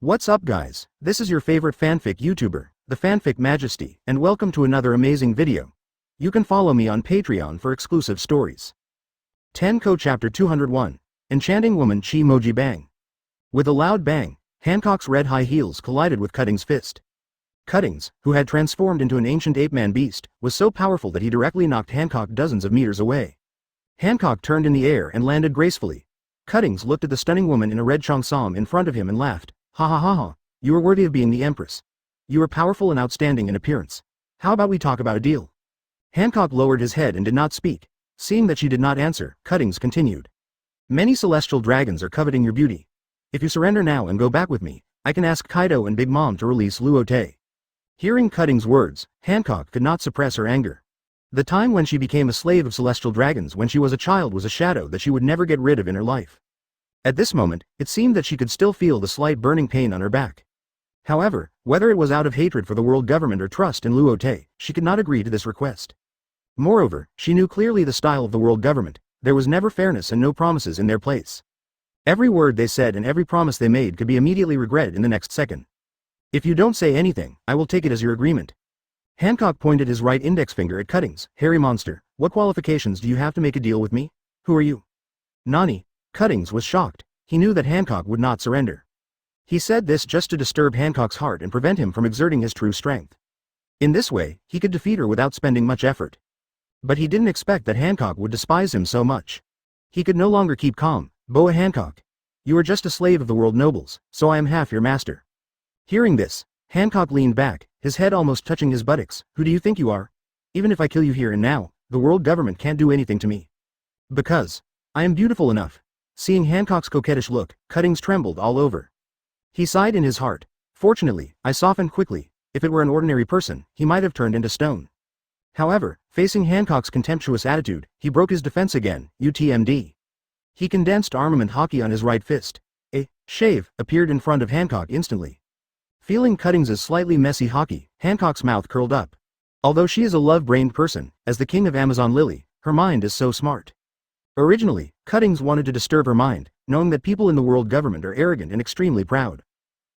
What's up guys, this is your favorite fanfic YouTuber, the Fanfic Majesty, and welcome to another amazing video. You can follow me on Patreon for exclusive stories. Tenko Chapter 201, Enchanting Woman Chi-Moji Bang. With a loud bang, Hancock's red high heels collided with Cutting's fist. Cuttings, who had transformed into an ancient ape-man beast, was so powerful that he directly knocked Hancock dozens of meters away. Hancock turned in the air and landed gracefully. Cuttings looked at the stunning woman in a red cheongsam in front of him and laughed. Ha ha ha ha, you are worthy of being the Empress. You are powerful and outstanding in appearance. How about we talk about a deal? Hancock lowered his head and did not speak. Seeing that she did not answer, Cuttings continued. Many celestial dragons are coveting your beauty. If you surrender now and go back with me, I can ask Kaido and Big Mom to release Luo Te. Hearing Cutting's words, Hancock could not suppress her anger. The time when she became a slave of celestial dragons when she was a child was a shadow that she would never get rid of in her life. At this moment, it seemed that she could still feel the slight burning pain on her back. However, whether it was out of hatred for the world government or trust in Luo Te, she could not agree to this request. Moreover, she knew clearly the style of the world government. There was never fairness and no promises in their place. Every word they said and every promise they made could be immediately regretted in the next second. If you don't say anything, I will take it as your agreement. Hancock pointed his right index finger at Cuttings. Hairy monster, what qualifications do you have to make a deal with me? Who are you? Nani? Cuttings was shocked. He knew that Hancock would not surrender. He said this just to disturb Hancock's heart and prevent him from exerting his true strength. In this way, he could defeat her without spending much effort. But he didn't expect that Hancock would despise him so much. He could no longer keep calm. Boa Hancock. You are just a slave of the world nobles, so I am half your master. Hearing this, Hancock leaned back, his head almost touching his buttocks. Who do you think you are? Even if I kill you here and now, the world government can't do anything to me. Because I am beautiful enough. Seeing Hancock's coquettish look, Cuttings trembled all over. He sighed in his heart. Fortunately, I softened quickly. If it were an ordinary person, he might have turned into stone. However, facing Hancock's contemptuous attitude, he broke his defense again. UTMD. He condensed armament hockey on his right fist. A shave appeared in front of Hancock instantly. Feeling Cuttings's slightly messy hockey, Hancock's mouth curled up. Although she is a love-brained person, as the king of Amazon Lily, her mind is so smart. Originally, Cuttings wanted to disturb her mind, knowing that people in the world government are arrogant and extremely proud.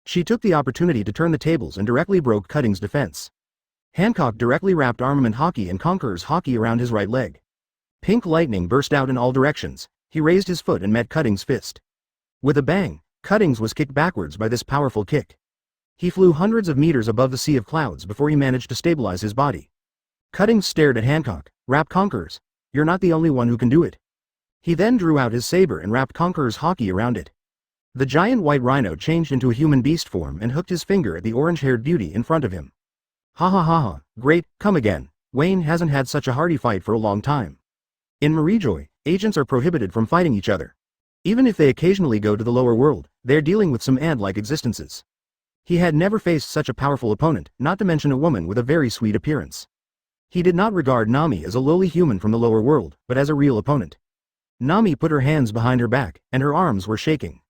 She took the opportunity to turn the tables and directly broke Cuttings' defense. Hancock directly wrapped armament hockey and Conqueror's hockey around his right leg. Pink lightning burst out in all directions. He raised his foot and met Cuttings' fist. With a bang, Cuttings was kicked backwards by this powerful kick. He flew hundreds of meters above the sea of clouds before he managed to stabilize his body. Cuttings stared at Hancock. Wrap Conqueror's. You're not the only one who can do it. He then drew out his saber and wrapped Conqueror's hockey around it. The giant white rhino changed into a human beast form and hooked his finger at the orange-haired beauty in front of him. Ha ha ha ha, great, come again. Wayne hasn't had such a hearty fight for a long time. In Marijoy, agents are prohibited from fighting each other. Even if they occasionally go to the lower world, they're dealing with some ant-like existences. He had never faced such a powerful opponent, not to mention a woman with a very sweet appearance. He did not regard Nami as a lowly human from the lower world, but as a real opponent. Nami put her hands behind her back, and her arms were shaking.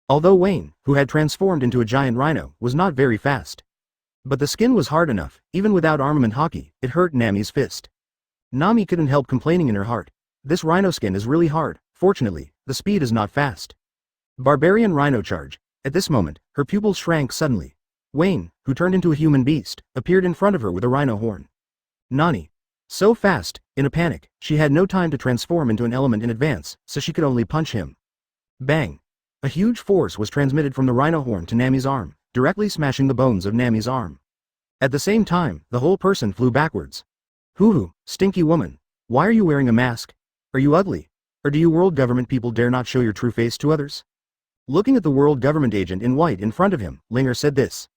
Although Wayne, who had transformed into a giant rhino, was not very fast. But the skin was hard enough. Even without armament hockey, it hurt Nami's fist. Nami couldn't help complaining in her heart. This rhino skin is really hard. Fortunately, the speed is not fast. Barbarian rhino charge. At this moment, her pupils shrank suddenly. Wayne, who turned into a human beast, appeared in front of her with a rhino horn. Nani. So fast. In a panic, she had no time to transform into an element in advance, so she could only punch him. Bang. A huge force was transmitted from the rhino horn to Nami's arm, directly smashing the bones of Nami's arm. At the same time, the whole person flew backwards. Hoo-hoo, stinky woman. Why are you wearing a mask? Are you ugly? Or do you world government people dare not show your true face to others? Looking at the world government agent in white in front of him, Linger said this.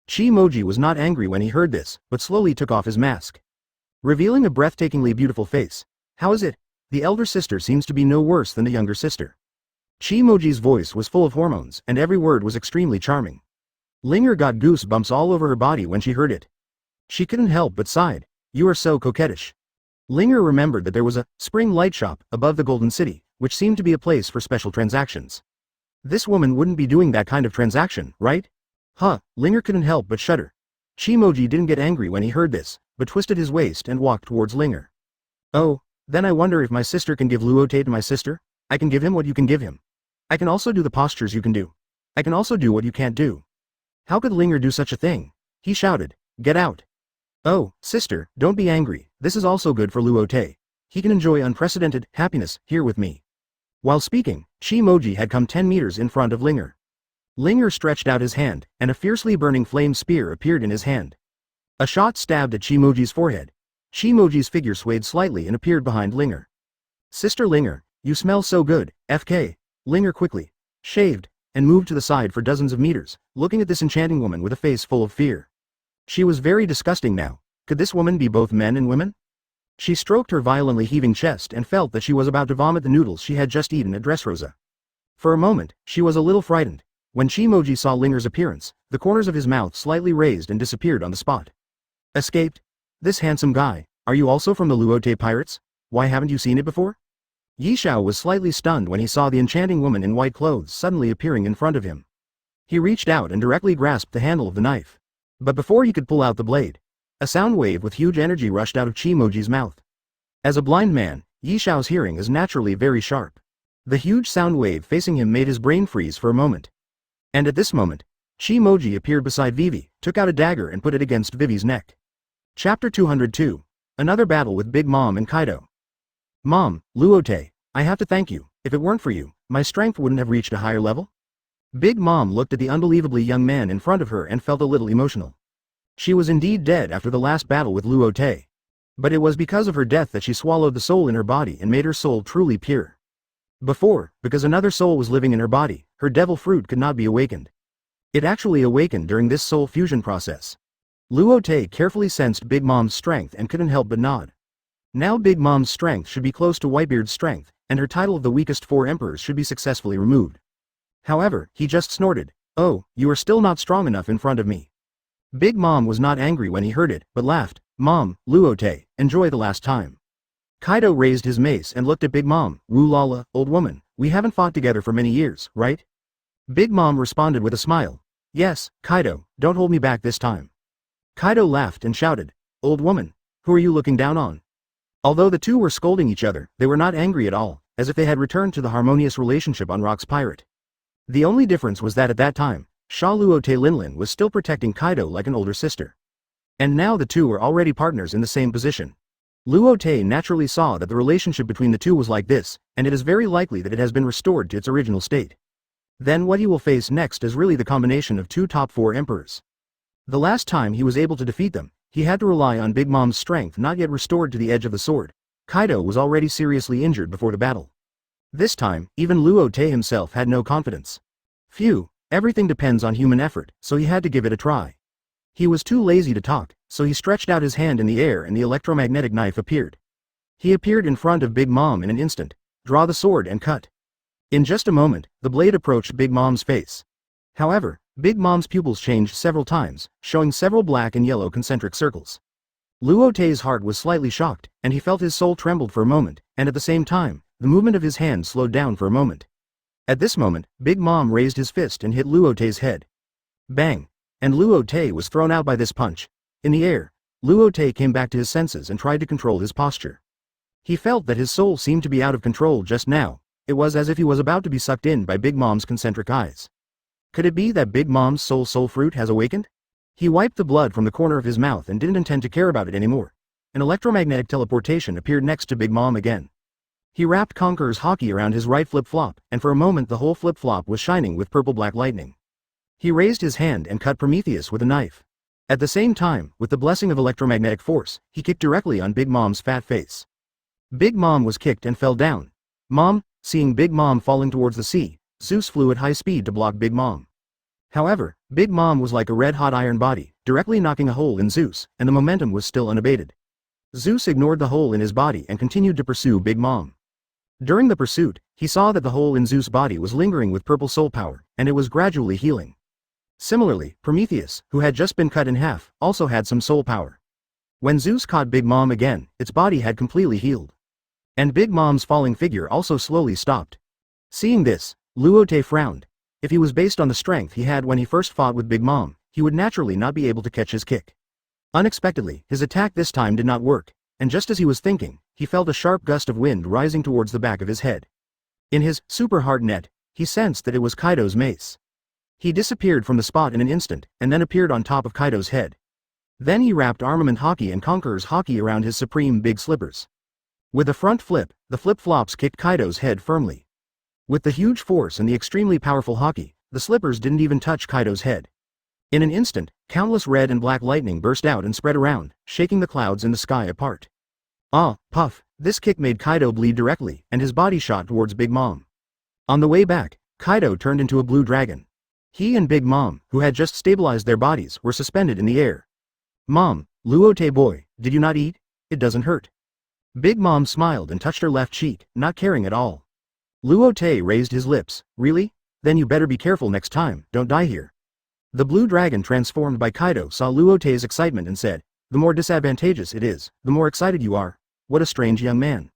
Chi-Moji was not angry when he heard this, but slowly took off his mask, revealing a breathtakingly beautiful face. How is it? The elder sister seems to be no worse than the younger sister. Chi-Moji's voice was full of hormones, and every word was extremely charming. Linger got goosebumps all over her body when she heard it. She couldn't help but sighed. You are so coquettish. Linger remembered that there was a spring light shop above the Golden City, which seemed to be a place for special transactions. This woman wouldn't be doing that kind of transaction, right? Huh, Linger couldn't help but shudder. Chi-Moji didn't get angry when he heard this, but twisted his waist and walked towards Linger. Oh, then I wonder if my sister can give Luo Te to my sister? I can give him what you can give him. I can also do the postures you can do. I can also do what you can't do. How could Linger do such a thing? He shouted. Get out. Oh, sister, don't be angry, this is also good for Luo Te. He can enjoy unprecedented happiness here with me. While speaking, Shimoji had come 10 meters in front of Linger. Linger stretched out his hand, and a fiercely burning flame spear appeared in his hand. A shot stabbed at Shimoji's forehead. Shimoji's figure swayed slightly and appeared behind Linger. Sister Linger, you smell so good, FK. Linger quickly shaved, and moved to the side for dozens of meters, looking at this enchanting woman with a face full of fear. She was very disgusting now. Could this woman be both men and women? She stroked her violently heaving chest and felt that she was about to vomit the noodles she had just eaten at Dressrosa. For a moment, she was a little frightened. When Shimoji saw Linger's appearance, the corners of his mouth slightly raised and disappeared on the spot. Escaped? This handsome guy, are you also from the Luo Te pirates? Why haven't you seen it before? Yishao was slightly stunned when he saw the enchanting woman in white clothes suddenly appearing in front of him. He reached out and directly grasped the handle of the knife. But before he could pull out the blade, a sound wave with huge energy rushed out of Shimoji's mouth. As a blind man, Yishao's hearing is naturally very sharp. The huge sound wave facing him made his brain freeze for a moment. And at this moment, Shimoji appeared beside Vivi, took out a dagger and put it against Vivi's neck. Chapter 202. Another battle with Big Mom and Kaido. Mom, Luo Te, I have to thank you. If it weren't for you, my strength wouldn't have reached a higher level. Big Mom looked at the unbelievably young man in front of her and felt a little emotional. She was indeed dead after the last battle with Luo Te. But it was because of her death that she swallowed the soul in her body and made her soul truly pure. Before, because another soul was living in her body, her devil fruit could not be awakened. It actually awakened during this soul fusion process. Luo Te carefully sensed Big Mom's strength and couldn't help but nod. Now Big Mom's strength should be close to Whitebeard's strength, and her title of the weakest 4 emperors should be successfully removed. However, he just snorted. Oh, you are still not strong enough in front of me. Big Mom was not angry when he heard it, but laughed. Mom, Luo Te, enjoy the last time. Kaido raised his mace and looked at Big Mom. Woo lala, old woman, we haven't fought together for many years, right? Big Mom responded with a smile. Yes, Kaido, don't hold me back this time. Kaido laughed and shouted. Old woman, who are you looking down on? Although the two were scolding each other, they were not angry at all, as if they had returned to the harmonious relationship on Rock's Pirate. The only difference was that at that time, Sha Luo Te Linlin was still protecting Kaido like an older sister. And now the two were already partners in the same position. Luo Te naturally saw that the relationship between the two was like this, and it is very likely that it has been restored to its original state. Then what he will face next is really the combination of 2 top 4 emperors. The last time he was able to defeat them, he had to rely on Big Mom's strength not yet restored to the edge of the sword. Kaido was already seriously injured before the battle. This time, even Luo Te himself had no confidence. Phew, everything depends on human effort, so he had to give it a try. He was too lazy to talk, so he stretched out his hand in the air and the electromagnetic knife appeared. He appeared in front of Big Mom in an instant. Draw the sword and cut. In just a moment, the blade approached Big Mom's face. However, Big Mom's pupils changed several times, showing several black and yellow concentric circles. Luo Te's heart was slightly shocked, and he felt his soul trembled for a moment, and at the same time, the movement of his hand slowed down for a moment. At this moment, Big Mom raised his fist and hit Luo Te's head. Bang! And Luo Te was thrown out by this punch. In the air, Luo Te came back to his senses and tried to control his posture. He felt that his soul seemed to be out of control just now. It was as if he was about to be sucked in by Big Mom's concentric eyes. Could it be that Big Mom's soul fruit has awakened? He wiped the blood from the corner of his mouth and didn't intend to care about it anymore. An electromagnetic teleportation appeared next to Big Mom again. He wrapped Conqueror's Hawkeye around his right flip-flop, and for a moment the whole flip-flop was shining with purple-black lightning. He raised his hand and cut Prometheus with a knife. At the same time, with the blessing of electromagnetic force, he kicked directly on Big Mom's fat face. Big Mom was kicked and fell down. Mom, seeing Big Mom falling towards the sea, Zeus flew at high speed to block Big Mom. However, Big Mom was like a red-hot iron body, directly knocking a hole in Zeus, and the momentum was still unabated. Zeus ignored the hole in his body and continued to pursue Big Mom. During the pursuit, he saw that the hole in Zeus' body was lingering with purple soul power, and it was gradually healing. Similarly, Prometheus, who had just been cut in half, also had some soul power. When Zeus caught Big Mom again, its body had completely healed. And Big Mom's falling figure also slowly stopped. Seeing this, Luo Te frowned. If he was based on the strength he had when he first fought with Big Mom, he would naturally not be able to catch his kick. Unexpectedly, his attack this time did not work, and just as he was thinking, he felt a sharp gust of wind rising towards the back of his head. In his super hard net, he sensed that it was Kaido's mace. He disappeared from the spot in an instant, and then appeared on top of Kaido's head. Then he wrapped Armament Haki and Conqueror's Haki around his supreme big slippers. With a front flip, the flip-flops kicked Kaido's head firmly. With the huge force and the extremely powerful Haki, the slippers didn't even touch Kaido's head. In an instant, countless red and black lightning burst out and spread around, shaking the clouds in the sky apart. Ah, puff, this kick made Kaido bleed directly, and his body shot towards Big Mom. On the way back, Kaido turned into a blue dragon. He and Big Mom, who had just stabilized their bodies, were suspended in the air. Mom, Luo Te boy, did you not eat? It doesn't hurt. Big Mom smiled and touched her left cheek, not caring at all. Luo Te raised his lips. Really? Then you better be careful next time, don't die here. The blue dragon transformed by Kaido saw Luo Te's excitement and said, the more disadvantageous it is, the more excited you are. What a strange young man.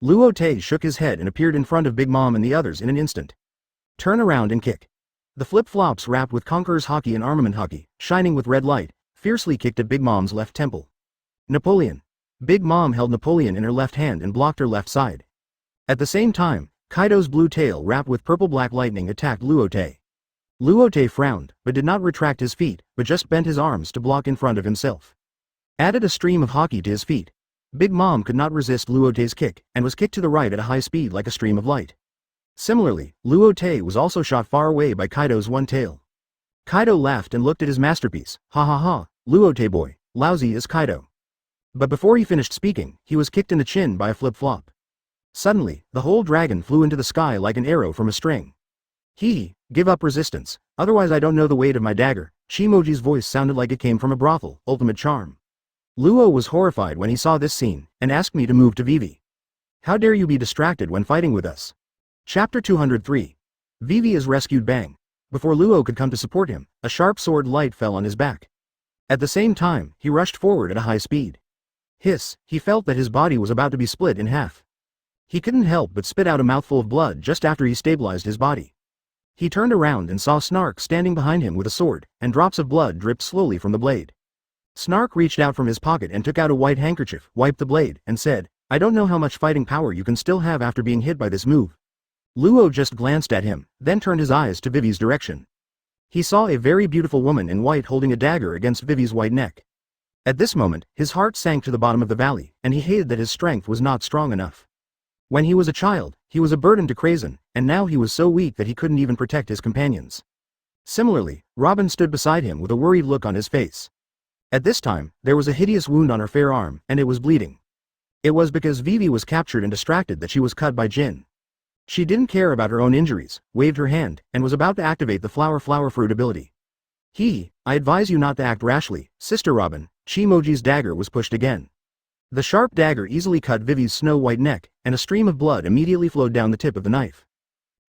Luo Te shook his head and appeared in front of Big Mom and the others in an instant. Turn around and kick. The flip-flops wrapped with Conqueror's Haki and Armament Haki, shining with red light, fiercely kicked at Big Mom's left temple. Napoleon. Big Mom held Napoleon in her left hand and blocked her left side. At the same time, Kaido's blue tail wrapped with purple-black lightning attacked Luo Te. Luo Te frowned, but did not retract his feet, but just bent his arms to block in front of himself. Added a stream of Haki to his feet. Big Mom could not resist Luo Te's kick, and was kicked to the right at a high speed like a stream of light. Similarly, Luo Te was also shot far away by Kaido's one tail. Kaido laughed and looked at his masterpiece. Ha ha ha, Luo Te boy, lousy is Kaido. But before he finished speaking, he was kicked in the chin by a flip-flop. Suddenly, the whole dragon flew into the sky like an arrow from a string. Give up resistance, otherwise I don't know the weight of my dagger. Shimoji's voice sounded like it came from a brothel, ultimate charm. Luo was horrified when he saw this scene, and asked me to move to Vivi. How dare you be distracted when fighting with us? Chapter 203. Vivi is rescued. Bang. Before Luo could come to support him, a sharp sword light fell on his back. At the same time, he rushed forward at a high speed. Hiss, he felt that his body was about to be split in half. He couldn't help but spit out a mouthful of blood just after he stabilized his body. He turned around and saw Snark standing behind him with a sword, and drops of blood dripped slowly from the blade. Snark reached out from his pocket and took out a white handkerchief, wiped the blade, and said, I don't know how much fighting power you can still have after being hit by this move. Luo just glanced at him, then turned his eyes to Vivi's direction. He saw a very beautiful woman in white holding a dagger against Vivi's white neck. At this moment, his heart sank to the bottom of the valley, and he hated that his strength was not strong enough. When he was a child, he was a burden to Krazen, and now he was so weak that he couldn't even protect his companions. Similarly, Robin stood beside him with a worried look on his face. At this time, there was a hideous wound on her fair arm, and it was bleeding. It was because Vivi was captured and distracted that she was cut by Jin. She didn't care about her own injuries, waved her hand, and was about to activate the flower fruit ability. I advise you not to act rashly, Sister Robin. Shimoji's dagger was pushed again. The sharp dagger easily cut Vivi's snow-white neck, and a stream of blood immediately flowed down the tip of the knife.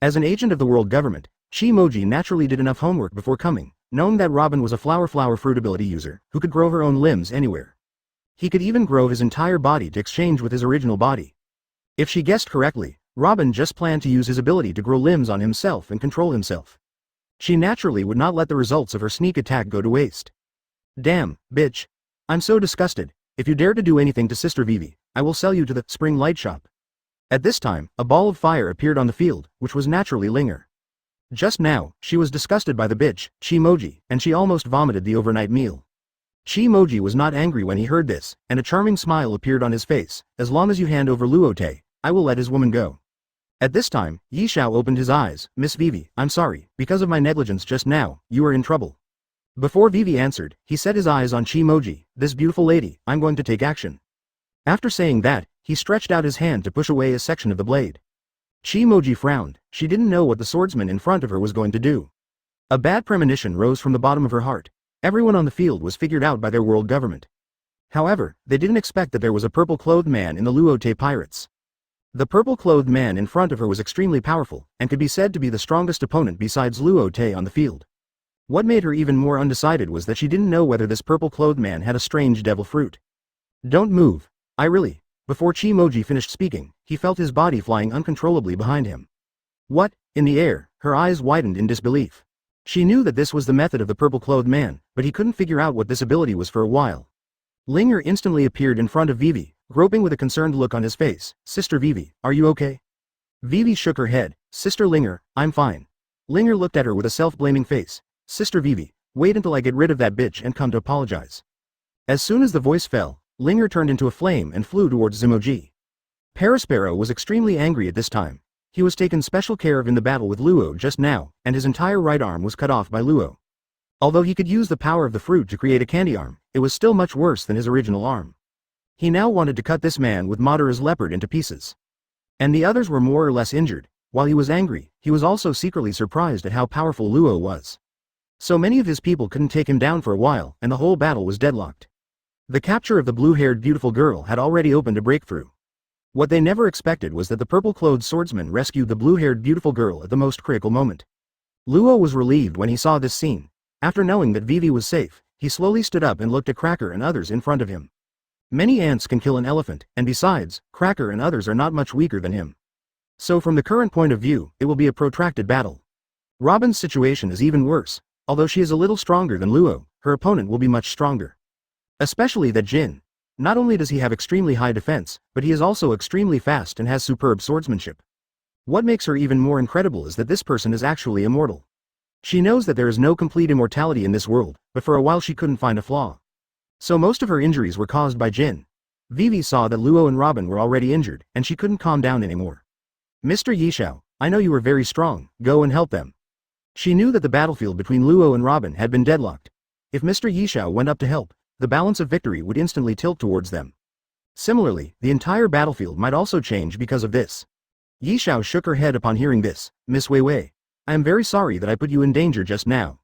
As an agent of the world government, Shimoji naturally did enough homework before coming, knowing that Robin was a flower fruit ability user, who could grow her own limbs anywhere. He could even grow his entire body to exchange with his original body. If she guessed correctly, Robin just planned to use his ability to grow limbs on himself and control himself. She naturally would not let the results of her sneak attack go to waste. Damn, bitch. I'm so disgusted. If you dare to do anything to Sister Vivi, I will sell you to the Spring Light Shop. At this time, a ball of fire appeared on the field, which was naturally Linger. Just now, she was disgusted by the bitch, Shimoji, and she almost vomited the overnight meal. Shimoji was not angry when he heard this, and a charming smile appeared on his face. As long as you hand over Luo Te, I will let his woman go. At this time, Yishao opened his eyes. Miss Vivi, I'm sorry, because of my negligence just now, you are in trouble. Before Vivi answered, he set his eyes on Shimoji. This beautiful lady, I'm going to take action. After saying that, he stretched out his hand to push away a section of the blade. Shimoji frowned. She didn't know what the swordsman in front of her was going to do. A bad premonition rose from the bottom of her heart. Everyone on the field was figured out by their world government. However, they didn't expect that there was a purple-clothed man in the Luo Te pirates. The purple-clothed man in front of her was extremely powerful, and could be said to be the strongest opponent besides Luo Te on the field. What made her even more undecided was that she didn't know whether this purple-clothed man had a strange devil fruit. Don't move. Before Shimoji finished speaking, he felt his body flying uncontrollably behind him. What? In the air, her eyes widened in disbelief. She knew that this was the method of the purple-clothed man, but he couldn't figure out what this ability was for a while. Linger instantly appeared in front of Vivi, groping with a concerned look on his face. Sister Vivi, are you okay? Vivi shook her head. Sister Linger, I'm fine. Linger looked at her with a self-blaming face. Sister Vivi, wait until I get rid of that bitch and come to apologize. As soon as the voice fell, Linger turned into a flame and flew towards Zimoji. Paraspero was extremely angry at this time. He was taken special care of in the battle with Luo just now, and his entire right arm was cut off by Luo. Although he could use the power of the fruit to create a candy arm, it was still much worse than his original arm. He now wanted to cut this man with Madara's leopard into pieces. And the others were more or less injured. While he was angry, he was also secretly surprised at how powerful Luo was. So many of his people couldn't take him down for a while, and the whole battle was deadlocked. The capture of the blue-haired beautiful girl had already opened a breakthrough. What they never expected was that the purple-clothed swordsman rescued the blue-haired beautiful girl at the most critical moment. Luo was relieved when he saw this scene. After knowing that Vivi was safe, he slowly stood up and looked at Cracker and others in front of him. Many ants can kill an elephant, and besides, Cracker and others are not much weaker than him. So from the current point of view, it will be a protracted battle. Robin's situation is even worse. Although she is a little stronger than Luo, her opponent will be much stronger. Especially that Jin. Not only does he have extremely high defense, but he is also extremely fast and has superb swordsmanship. What makes her even more incredible is that this person is actually immortal. She knows that there is no complete immortality in this world, but for a while she couldn't find a flaw. So most of her injuries were caused by Jin. Vivi saw that Luo and Robin were already injured, and she couldn't calm down anymore. Mr. Yishao, I know you are very strong, go and help them. She knew that the battlefield between Luo and Robin had been deadlocked. If Mr. Yishao went up to help, the balance of victory would instantly tilt towards them. Similarly, the entire battlefield might also change because of this. Yishao shook her head upon hearing this. Miss Wei Wei, I am very sorry that I put you in danger just now.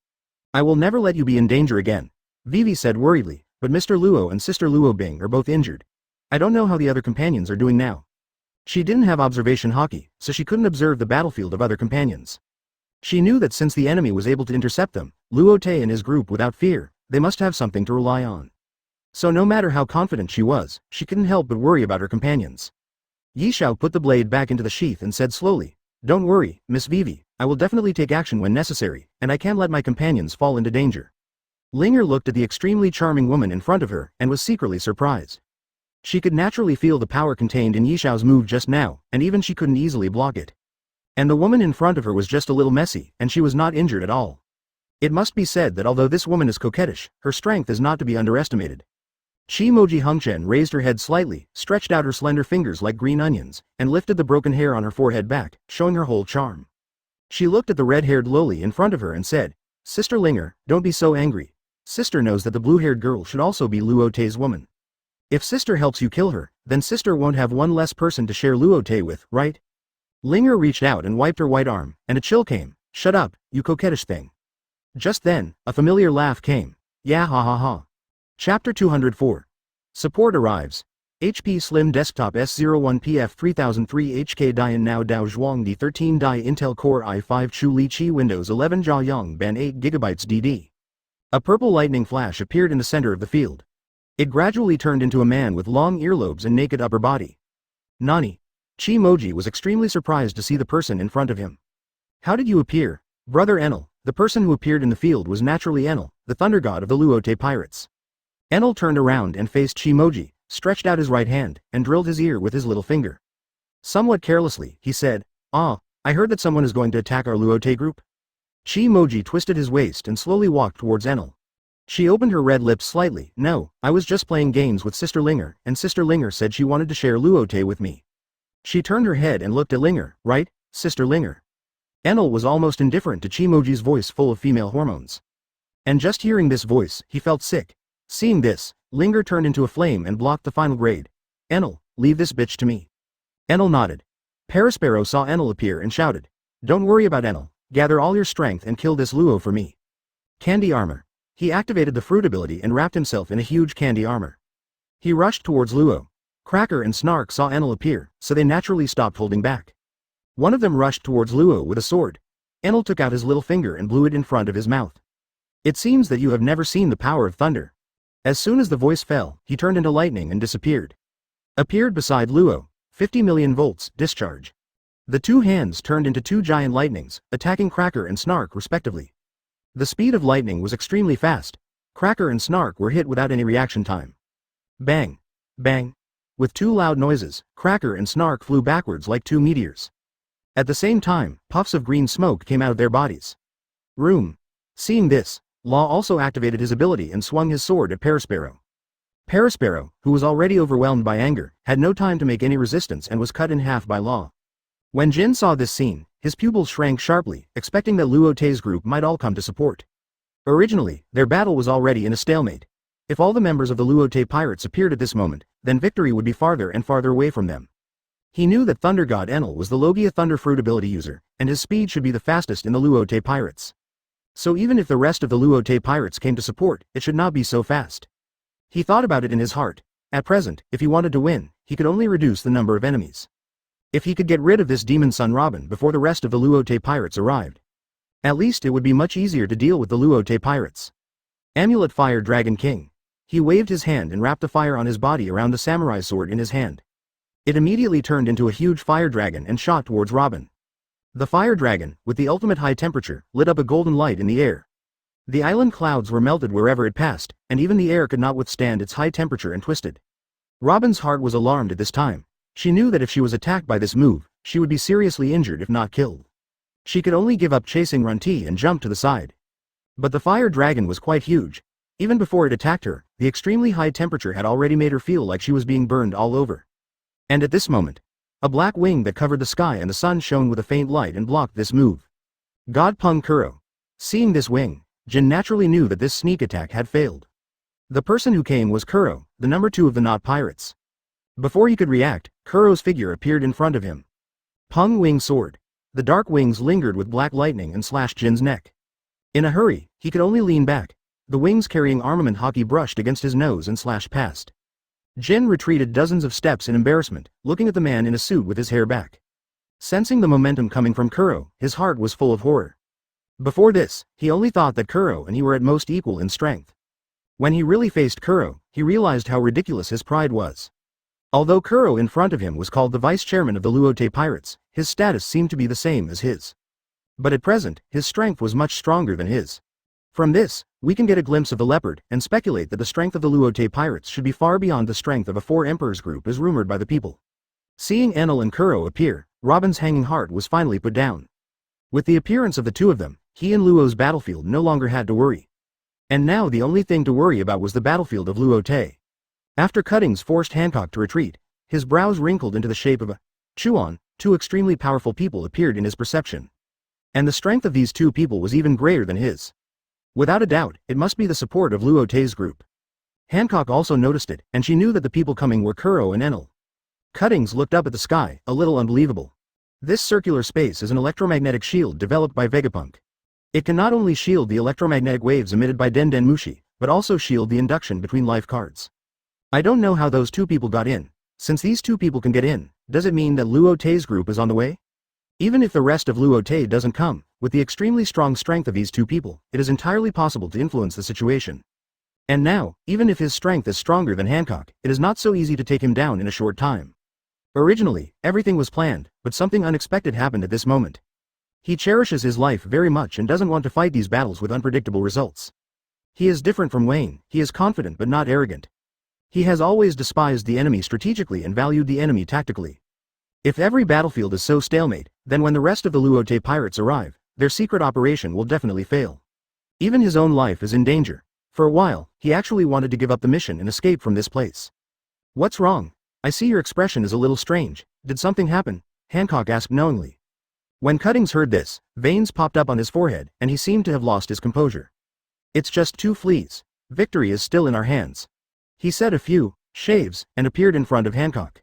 I will never let you be in danger again, Vivi said worriedly, but Mr. Luo and Sister Luo Bing are both injured. I don't know how the other companions are doing now. She didn't have observation haki, so she couldn't observe the battlefield of other companions. She knew that since the enemy was able to intercept them, Luo Te and his group without fear, they must have something to rely on. So no matter how confident she was, she couldn't help but worry about her companions. Yishao put the blade back into the sheath and said slowly, Don't worry, Miss Vivi, I will definitely take action when necessary, and I can't let my companions fall into danger. Linger looked at the extremely charming woman in front of her and was secretly surprised. She could naturally feel the power contained in Yishao's move just now, and even she couldn't easily block it. And the woman in front of her was just a little messy, and she was not injured at all. It must be said that although this woman is coquettish, her strength is not to be underestimated. Chi-Moji Hongchen raised her head slightly, stretched out her slender fingers like green onions, and lifted the broken hair on her forehead back, showing her whole charm. She looked at the red-haired loli in front of her and said, Sister Linger, don't be so angry. Sister knows that the blue-haired girl should also be Luo Te's woman. If Sister helps you kill her, then Sister won't have one less person to share Luo Te with, right? Linger reached out and wiped her white arm, and a chill came. Shut up, you coquettish thing. Just then, a familiar laugh came. Yeah ha ha ha. Chapter 204. Support arrives. HP Slim Desktop S01PF 3003 HK Dian Now Dao Zhuang D13 Dai Intel Core i5 Chu Li Chi Windows 11 Jia Yang Ban 8GB DD. A purple lightning flash appeared in the center of the field. It gradually turned into a man with long earlobes and naked upper body. Nani? Chi-Moji was extremely surprised to see the person in front of him. How did you appear? Brother Enel. The person who appeared in the field was naturally Enel, the thunder god of the Luo Te pirates. Enel turned around and faced Chi-Moji, stretched out his right hand, and drilled his ear with his little finger. Somewhat carelessly, he said, I heard that someone is going to attack our Luo Te group. Chi-Moji twisted his waist and slowly walked towards Enel. She opened her red lips slightly. No, I was just playing games with Sister Linger, and Sister Linger said she wanted to share Luo Te with me. She turned her head and looked at Linger, right, Sister Linger? Enel was almost indifferent to Chi-Moji's voice full of female hormones. And just hearing this voice, he felt sick. Seeing this, Linger turned into a flame and blocked the final grade. Enel, leave this bitch to me. Enel nodded. Paraspero saw Enel appear and shouted. Don't worry about Enel, gather all your strength and kill this Luo for me. Candy armor. He activated the fruit ability and wrapped himself in a huge candy armor. He rushed towards Luo. Cracker and Snark saw Enel appear, so they naturally stopped holding back. One of them rushed towards Luo with a sword. Enel took out his little finger and blew it in front of his mouth. It seems that you have never seen the power of thunder. As soon as the voice fell, he turned into lightning and disappeared. Appeared beside Luo, 50 million volts, discharge. The two hands turned into two giant lightnings, attacking Cracker and Snark respectively. The speed of lightning was extremely fast. Cracker and Snark were hit without any reaction time. Bang! Bang! With two loud noises, Cracker and Snark flew backwards like two meteors. At the same time, puffs of green smoke came out of their bodies. Room. Seeing this, Law also activated his ability and swung his sword at Parasparrow. Parasparrow, who was already overwhelmed by anger, had no time to make any resistance and was cut in half by Law. When Jin saw this scene, his pupils shrank sharply, expecting that Luo Te's group might all come to support. Originally, their battle was already in a stalemate. If all the members of the Luo Te pirates appeared at this moment, then victory would be farther and farther away from them. He knew that Thunder God Enel was the Logia Thunder Fruit ability user, and his speed should be the fastest in the Luo Te pirates. So even if the rest of the Luo Te pirates came to support, it should not be so fast. He thought about it in his heart. At present, if he wanted to win, he could only reduce the number of enemies. If he could get rid of this Demon Son Robin before the rest of the Luo Te pirates arrived, at least it would be much easier to deal with the Luo Te pirates. Amulet Fire Dragon King. He waved his hand and wrapped the fire on his body around the samurai sword in his hand. It immediately turned into a huge fire dragon and shot towards Robin. The fire dragon, with the ultimate high temperature, lit up a golden light in the air. The island clouds were melted wherever it passed, and even the air could not withstand its high temperature and twisted. Robin's heart was alarmed at this time. She knew that if she was attacked by this move, she would be seriously injured if not killed. She could only give up chasing Runti and jump to the side. But the fire dragon was quite huge. Even before it attacked her, the extremely high temperature had already made her feel like she was being burned all over. And at this moment, a black wing that covered the sky and the sun shone with a faint light and blocked this move. God Pung Kuro. Seeing this wing, Jin naturally knew that this sneak attack had failed. The person who came was Kuro, the number 2 of the Knot Pirates. Before he could react, Kuro's figure appeared in front of him. Pung Wing Sword. The dark wings lingered with black lightning and slashed Jin's neck. In a hurry, he could only lean back. The wings carrying armament hockey brushed against his nose and slashed past. Jin retreated dozens of steps in embarrassment, looking at the man in a suit with his hair back. Sensing the momentum coming from Kuro, his heart was full of horror. Before this, he only thought that Kuro and he were at most equal in strength. When he really faced Kuro, he realized how ridiculous his pride was. Although Kuro in front of him was called the vice chairman of the Luo Te pirates, his status seemed to be the same as his. But at present, his strength was much stronger than his. From this, we can get a glimpse of the leopard and speculate that the strength of the Luo Te pirates should be far beyond the strength of a 4 emperors group as rumored by the people. Seeing Enel and Kuro appear, Robin's hanging heart was finally put down. With the appearance of the two of them, he and Luo's battlefield no longer had to worry. And now the only thing to worry about was the battlefield of Luo Te. After Cuttings forced Hancock to retreat, his brows wrinkled into the shape of a Chuan. 2 extremely powerful people appeared in his perception. And the strength of these 2 people was even greater than his. Without a doubt, it must be the support of Luo Te's group. Hancock also noticed it, and she knew that the people coming were Kuro and Enel. Cuttings looked up at the sky, a little unbelievable. This circular space is an electromagnetic shield developed by Vegapunk. It can not only shield the electromagnetic waves emitted by Den Den Mushi, but also shield the induction between life cards. I don't know how those 2 people got in. Since these 2 people can get in, does it mean that Luo Te's group is on the way? Even if the rest of Luo Te doesn't come, with the extremely strong strength of these 2 people, it is entirely possible to influence the situation. And now, even if his strength is stronger than Hancock, it is not so easy to take him down in a short time. Originally, everything was planned, but something unexpected happened at this moment. He cherishes his life very much and doesn't want to fight these battles with unpredictable results. He is different from Wayne, he is confident but not arrogant. He has always despised the enemy strategically and valued the enemy tactically. If every battlefield is so stalemate, then when the rest of the Luo Te pirates arrive, their secret operation will definitely fail. Even his own life is in danger. For a while, he actually wanted to give up the mission and escape from this place. What's wrong? I see your expression is a little strange. Did something happen? Hancock asked knowingly. When Cuttings heard this, veins popped up on his forehead, and he seemed to have lost his composure. It's just 2 fleas. Victory is still in our hands. He said a few shaves and appeared in front of Hancock.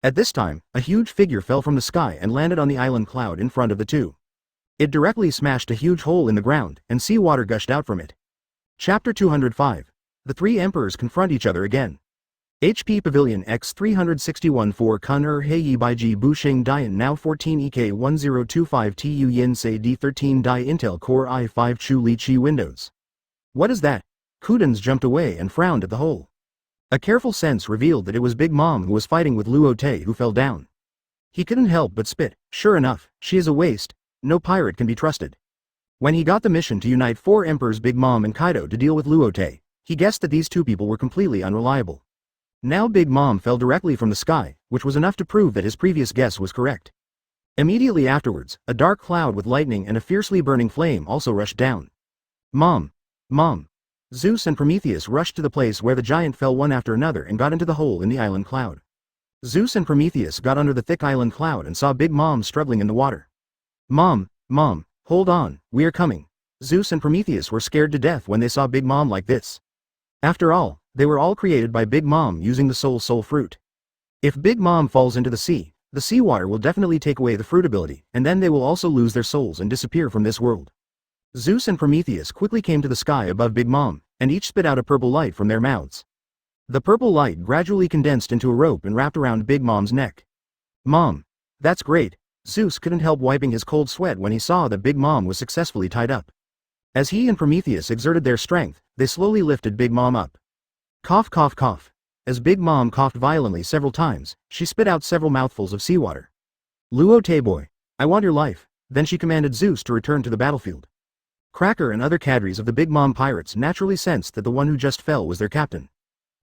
At this time, a huge figure fell from the sky and landed on the island cloud in front of the 2. It directly smashed a huge hole in the ground, and seawater gushed out from it. Chapter 205. The 3 emperors confront each other again. HP Pavilion X 361 4 Kun Heiyi Baiji Busheng Dian Now 14 EK 1025 Tu Yin Se D13 Dai Intel Core i5 Chu Li Chi Windows. What is that? Kudins jumped away and frowned at the hole. A careful sense revealed that it was Big Mom who was fighting with Luo Te who fell down. He couldn't help but spit. Sure enough, she is a waste. No pirate can be trusted. When he got the mission to unite 4 emperors Big Mom and Kaido to deal with Luo Te, he guessed that these 2 people were completely unreliable. Now Big Mom fell directly from the sky, which was enough to prove that his previous guess was correct. Immediately afterwards, a dark cloud with lightning and a fiercely burning flame also rushed down. Mom! Mom! Zeus and Prometheus rushed to the place where the giant fell one after another and got into the hole in the island cloud. Zeus and Prometheus got under the thick island cloud and saw Big Mom struggling in the water. Mom! Mom! Hold on, we are coming. Zeus and Prometheus were scared to death when they saw Big Mom like this. After all, they were all created by Big Mom using the soul fruit. If Big Mom falls into the seawater will definitely take away the fruit ability, and then they will also lose their souls and disappear from this world. Zeus and Prometheus quickly came to the sky above Big Mom, and each spit out a purple light from their mouths. The purple light gradually condensed into a rope and wrapped around Big Mom's neck. Mom! That's great! Zeus couldn't help wiping his cold sweat when he saw that Big Mom was successfully tied up. As he and Prometheus exerted their strength, they slowly lifted Big Mom up. Cough cough cough. As Big Mom coughed violently several times, she spit out several mouthfuls of seawater. Luo Te boy, I want your life. Then she commanded Zeus to return to the battlefield. Cracker and other cadres of the Big Mom pirates naturally sensed that the one who just fell was their captain.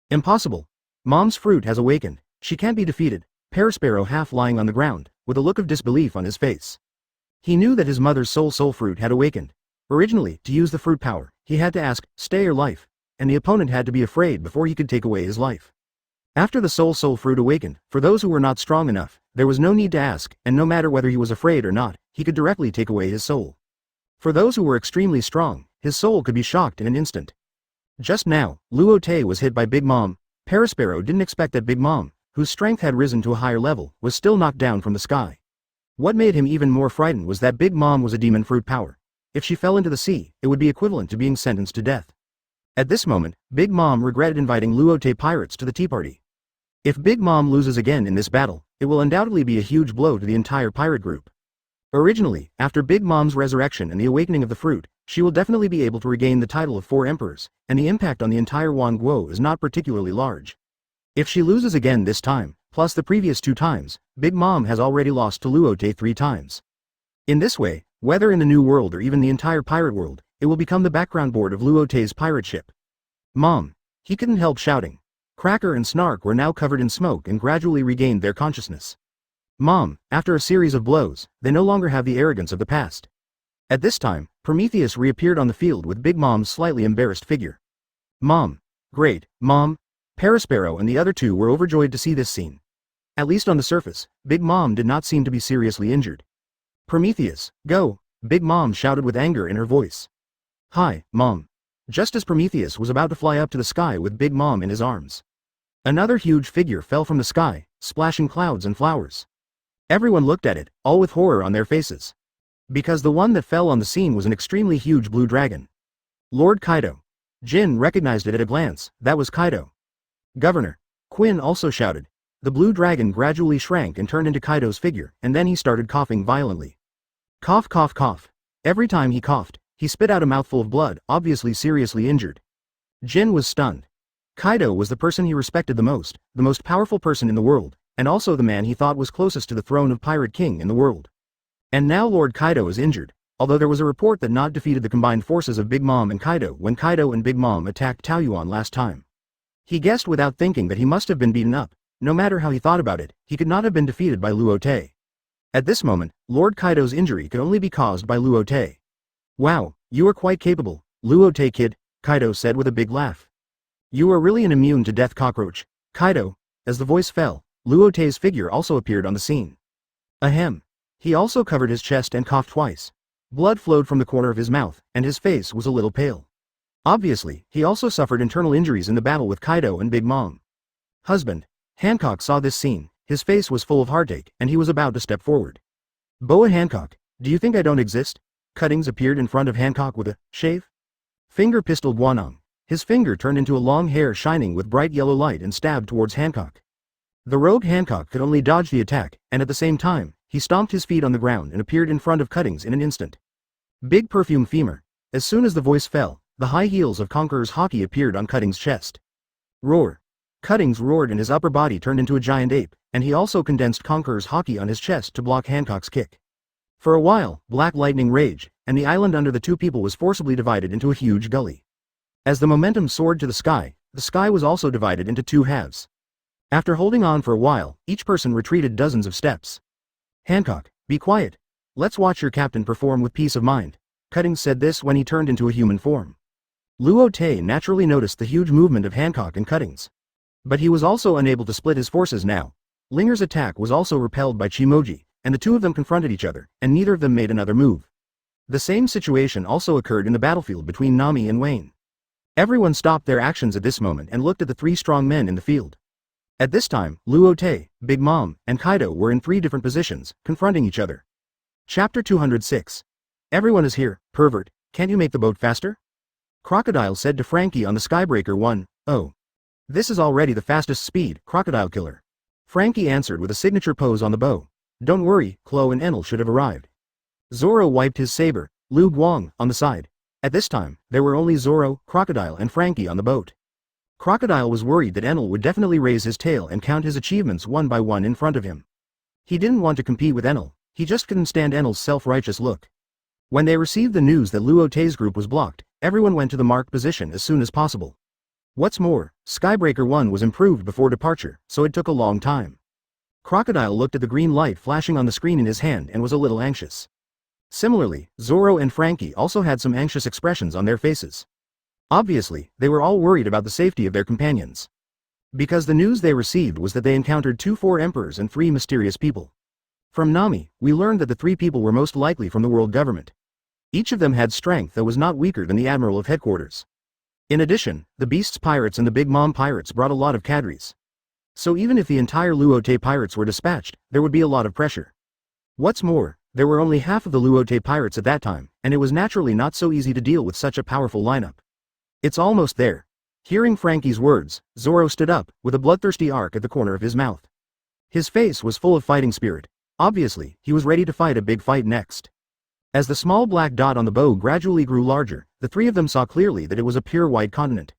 Impossible. Mom's fruit has awakened, she can't be defeated. Parasparrow half lying on the ground, with a look of disbelief on his face. He knew that his mother's soul fruit had awakened. Originally, to use the fruit power, he had to ask, stay or life, and the opponent had to be afraid before he could take away his life. After the soul fruit awakened, for those who were not strong enough, there was no need to ask, and no matter whether he was afraid or not, he could directly take away his soul. For those who were extremely strong, his soul could be shocked in an instant. Just now, Luo Te was hit by Big Mom. Parasparrow didn't expect that Big Mom, whose strength had risen to a higher level, was still knocked down from the sky. What made him even more frightened was that Big Mom was a demon fruit power. If she fell into the sea, it would be equivalent to being sentenced to death. At this moment, Big Mom regretted inviting Luo Te pirates to the tea party. If Big Mom loses again in this battle, it will undoubtedly be a huge blow to the entire pirate group. Originally, after Big Mom's resurrection and the awakening of the fruit, she will definitely be able to regain the title of 4 emperors, and the impact on the entire Guo is not particularly large. If she loses again this time, plus the previous 2 times, Big Mom has already lost to Luo Te 3 times. In this way, whether in the New World or even the entire pirate world, it will become the background board of Luo Te's pirate ship. Mom! He couldn't help shouting. Cracker and Snark were now covered in smoke and gradually regained their consciousness. Mom! After a series of blows, they no longer have the arrogance of the past. At this time, Prometheus reappeared on the field with Big Mom's slightly embarrassed figure. Mom! Great, Mom! Parasparrow and the other 2 were overjoyed to see this scene. At least on the surface, Big Mom did not seem to be seriously injured. Prometheus, go! Big Mom shouted with anger in her voice. Hi, Mom! Just as Prometheus was about to fly up to the sky with Big Mom in his arms, another huge figure fell from the sky, splashing clouds and flowers. Everyone looked at it, all with horror on their faces. Because the one that fell on the scene was an extremely huge blue dragon. Lord Kaido. Jin recognized it at a glance, that was Kaido. Governor. Quinn also shouted. The blue dragon gradually shrank and turned into Kaido's figure, and then he started coughing violently. Cough cough cough. Every time he coughed, he spit out a mouthful of blood, obviously seriously injured. Jin was stunned. Kaido was the person he respected the most powerful person in the world, and also the man he thought was closest to the throne of Pirate King in the world. And now Lord Kaido is injured, although there was a report that Nod defeated the combined forces of Big Mom and Kaido when Kaido and Big Mom attacked Taoyuan last time. He guessed without thinking that he must have been beaten up. No matter how he thought about it, he could not have been defeated by Luo Te. At this moment, Lord Kaido's injury could only be caused by Luo Te. Wow, you are quite capable, Luo Te kid, Kaido said with a big laugh. You are really an immune to death cockroach, Kaido. As the voice fell, Luo Te's figure also appeared on the scene. Ahem. He also covered his chest and coughed twice. Blood flowed from the corner of his mouth, and his face was a little pale. Obviously, he also suffered internal injuries in the battle with Kaido and Big Mom. Husband. Hancock saw this scene, his face was full of heartache, and he was about to step forward. Boa Hancock, do you think I don't exist? Cuttings appeared in front of Hancock with a shave. Finger pistol Guanong. His finger turned into a long hair shining with bright yellow light and stabbed towards Hancock. The rogue Hancock could only dodge the attack, and at the same time, he stomped his feet on the ground and appeared in front of Cuttings in an instant. Big perfume femur. As soon as the voice fell, the high heels of Conqueror's Hawkeye appeared on Cuttings' chest. Roar. Cuttings roared and his upper body turned into a giant ape, and he also condensed Conqueror's Hawkeye on his chest to block Hancock's kick. For a while, black lightning raged, and the island under the 2 people was forcibly divided into a huge gully. As the momentum soared to the sky was also divided into 2 halves. After holding on for a while, each person retreated dozens of steps. Hancock, Be quiet. Let's watch your captain perform with peace of mind. Cuttings said this when he turned into a human form. Luo Te naturally noticed the huge movement of Hancock and Cuttings. But he was also unable to split his forces now. Linger's attack was also repelled by Chimoji, and the two of them confronted each other, and neither of them made another move. The same situation also occurred in the battlefield between Nami and Wayne. Everyone stopped their actions at this moment and looked at the three strong men in the field. At this time, Luo Te, Big Mom, and Kaido were in three different positions, confronting each other. Chapter 206. Everyone is here, pervert, can't you make the boat faster? Crocodile said to Frankie on the Skybreaker 1, "Oh. This is already the fastest speed, Crocodile Killer." Frankie answered with a signature pose on the bow. Don't worry, Chloe and Enel should have arrived. Zoro wiped his saber, Lu Guang, on the side. At this time, there were only Zoro, Crocodile and Frankie on the boat. Crocodile was worried that Enel would definitely raise his tail and count his achievements one by one in front of him. He didn't want to compete with Enel, he just couldn't stand Enel's self-righteous look. When they received the news that Luo Te's group was blocked, everyone went to the marked position as soon as possible. What's more, Skybreaker 1 was improved before departure, so it took a long time. Crocodile looked at the green light flashing on the screen in his hand and was a little anxious. Similarly, Zoro and Frankie also had some anxious expressions on their faces. Obviously, they were all worried about the safety of their companions. Because the news they received was that they encountered 4 emperors and 3 mysterious people. From Nami, we learned that the 3 people were most likely from the world government. Each of them had strength that was not weaker than the admiral of headquarters. In addition, the Beasts Pirates and the Big Mom Pirates brought a lot of cadres. So even if the entire Luo Te Pirates were dispatched, there would be a lot of pressure. What's more, there were only half of the Luo Te Pirates at that time, and it was naturally not so easy to deal with such a powerful lineup. It's almost there. Hearing Frankie's words, Zoro stood up, with a bloodthirsty arc at the corner of his mouth. His face was full of fighting spirit. Obviously, he was ready to fight a big fight next. As the small black dot on the bow gradually grew larger, the 3 of them saw clearly that it was a pure white continent.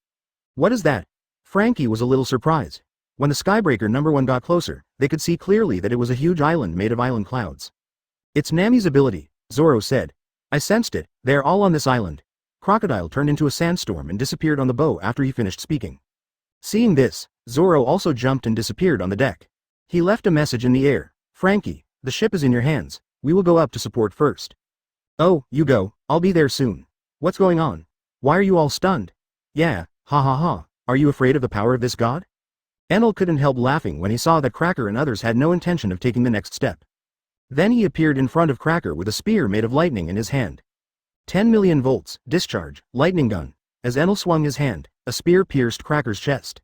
What is that? Frankie was a little surprised. When the Skybreaker number 1 got closer, they could see clearly that it was a huge island made of island clouds. It's Nami's ability, Zoro said. I sensed it, they are all on this island. Crocodile turned into a sandstorm and disappeared on the bow after he finished speaking. Seeing this, Zoro also jumped and disappeared on the deck. He left a message in the air. Frankie, the ship is in your hands, we will go up to support first. Oh, you go, I'll be there soon. What's going on? Why are you all stunned? Yeah, ha ha ha, are you afraid of the power of this god? Enel couldn't help laughing when he saw that Cracker and others had no intention of taking the next step. Then he appeared in front of Cracker with a spear made of lightning in his hand. 10 million volts, discharge, lightning gun. As Enel swung his hand, a spear pierced Cracker's chest.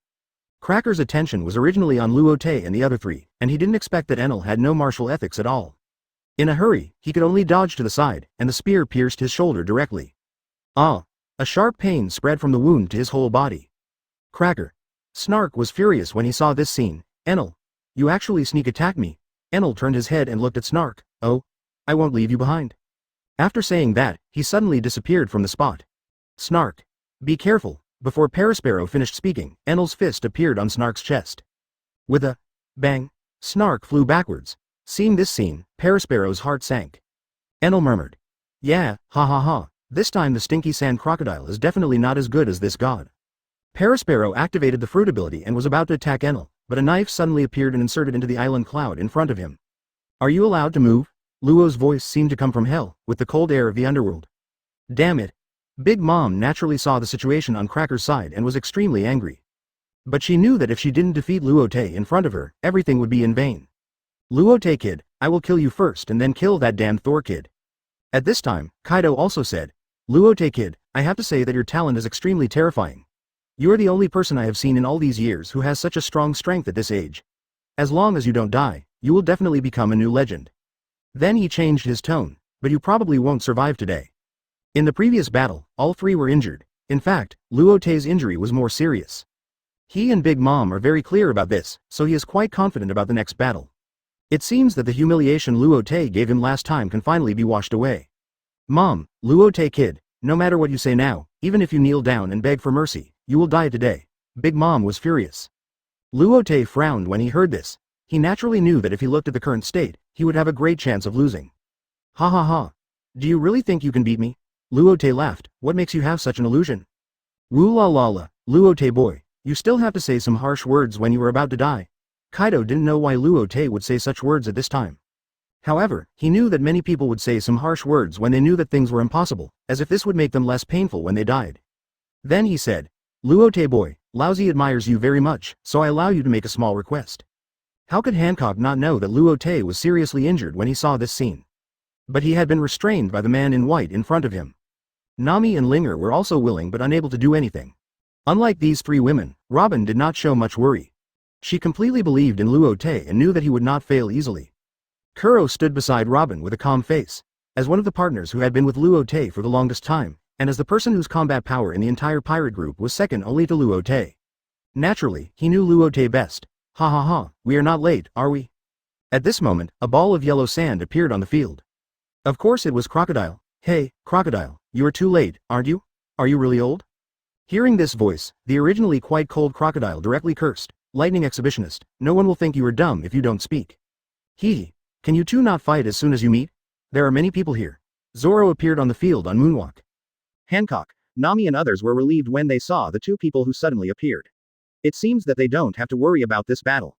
Cracker's attention was originally on Luo Te and the other 3, and he didn't expect that Enel had no martial ethics at all. In a hurry, he could only dodge to the side, and the spear pierced his shoulder directly. Ah! A sharp pain spread from the wound to his whole body. Cracker. Snark was furious when he saw this scene. Enel. You actually sneak attack me. Enel turned his head and looked at Snark. Oh. I won't leave you behind. After saying that, he suddenly disappeared from the spot. Snark. Be careful. Before Paraspero finished speaking, Enel's fist appeared on Snark's chest. With a bang, Snark flew backwards. Seeing this scene, Paraspero's heart sank. Enel murmured. Yeah, ha ha ha, this time the stinky sand crocodile is definitely not as good as this god. Paraspero activated the fruit ability and was about to attack Enel, but a knife suddenly appeared and inserted into the island cloud in front of him. Are you allowed to move? Luo's voice seemed to come from hell, with the cold air of the underworld. Damn it. Big Mom naturally saw the situation on Cracker's side and was extremely angry. But she knew that if she didn't defeat Luo Te in front of her, everything would be in vain. Luo Te kid, I will kill you first and then kill that damned Thor kid. At this time, Kaido also said, Luo Te kid, I have to say that your talent is extremely terrifying. You are the only person I have seen in all these years who has such a strong strength at this age. As long as you don't die, you will definitely become a new legend. Then he changed his tone, but you probably won't survive today. In the previous battle, all 3 were injured. In fact, Luo Te's injury was more serious. He and Big Mom are very clear about this, so he is quite confident about the next battle. It seems that the humiliation Luo Te gave him last time can finally be washed away. Mom, Luo Te kid, no matter what you say now, even if you kneel down and beg for mercy, you will die today. Big Mom was furious. Luo Te frowned when he heard this. He naturally knew that if he looked at the current state, he would have a great chance of losing. Ha ha ha. Do you really think you can beat me? Luo Te laughed. What makes you have such an illusion? Woo la la la, Luo Te boy, you still have to say some harsh words when you were about to die. Kaido didn't know why Luo Te would say such words at this time. However, he knew that many people would say some harsh words when they knew that things were impossible, as if this would make them less painful when they died. Then he said, Luo Te boy, Laozi admires you very much, so I allow you to make a small request. How could Hancock not know that Luo Te was seriously injured when he saw this scene? But he had been restrained by the man in white in front of him. Nami and Linger were also willing but unable to do anything. Unlike these three women, Robin did not show much worry. She completely believed in Luo Te and knew that he would not fail easily. Kuro stood beside Robin with a calm face. As one of the partners who had been with Luo Te for the longest time, and as the person whose combat power in the entire pirate group was second only to Luo Te. Naturally, he knew Luo Te best. Ha ha ha, we are not late, are we? At this moment, a ball of yellow sand appeared on the field. Of course it was Crocodile. Hey, Crocodile, you are too late, aren't you? Are you really old? Hearing this voice, the originally quite cold Crocodile directly cursed, Lightning Exhibitionist, no one will think you are dumb if you don't speak. Hee. Can you two not fight as soon as you meet? There are many people here. Zoro appeared on the field on Moonwalk. Hancock, Nami and others were relieved when they saw the two people who suddenly appeared. It seems that they don't have to worry about this battle.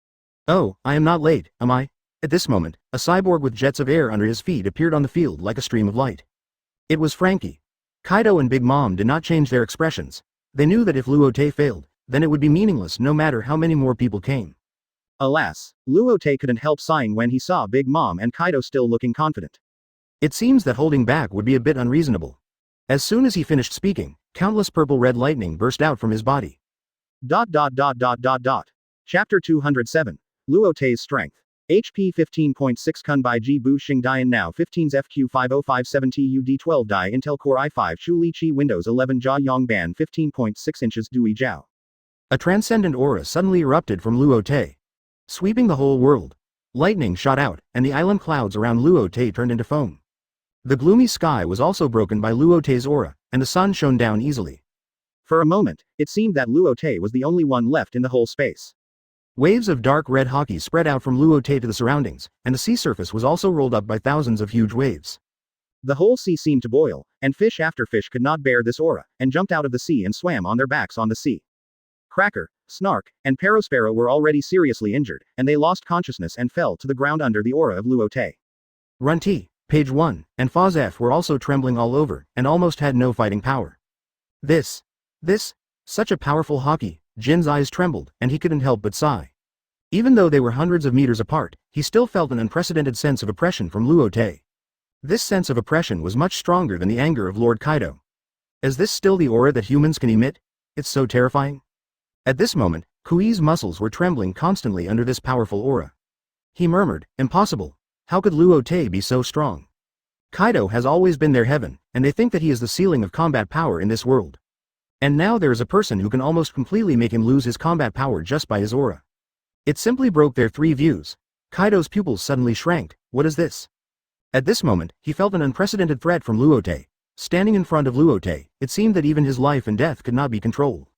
Oh, I am not late, am I? At this moment, a cyborg with jets of air under his feet appeared on the field like a stream of light. It was Frankie. Kaido and Big Mom did not change their expressions. They knew that if Luo Te failed, then it would be meaningless no matter how many more people came. Alas, Luo Te couldn't help sighing when he saw Big Mom and Kaido still looking confident. It seems that holding back would be a bit unreasonable. As soon as he finished speaking, countless purple-red lightning burst out from his body. Chapter 207. Luo Te's Strength. HP 15.6 Kun Bai Ji Bu Xing Dian Now 15's FQ 5057 TUD 12 Die Intel Core i5 Shu Li Chi Windows 11 Jia Yong Ban 15.6 inches Dui Zhao. A transcendent aura suddenly erupted from Luo Te, sweeping the whole world. Lightning shot out, and the island clouds around Luo Te turned into foam. The gloomy sky was also broken by Luo Te's aura, and the sun shone down easily. For a moment, it seemed that Luo Te was the only one left in the whole space. Waves of dark red hockey spread out from Luo Te to the surroundings, and the sea surface was also rolled up by thousands of huge waves. The whole sea seemed to boil, and fish after fish could not bear this aura, and jumped out of the sea and swam on their backs on the sea. Cracker, Snark, and Perospero were already seriously injured, and they lost consciousness and fell to the ground under the aura of Luo Te. Runti, Page 1, and Foz F were also trembling all over, and almost had no fighting power. Such a powerful hockey, Jin's eyes trembled, and he couldn't help but sigh. Even though they were hundreds of meters apart, he still felt an unprecedented sense of oppression from Luo Te. This sense of oppression was much stronger than the anger of Lord Kaido. Is this still the aura that humans can emit? It's so terrifying. At this moment, Kui's muscles were trembling constantly under this powerful aura. He murmured, impossible. How could Luo Te be so strong? Kaido has always been their heaven, and they think that he is the ceiling of combat power in this world. And now there is a person who can almost completely make him lose his combat power just by his aura. It simply broke their three views. Kaido's pupils suddenly shrank. What is this? At this moment, he felt an unprecedented threat from Luo Te. Standing in front of Luo Te, it seemed that even his life and death could not be controlled.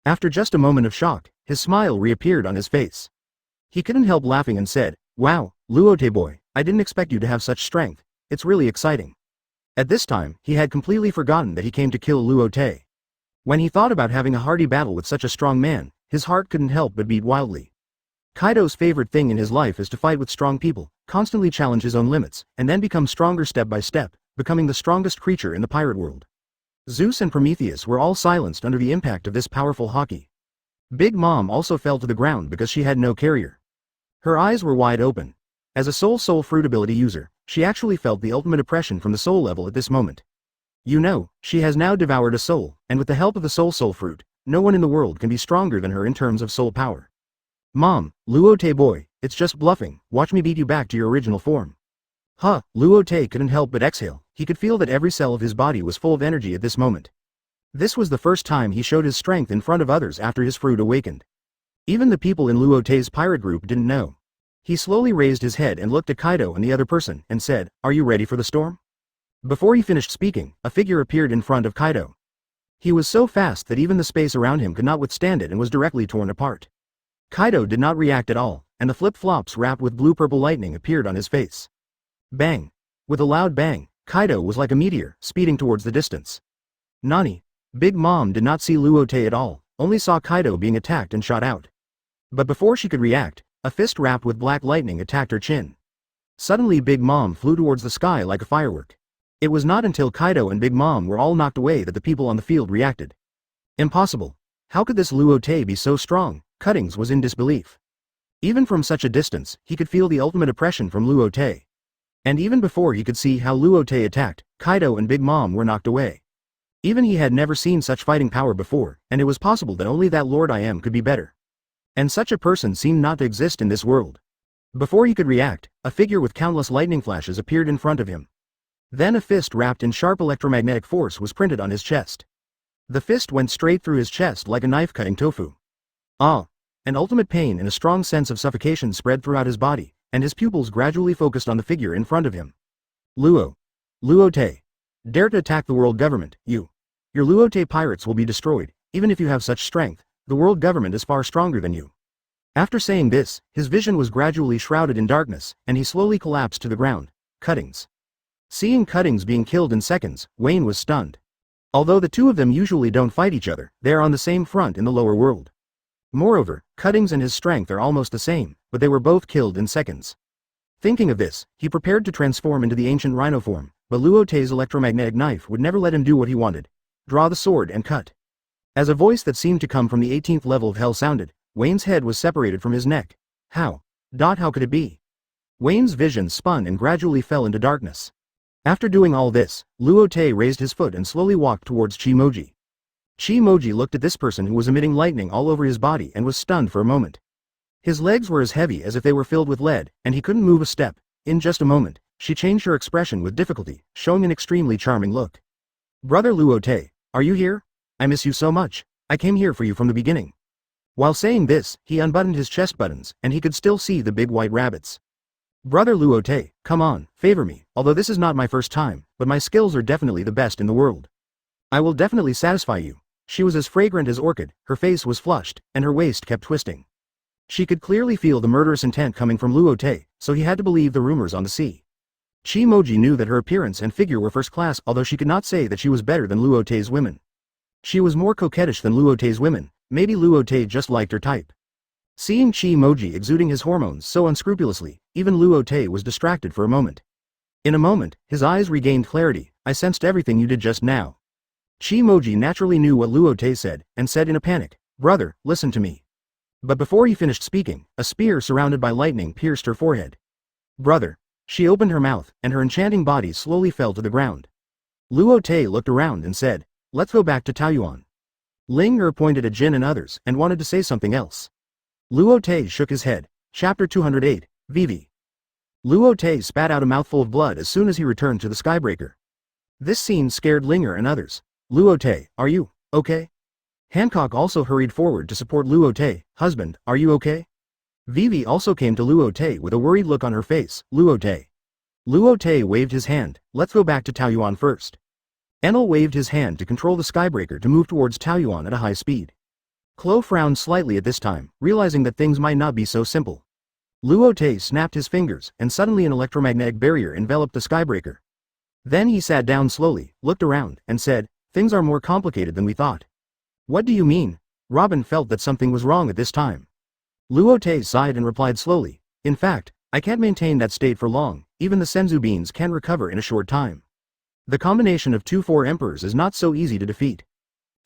After just a moment of shock, his smile reappeared on his face. He couldn't help laughing and said, wow, Luo Te boy, I didn't expect you to have such strength. It's really exciting. At this time, he had completely forgotten that he came to kill Luo Te. When he thought about having a hearty battle with such a strong man, his heart couldn't help but beat wildly. Kaido's favorite thing in his life is to fight with strong people, constantly challenge his own limits, and then become stronger step by step, becoming the strongest creature in the pirate world. Zeus and Prometheus were all silenced under the impact of this powerful hockey. Big Mom also fell to the ground because she had no carrier. Her eyes were wide open. As a soul fruit ability user, she actually felt the ultimate oppression from the soul level at this moment. You know, she has now devoured a soul, and with the help of the soul fruit, no one in the world can be stronger than her in terms of soul power. Mom, Luo Te boy, it's just bluffing, watch me beat you back to your original form. Huh, Luo Te couldn't help but exhale, he could feel that every cell of his body was full of energy at this moment. This was the first time he showed his strength in front of others after his fruit awakened. Even the people in Luo Te's pirate group didn't know. He slowly raised his head and looked at Kaido and the other person, and said, are you ready for the storm? Before he finished speaking, a figure appeared in front of Kaido. He was so fast that even the space around him could not withstand it and was directly torn apart. Kaido did not react at all, and the flip-flops wrapped with blue-purple lightning appeared on his face. Bang! With a loud bang, Kaido was like a meteor, speeding towards the distance. Nani! Big Mom did not see Luo Te at all, only saw Kaido being attacked and shot out. But before she could react, a fist wrapped with black lightning attacked her chin. Suddenly Big Mom flew towards the sky like a firework. It was not until Kaido and Big Mom were all knocked away that the people on the field reacted. Impossible. How could this Luo Te be so strong? Cuttings was in disbelief. Even from such a distance, he could feel the ultimate oppression from Luo Te. And even before he could see how Luo Te attacked, Kaido and Big Mom were knocked away. Even he had never seen such fighting power before, and it was possible that only that Lord I Am could be better. And such a person seemed not to exist in this world. Before he could react, a figure with countless lightning flashes appeared in front of him. Then a fist wrapped in sharp electromagnetic force was printed on his chest. The fist went straight through his chest like a knife cutting tofu. Ah! An ultimate pain and a strong sense of suffocation spread throughout his body, and his pupils gradually focused on the figure in front of him. Luo Te. Dare to attack the world government, you. Your Luo Te pirates will be destroyed, even if you have such strength. The world government is far stronger than you. After saying this, his vision was gradually shrouded in darkness, and he slowly collapsed to the ground. Cuttings. Seeing Cuttings being killed in seconds, Wayne was stunned. Although the two of them usually don't fight each other, they are on the same front in the lower world. Moreover, Cuttings and his strength are almost the same, but they were both killed in seconds. Thinking of this, he prepared to transform into the ancient rhino form, but Luo Te's electromagnetic knife would never let him do what he wanted. Draw the sword and cut. As a voice that seemed to come from the 18th level of hell sounded, Wayne's head was separated from his neck. How? How could it be? Wayne's vision spun and gradually fell into darkness. After doing all this, Luo Te raised his foot and slowly walked towards Chi-Moji. Chi-Moji looked at this person who was emitting lightning all over his body and was stunned for a moment. His legs were as heavy as if they were filled with lead, and he couldn't move a step. In just a moment, she changed her expression with difficulty, showing an extremely charming look. Brother Luo Te, are you here? I miss you so much. I came here for you from the beginning. While saying this, he unbuttoned his chest buttons, and he could still see the big white rabbits. Brother Luo Te, come on, favor me, although this is not my first time, but my skills are definitely the best in the world. I will definitely satisfy you. She was as fragrant as orchid, her face was flushed, and her waist kept twisting. She could clearly feel the murderous intent coming from Luo Te, so he had to believe the rumors on the sea. Chi-Moji knew that her appearance and figure were first class, although she could not say that she was better than Luo Te's women. She was more coquettish than Luo Te's women, maybe Luo Te just liked her type. Seeing Chi-Moji exuding his hormones so unscrupulously, even Luo Te was distracted for a moment. In a moment, his eyes regained clarity. I sensed everything you did just now. Chi-Moji naturally knew what Luo Te said, and said in a panic, brother, listen to me. But before he finished speaking, a spear surrounded by lightning pierced her forehead. Brother. She opened her mouth, and her enchanting body slowly fell to the ground. Luo Te looked around and said, let's go back to Taoyuan. Ling Er pointed at Jin and others, and wanted to say something else. Luo Te shook his head. Chapter 208, Vivi. Luo Te spat out a mouthful of blood as soon as he returned to the Skybreaker. This scene scared Ling Er and others. Luo Te, are you okay? Hancock also hurried forward to support Luo Te. Husband, are you okay? Vivi also came to Luo Te with a worried look on her face. Luo Te. Luo Te waved his hand. Let's go back to Taoyuan first. Enel waved his hand to control the Skybreaker to move towards Taoyuan at a high speed. Klo frowned slightly at this time, realizing that things might not be so simple. Luo Te snapped his fingers, and suddenly an electromagnetic barrier enveloped the Skybreaker. Then he sat down slowly, looked around, and said, things are more complicated than we thought. What do you mean? Robin felt that something was wrong at this time. Luo Te sighed and replied slowly, in fact, I can't maintain that state for long, even the Senzu beans can recover in a short time. The combination of 2-4 emperors is not so easy to defeat.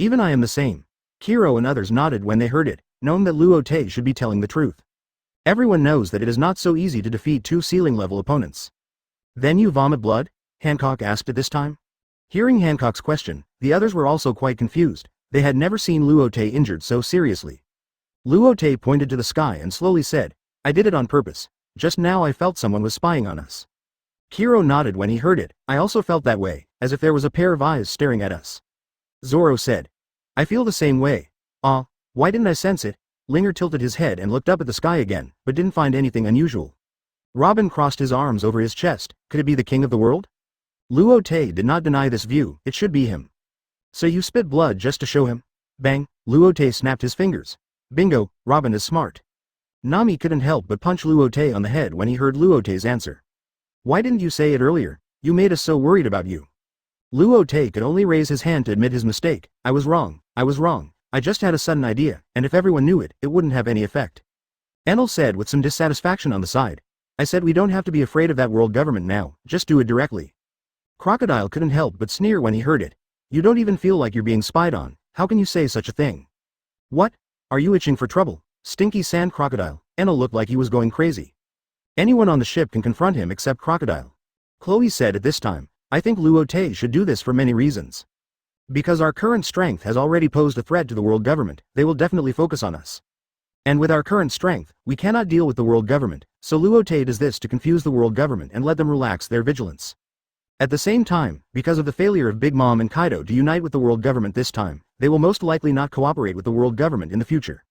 Even I am the same. Kiro and others nodded when they heard it, knowing that Luo Te should be telling the truth. Everyone knows that it is not so easy to defeat 2 ceiling-level opponents. Then you vomit blood? Hancock asked at this time. Hearing Hancock's question, the others were also quite confused. They had never seen Luo Te injured so seriously. Luo Te pointed to the sky and slowly said, I did it on purpose. Just now I felt someone was spying on us. Kiro nodded when he heard it. I also felt that way, as if there was a pair of eyes staring at us. Zoro said, I feel the same way. Why didn't I sense it? Linger tilted his head and looked up at the sky again, but didn't find anything unusual. Robin crossed his arms over his chest. Could it be the king of the world? Luo Te did not deny this view. It should be him. So you spit blood just to show him? Bang, Luo Te snapped his fingers. Bingo, Robin is smart. Nami couldn't help but punch Luo Te on the head when he heard Luo Te's answer. Why didn't you say it earlier? You made us so worried about you. Luo Te could only raise his hand to admit his mistake. I was wrong. I just had a sudden idea, and if everyone knew it, it wouldn't have any effect. Enel said with some dissatisfaction on the side. I said we don't have to be afraid of that world government now, just do it directly. Crocodile couldn't help but sneer when he heard it. You don't even feel like you're being spied on, how can you say such a thing? What? Are you itching for trouble? Stinky Sand Crocodile. Enel looked like he was going crazy. Anyone on the ship can confront him except Crocodile. Chloe said at this time, I think Luo Te should do this for many reasons. Because our current strength has already posed a threat to the world government, they will definitely focus on us. And with our current strength, we cannot deal with the world government, so Luo Te does this to confuse the world government and let them relax their vigilance. At the same time, because of the failure of Big Mom and Kaido to unite with the world government this time, they will most likely not cooperate with the world government in the future.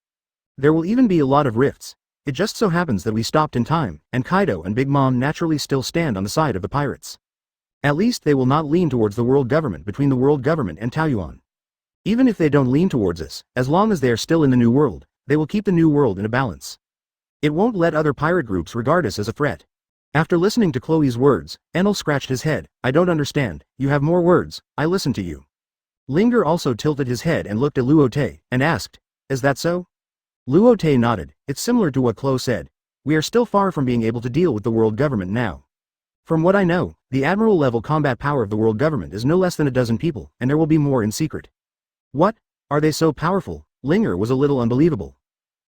There will even be a lot of rifts. It just so happens that we stopped in time, and Kaido and Big Mom naturally still stand on the side of the pirates. At least they will not lean towards the world government between the world government and Taoyuan. Even if they don't lean towards us, as long as they are still in the new world, they will keep the new world in a balance. It won't let other pirate groups regard us as a threat. After listening to Chloe's words, Enel scratched his head. I don't understand, you have more words, I listen to you. Linger also tilted his head and looked at Luo Te, and asked, is that so? Luo Te nodded. It's similar to what Chloe said. We are still far from being able to deal with the world government now. From what I know, the admiral-level combat power of the world government is no less than a dozen people, and there will be more in secret. What? Are they so powerful? Linger was a little unbelievable.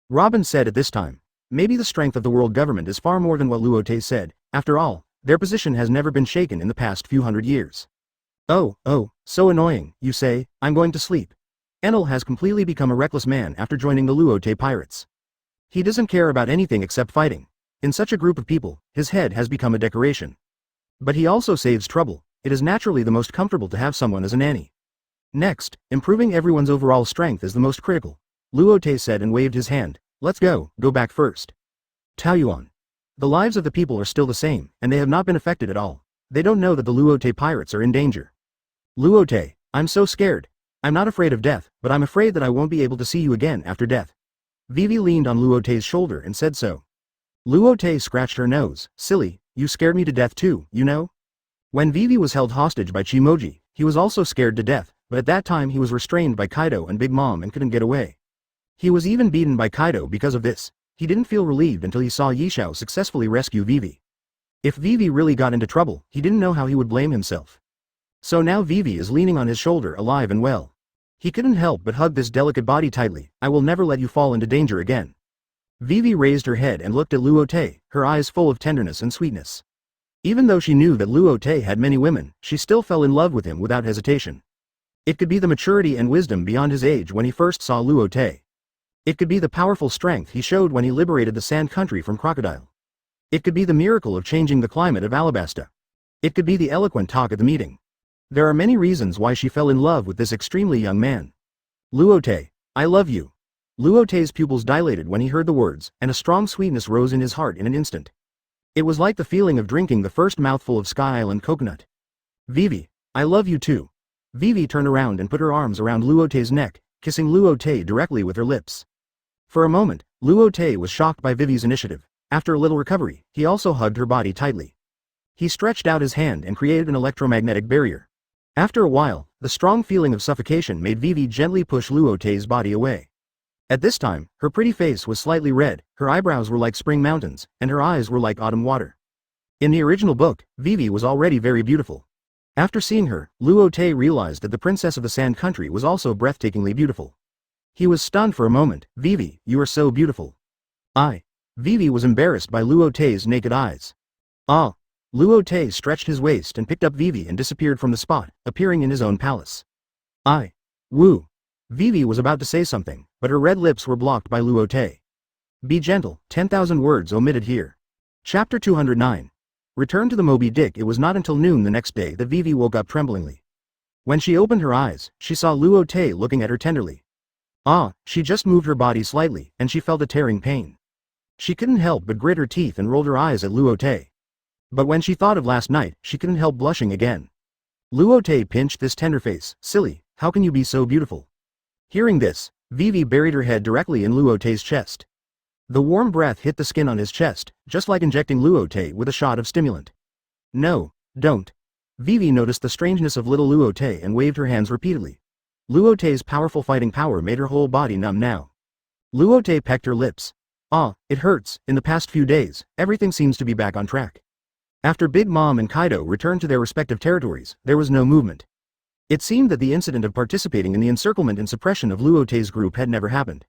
Robin said at this time, maybe the strength of the world government is far more than what Luo Te said. After all, their position has never been shaken in the past few hundred years. Oh, so annoying, you say, I'm going to sleep. Enel has completely become a reckless man after joining the Luo Te pirates. He doesn't care about anything except fighting. In such a group of people, his head has become a decoration. But he also saves trouble. It is naturally the most comfortable to have someone as a nanny. Next, improving everyone's overall strength is the most critical. Luo Te said and waved his hand. Let's go back first. Taoyuan. The lives of the people are still the same, and they have not been affected at all. They don't know that the Luo Te pirates are in danger. Luo Te, I'm so scared. I'm not afraid of death, but I'm afraid that I won't be able to see you again after death. Vivi leaned on Luo Te's shoulder and said so. Luo Te scratched her nose. Silly, you scared me to death too, you know? When Vivi was held hostage by Chimoji, he was also scared to death, but at that time he was restrained by Kaido and Big Mom and couldn't get away. He was even beaten by Kaido because of this. He didn't feel relieved until he saw Yishao successfully rescue Vivi. If Vivi really got into trouble, he didn't know how he would blame himself. So now Vivi is leaning on his shoulder alive and well. He couldn't help but hug this delicate body tightly. I will never let you fall into danger again. Vivi raised her head and looked at Luo Te, her eyes full of tenderness and sweetness. Even though she knew that Luo Te had many women, she still fell in love with him without hesitation. It could be the maturity and wisdom beyond his age when he first saw Luo Te. It could be the powerful strength he showed when he liberated the Sand Country from Crocodile. It could be the miracle of changing the climate of Alabasta. It could be the eloquent talk at the meeting. There are many reasons why she fell in love with this extremely young man. Luo Te, I love you. Luo Te's pupils dilated when he heard the words, and a strong sweetness rose in his heart in an instant. It was like the feeling of drinking the first mouthful of Sky Island coconut. Vivi, I love you too. Vivi turned around and put her arms around Luo Te's neck, kissing Luo Te directly with her lips. For a moment, Luo Te was shocked by Vivi's initiative. After a little recovery, he also hugged her body tightly. He stretched out his hand and created an electromagnetic barrier. After a while, the strong feeling of suffocation made Vivi gently push Luo Te's body away. At this time, her pretty face was slightly red, her eyebrows were like spring mountains, and her eyes were like autumn water. In the original book, Vivi was already very beautiful. After seeing her, Luo Te realized that the princess of the Sand Country was also breathtakingly beautiful. He was stunned for a moment. Vivi, you are so beautiful. Vivi was embarrassed by Luo Te's naked eyes. Ah. Luo Te stretched his waist and picked up Vivi and disappeared from the spot, appearing in his own palace. Woo. Vivi was about to say something, but her red lips were blocked by Luo Te. Be gentle, 10,000 words omitted here. Chapter 209. Return to the Moby Dick. It was not until noon the next day that Vivi woke up tremblingly. When she opened her eyes, she saw Luo Te looking at her tenderly. She just moved her body slightly, and she felt a tearing pain. She couldn't help but grit her teeth and rolled her eyes at Luo Te. But when she thought of last night, she couldn't help blushing again. Luo Te pinched this tender face. Silly, how can you be so beautiful? Hearing this, Vivi buried her head directly in Luo Te's chest. The warm breath hit the skin on his chest, just like injecting Luo Te with a shot of stimulant. No, don't. Vivi noticed the strangeness of little Luo Te and waved her hands repeatedly. Luo Te's powerful fighting power made her whole body numb now. Luo Te pecked her lips. Ah, it hurts. In the past few days, everything seems to be back on track. After Big Mom and Kaido returned to their respective territories, there was no movement. It seemed that the incident of participating in the encirclement and suppression of Luo Te's group had never happened.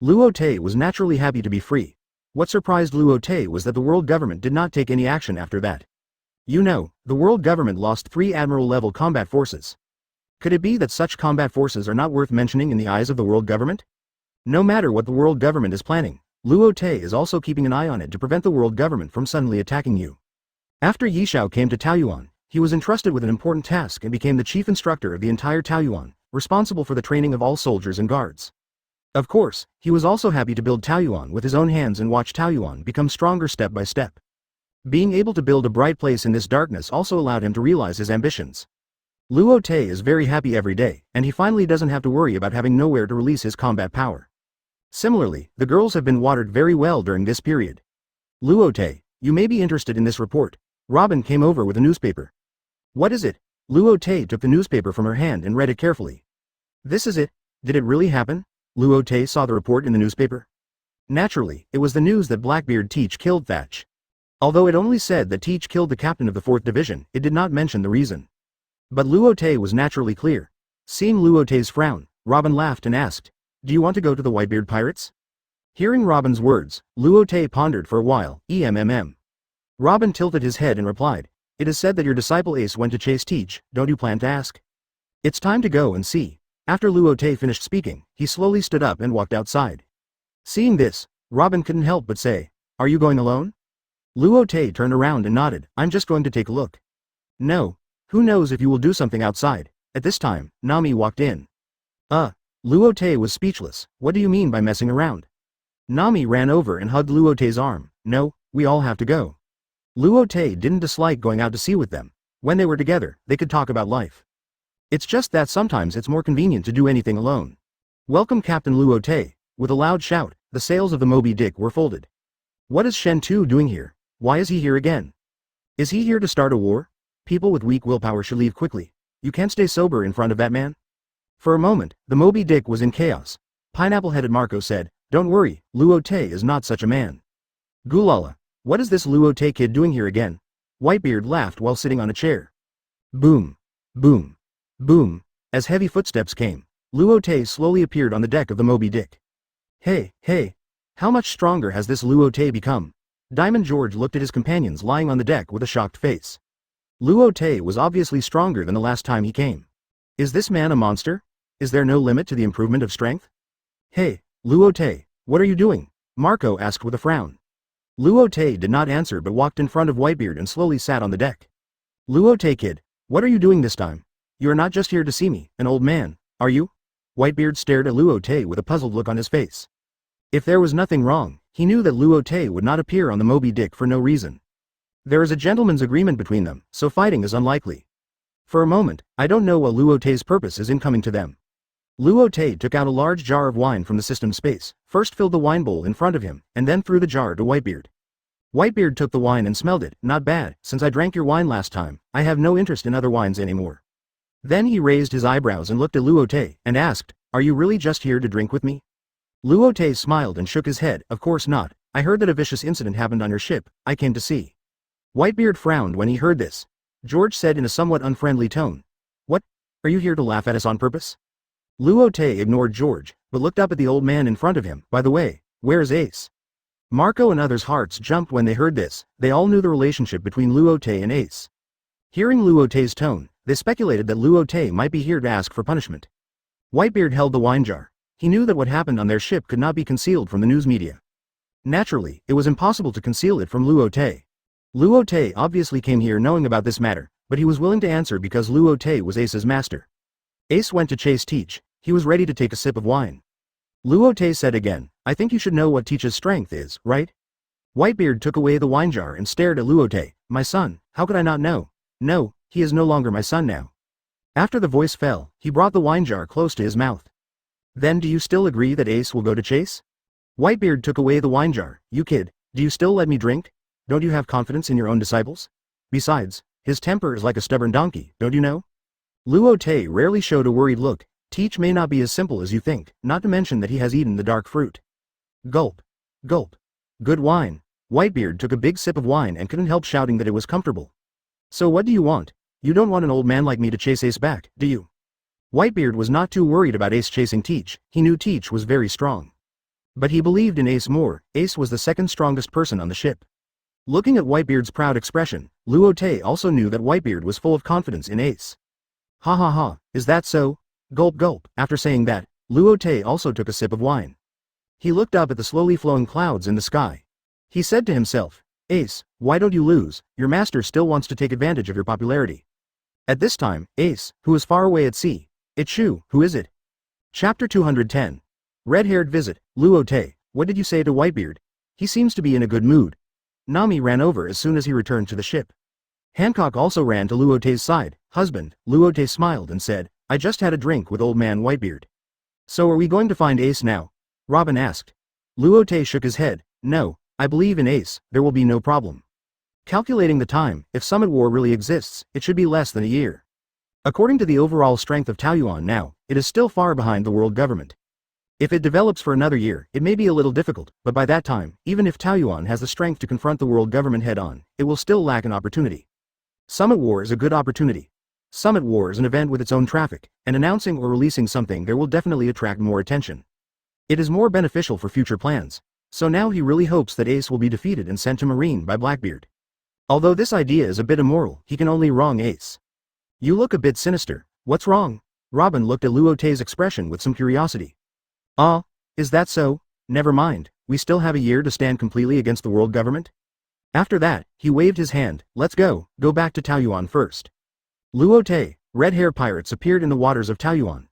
Luo Te was naturally happy to be free. What surprised Luo Te was that the world government did not take any action after that. You know, the world government lost 3 admiral-level combat forces. Could it be that such combat forces are not worth mentioning in the eyes of the world government? No matter what the world government is planning, Luo Te is also keeping an eye on it to prevent the world government from suddenly attacking you. After Yishao came to Taoyuan, he was entrusted with an important task and became the chief instructor of the entire Taoyuan, responsible for the training of all soldiers and guards. Of course, he was also happy to build Taoyuan with his own hands and watch Taoyuan become stronger step by step. Being able to build a bright place in this darkness also allowed him to realize his ambitions. Luo Te is very happy every day, and he finally doesn't have to worry about having nowhere to release his combat power. Similarly, the girls have been watered very well during this period. Luo Te, you may be interested in this report. Robin came over with a newspaper. What is it? Luo Te took the newspaper from her hand and read it carefully. This is it. Did it really happen? Luo Te saw the report in the newspaper. Naturally, it was the news that Blackbeard Teach killed Thatch. Although it only said that Teach killed the captain of the 4th Division, it did not mention the reason. But Luo Te was naturally clear. Seeing Luo Te's frown, Robin laughed and asked, "Do you want to go to the Whitebeard pirates?" Hearing Robin's words, Luo Te pondered for a while. Robin tilted his head and replied, "It is said that your disciple Ace went to chase Teach, don't you plan to ask? It's time to go and see." After Luo Te finished speaking, he slowly stood up and walked outside. Seeing this, Robin couldn't help but say, "Are you going alone?" Luo Te turned around and nodded, "I'm just going to take a look." "No. Who knows if you will do something outside." At this time, Nami walked in. Luo Te was speechless. "What do you mean by messing around?" Nami ran over and hugged Luo Te's arm. "No, we all have to go." Luo Te didn't dislike going out to sea with them. When they were together, they could talk about life. It's just that sometimes it's more convenient to do anything alone. "Welcome Captain Luo Te." With a loud shout, the sails of the Moby Dick were folded. "What is Shen Tu doing here? Why is he here again? Is he here to start a war? People with weak willpower should leave quickly. You can't stay sober in front of that man." For a moment, the Moby Dick was in chaos. Pineapple-headed Marco said, "Don't worry, Luo Te is not such a man." "Gulala, what is this Luo Te kid doing here again?" Whitebeard laughed while sitting on a chair. Boom. Boom. Boom. As heavy footsteps came, Luo Te slowly appeared on the deck of the Moby Dick. Hey, how much stronger has this Luo Te become?" Diamond George looked at his companions lying on the deck with a shocked face. Luo Te was obviously stronger than the last time he came. Is this man a monster? Is there no limit to the improvement of strength? "Hey, Luo Te, what are you doing?" Marco asked with a frown. Luo Te did not answer but walked in front of Whitebeard and slowly sat on the deck. "Luo Te kid, what are you doing this time? You are not just here to see me, an old man, are you?" Whitebeard stared at Luo Te with a puzzled look on his face. If there was nothing wrong, he knew that Luo Te would not appear on the Moby Dick for no reason. There is a gentleman's agreement between them, so fighting is unlikely. For a moment, I don't know what Luo Te's purpose is in coming to them. Luo Te took out a large jar of wine from the system space, first filled the wine bowl in front of him, and then threw the jar to Whitebeard. Whitebeard took the wine and smelled it. "Not bad, since I drank your wine last time, I have no interest in other wines anymore." Then he raised his eyebrows and looked at Luo Te, and asked, "Are you really just here to drink with me?" Luo Te smiled and shook his head. "Of course not, I heard that a vicious incident happened on your ship, I came to see." Whitebeard frowned when he heard this. George said in a somewhat unfriendly tone, "What? Are you here to laugh at us on purpose?" Luo Te ignored George, but looked up at the old man in front of him. "By the way, where is Ace?" Marco and others' hearts jumped when they heard this. They all knew the relationship between Luo Te and Ace. Hearing Luo Te's tone, they speculated that Luo Te might be here to ask for punishment. Whitebeard held the wine jar. He knew that what happened on their ship could not be concealed from the news media. Naturally, it was impossible to conceal it from Luo Te. Luo Te obviously came here knowing about this matter, but he was willing to answer because Luo Te was Ace's master. Ace went to chase Teach. He was ready to take a sip of wine. Luo Te said again, "I think you should know what Teach's strength is, right?" Whitebeard took away the wine jar and stared at Luo Te. "My son, how could I not know? No, he is no longer my son now." After the voice fell, he brought the wine jar close to his mouth. "Then do you still agree that Ace will go to chase?" Whitebeard took away the wine jar. "You kid, do you still let me drink? Don't you have confidence in your own disciples? Besides, his temper is like a stubborn donkey, don't you know?" Luo Te rarely showed a worried look. "Teach may not be as simple as you think, not to mention that he has eaten the dark fruit." Gulp. Gulp. Good wine. Whitebeard took a big sip of wine and couldn't help shouting that it was comfortable. So what do you want? You don't want an old man like me to chase Ace back, do you? Whitebeard was not too worried about Ace chasing Teach. He knew Teach was very strong. But he believed in Ace more. Ace was the second strongest person on the ship. Looking at Whitebeard's proud expression, Luo Te also knew that Whitebeard was full of confidence in Ace. Ha ha ha, is that so? Gulp gulp. After saying that, Luo Te also took a sip of wine. He looked up at the slowly flowing clouds in the sky. He said to himself, Ace, why don't you lose? Your master still wants to take advantage of your popularity. At this time, Ace, who was far away at sea, Ichu, who is it? Chapter 210. Red-haired visit. Luo Te, what did you say to Whitebeard? He seems to be in a good mood. Nami ran over as soon as he returned to the ship. Hancock also ran to Luo Te's side. Husband, Luo Te smiled and said, I just had a drink with old man Whitebeard. So are we going to find Ace now? Robin asked. Luo Te shook his head. No, I believe in Ace, there will be no problem. Calculating the time, if Summit War really exists, it should be less than a year. According to the overall strength of Taoyuan now, it is still far behind the world government. If it develops for another year, it may be a little difficult, but by that time, even if Taoyuan has the strength to confront the world government head-on, it will still lack an opportunity. Summit War is a good opportunity. Summit War is an event with its own traffic, and announcing or releasing something there will definitely attract more attention. It is more beneficial for future plans, so now he really hopes that Ace will be defeated and sent to Marine by Blackbeard. Although this idea is a bit immoral, he can only wrong Ace. You look a bit sinister, what's wrong? Robin looked at Luo Te's expression with some curiosity. Is that so? Never mind, we still have a year to stand completely against the world government? After that, he waved his hand, let's go back to Taoyuan first. Luo Te, red-hair pirates appeared in the waters of Taoyuan.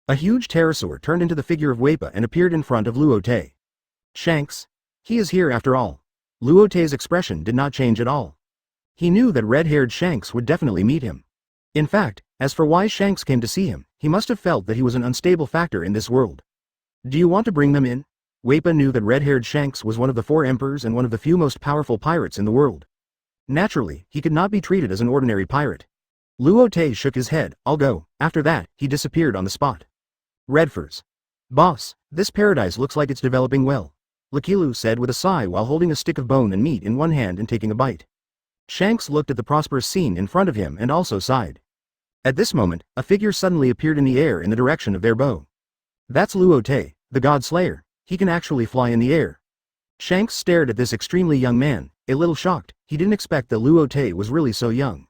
A huge pterosaur turned into the figure of Wapa and appeared in front of Luo Te. Shanks? He is here after all. Luo Te's expression did not change at all. He knew that red-haired Shanks would definitely meet him. In fact, as for why Shanks came to see him, he must have felt that he was an unstable factor in this world. Do you want to bring them in? Wapa knew that red-haired Shanks was one of the 4 emperors and one of the few most powerful pirates in the world. Naturally, he could not be treated as an ordinary pirate. Luo Te shook his head, I'll go. After that, he disappeared on the spot. Redfurs. Boss, this paradise looks like it's developing well. Lakilu said with a sigh while holding a stick of bone and meat in one hand and taking a bite. Shanks looked at the prosperous scene in front of him and also sighed. At this moment, a figure suddenly appeared in the air in the direction of their bow. That's Luo Te, the God Slayer. He can actually fly in the air. Shanks stared at this extremely young man, a little shocked. He didn't expect that Luo Te was really so young.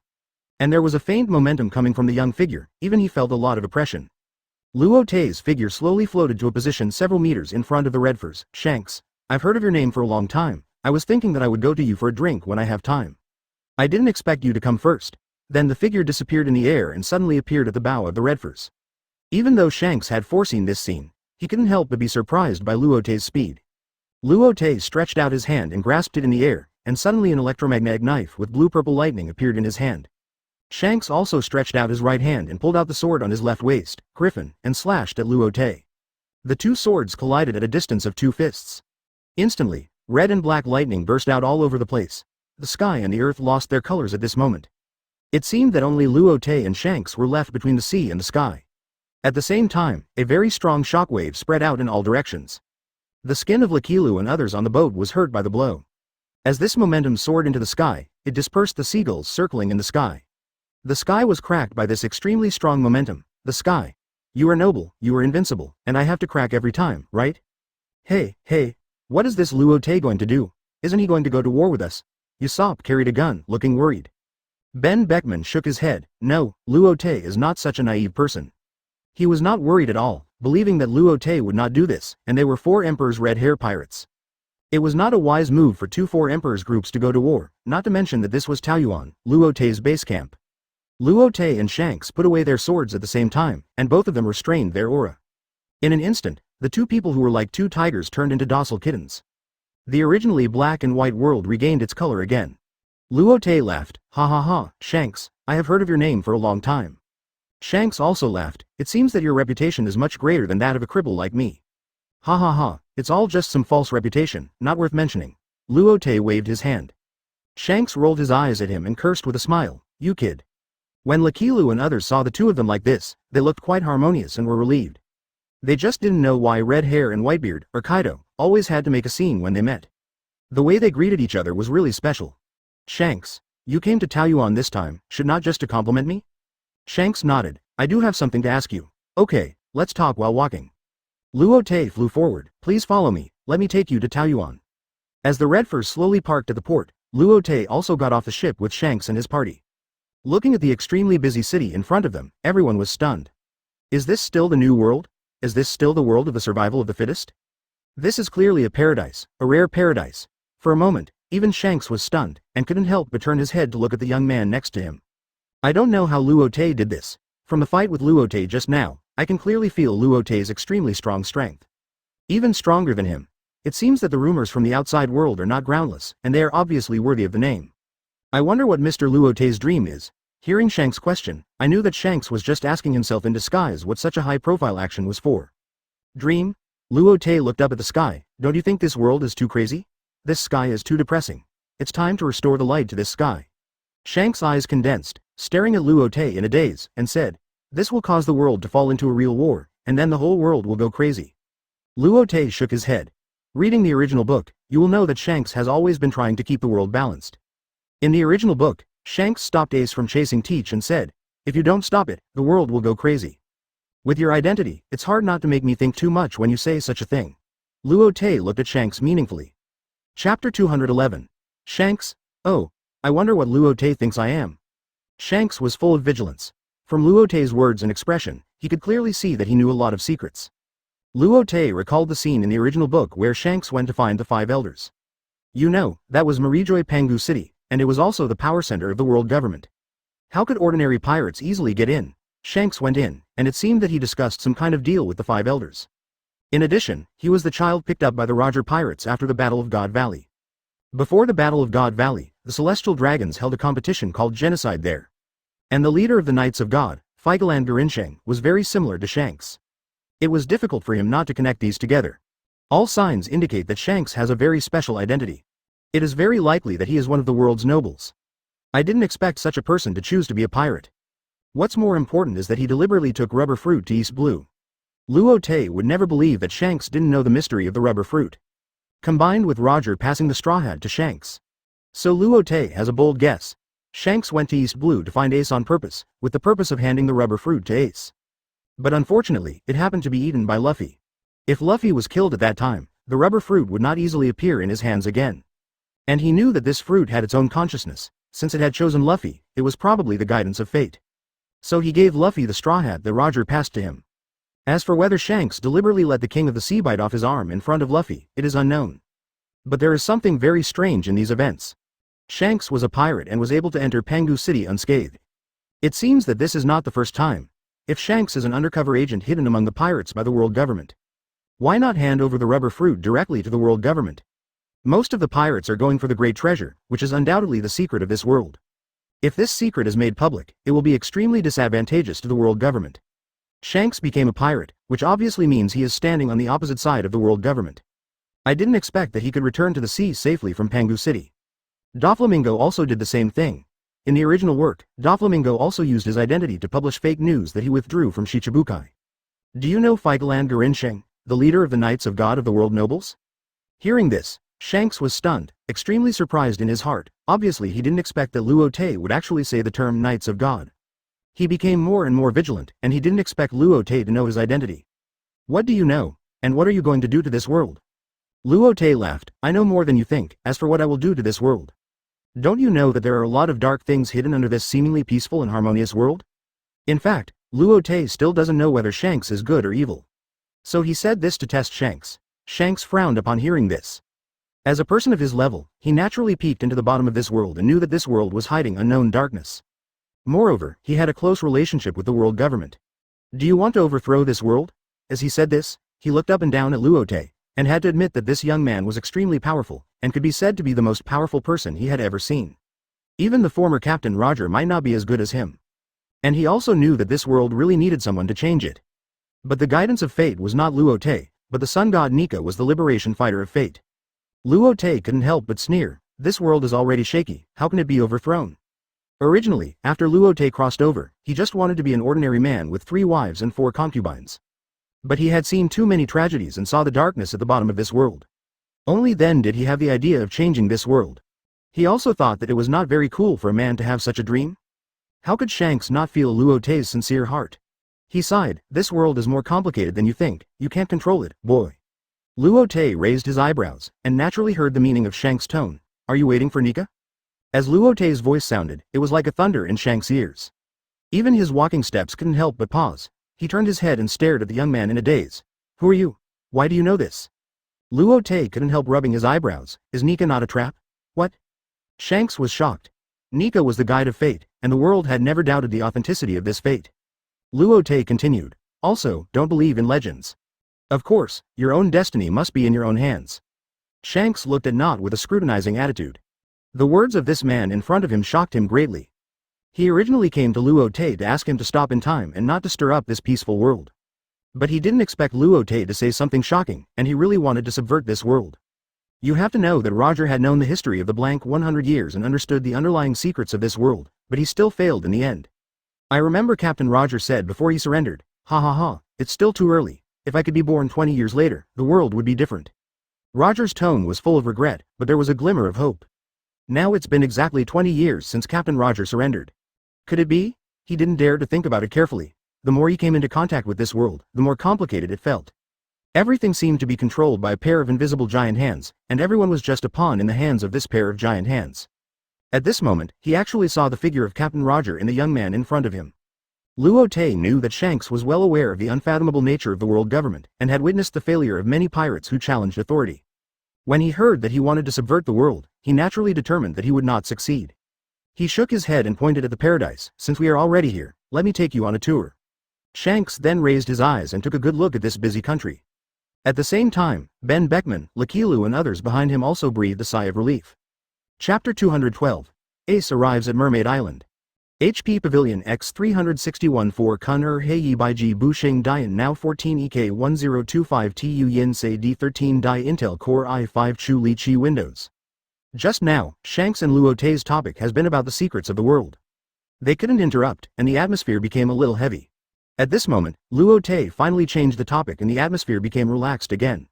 And there was a faint momentum coming from the young figure, even he felt a lot of oppression. Luo Te's figure slowly floated to a position several meters in front of the Redfurs. Shanks, I've heard of your name for a long time. I was thinking that I would go to you for a drink when I have time. I didn't expect you to come first. Then the figure disappeared in the air and suddenly appeared at the bow of the Redfurs. Even though Shanks had foreseen this scene, he couldn't help but be surprised by Luo Te's speed. Luo Te stretched out his hand and grasped it in the air, and suddenly an electromagnetic knife with blue-purple lightning appeared in his hand. Shanks also stretched out his right hand and pulled out the sword on his left waist, Griffin, and slashed at Luo Te. The two swords collided at a distance of 2 fists. Instantly, red and black lightning burst out all over the place. The sky and the earth lost their colors at this moment. It seemed that only Luo Te and Shanks were left between the sea and the sky. At the same time, a very strong shockwave spread out in all directions. The skin of Lakilu and others on the boat was hurt by the blow. As this momentum soared into the sky, it dispersed the seagulls circling in the sky. The sky was cracked by this extremely strong momentum. The sky. You are noble, you are invincible, and I have to crack every time, right? Hey, what is this Luo Te going to do? Isn't he going to go to war with us? Usopp carried a gun, looking worried. Ben Beckman shook his head. No, Luo Te is not such a naive person. He was not worried at all, believing that Luo Te would not do this, and they were 4 Emperor's Red Hair pirates. It was not a wise move for 2 4 Emperor's groups to go to war, not to mention that this was Taoyuan, Luo Te's base camp. Luo Te and Shanks put away their swords at the same time, and both of them restrained their aura. In an instant, the 2 people who were like 2 tigers turned into docile kittens. The originally black and white world regained its color again. Luo Te laughed, ha ha ha, Shanks, I have heard of your name for a long time. Shanks also laughed, it seems that your reputation is much greater than that of a cripple like me. Ha ha ha, it's all just some false reputation, not worth mentioning. Luo Te waved his hand. Shanks rolled his eyes at him and cursed with a smile, you kid. When Lakilu and others saw the 2 of them like this, they looked quite harmonious and were relieved. They just didn't know why Red Hair and Whitebeard, or Kaido, always had to make a scene when they met. The way they greeted each other was really special. Shanks, you came to Taoyuan this time, should not just to compliment me? Shanks nodded. I do have something to ask you. Okay, let's talk while walking. Luo Te flew forward. Please follow me, let me take you to Taoyuan. As the Redfurs slowly parked at the port, Luo Te also got off the ship with Shanks and his party. Looking at the extremely busy city in front of them, everyone was stunned. Is this still the new world? Is this still the world of the survival of the fittest? This is clearly a paradise, a rare paradise. For a moment, even Shanks was stunned, and couldn't help but turn his head to look at the young man next to him. I don't know how Luo Te did this. From the fight with Luo Te just now, I can clearly feel Luo Te's extremely strong strength. Even stronger than him. It seems that the rumors from the outside world are not groundless, and they are obviously worthy of the name. I wonder what Mr. Luo Te's dream is. Hearing Shanks' question, I knew that Shanks was just asking himself in disguise what such a high-profile action was for. Dream? Luo Te looked up at the sky. Don't you think this world is too crazy? This sky is too depressing. It's time to restore the light to this sky. Shanks' eyes condensed, staring at Luo Te in a daze, and said, this will cause the world to fall into a real war, and then the whole world will go crazy. Luo Te shook his head. Reading the original book, you will know that Shanks has always been trying to keep the world balanced. In the original book, Shanks stopped Ace from chasing Teach and said, if you don't stop it, the world will go crazy. With your identity, it's hard not to make me think too much when you say such a thing. Luo Te looked at Shanks meaningfully. Chapter 211. Shanks, oh, I wonder what Luo Te thinks I am. Shanks was full of vigilance. From Luo Te's words and expression, he could clearly see that he knew a lot of secrets. Luo Te recalled the scene in the original book where Shanks went to find the 5 elders. You know, that was Marijoy Pangu City, and it was also the power center of the world government. How could ordinary pirates easily get in? Shanks went in, and it seemed that he discussed some kind of deal with the 5 elders. In addition, he was the child picked up by the Roger pirates after the Battle of God Valley. Before the Battle of God Valley, the Celestial Dragons held a competition called Genocide there. And the leader of the Knights of God, Feigeland Garinsheng, was very similar to Shanks. It was difficult for him not to connect these together. All signs indicate that Shanks has a very special identity. It is very likely that he is one of the world's nobles. I didn't expect such a person to choose to be a pirate. What's more important is that he deliberately took rubber fruit to East Blue. Luo Te would never believe that Shanks didn't know the mystery of the rubber fruit. Combined with Roger passing the straw hat to Shanks. So Luo Te has a bold guess. Shanks went to East Blue to find Ace on purpose, with the purpose of handing the rubber fruit to Ace. But unfortunately, it happened to be eaten by Luffy. If Luffy was killed at that time, the rubber fruit would not easily appear in his hands again. And he knew that this fruit had its own consciousness. Since it had chosen Luffy, it was probably the guidance of fate. So he gave Luffy the straw hat that Roger passed to him. As for whether Shanks deliberately let the King of the Sea bite off his arm in front of Luffy, it is unknown. But there is something very strange in these events. Shanks was a pirate and was able to enter Pangu City unscathed. It seems that this is not the first time. If Shanks is an undercover agent hidden among the pirates by the world government, why not hand over the rubber fruit directly to the world government? Most of the pirates are going for the great treasure, which is undoubtedly the secret of this world. If this secret is made public, it will be extremely disadvantageous to the world government. Shanks became a pirate, which obviously means he is standing on the opposite side of the world government. I didn't expect that he could return to the sea safely from Pangu City. Doflamingo also did the same thing. In the original work, Doflamingo also used his identity to publish fake news that he withdrew from Shichibukai. Do you know Feigeland Garinsheng, the leader of the Knights of God of the World Nobles? Hearing this, Shanks was stunned, extremely surprised in his heart. Obviously he didn't expect that Luo Te would actually say the term Knights of God. He became more and more vigilant, and he didn't expect Luo Te to know his identity. What do you know, and what are you going to do to this world? Luo Te laughed. I know more than you think. As for what I will do to this world, don't you know that there are a lot of dark things hidden under this seemingly peaceful and harmonious world? In fact, Luo Te still doesn't know whether Shanks is good or evil. So he said this to test Shanks. Shanks frowned upon hearing this. As a person of his level, he naturally peeked into the bottom of this world and knew that this world was hiding unknown darkness. Moreover, he had a close relationship with the world government. Do you want to overthrow this world? As he said this, he looked up and down at Luo Te, and had to admit that this young man was extremely powerful, and could be said to be the most powerful person he had ever seen. Even the former Captain Roger might not be as good as him. And he also knew that this world really needed someone to change it. But the guidance of fate was not Luo Te, but the sun god Nika was the liberation fighter of fate. Luo Te couldn't help but sneer. This world is already shaky, how can it be overthrown? Originally, after Luo Te crossed over, he just wanted to be an ordinary man with 3 wives and 4 concubines. But he had seen too many tragedies and saw the darkness at the bottom of this world. Only then did he have the idea of changing this world. He also thought that it was not very cool for a man to have such a dream. How could Shanks not feel Luo Te's sincere heart? He sighed, this world is more complicated than you think, you can't control it, boy. Luo Te raised his eyebrows, and naturally heard the meaning of Shanks' tone. Are you waiting for Nika? As Luo Te's voice sounded, it was like a thunder in Shanks' ears. Even his walking steps couldn't help but pause. He turned his head and stared at the young man in a daze. Who are you? Why do you know this? Luo Te couldn't help rubbing his eyebrows. Is Nika not a trap? What? Shanks was shocked. Nika was the guide of fate, and the world had never doubted the authenticity of this fate. Luo Te continued. Also, don't believe in legends. Of course, your own destiny must be in your own hands. Shanks looked at Knot with a scrutinizing attitude. The words of this man in front of him shocked him greatly. He originally came to Luo Te to ask him to stop in time and not to stir up this peaceful world. But he didn't expect Luo Te to say something shocking, and he really wanted to subvert this world. You have to know that Roger had known the history of the blank 100 years and understood the underlying secrets of this world, but he still failed in the end. I remember Captain Roger said before he surrendered, ha ha ha, it's still too early. If I could be born 20 years later, the world would be different. Roger's tone was full of regret, but there was a glimmer of hope. Now it's been exactly 20 years since Captain Roger surrendered. Could it be? He didn't dare to think about it carefully. The more he came into contact with this world, the more complicated it felt. Everything seemed to be controlled by a pair of invisible giant hands, and everyone was just a pawn in the hands of this pair of giant hands. At this moment, he actually saw the figure of Captain Roger in the young man in front of him. Luo Te knew that Shanks was well aware of the unfathomable nature of the world government, and had witnessed the failure of many pirates who challenged authority. When he heard that he wanted to subvert the world, he naturally determined that he would not succeed. He shook his head and pointed at the paradise. Since we are already here, let me take you on a tour. Shanks then raised his eyes and took a good look at this busy country. At the same time, Ben Beckman, Lakilu and others behind him also breathed a sigh of relief. Chapter 212. Ace arrives at Mermaid Island. HP Pavilion X361 4 Kun Heiyi Bai Ji Bushing Dian Now 14 EK 1025 TU Yin Se D13 Dai Intel Core i5 Chu Li Chi Windows. Just now, Shanks and Luo Te's topic has been about the secrets of the world. They couldn't interrupt, and the atmosphere became a little heavy. At this moment, Luo Te finally changed the topic and the atmosphere became relaxed again.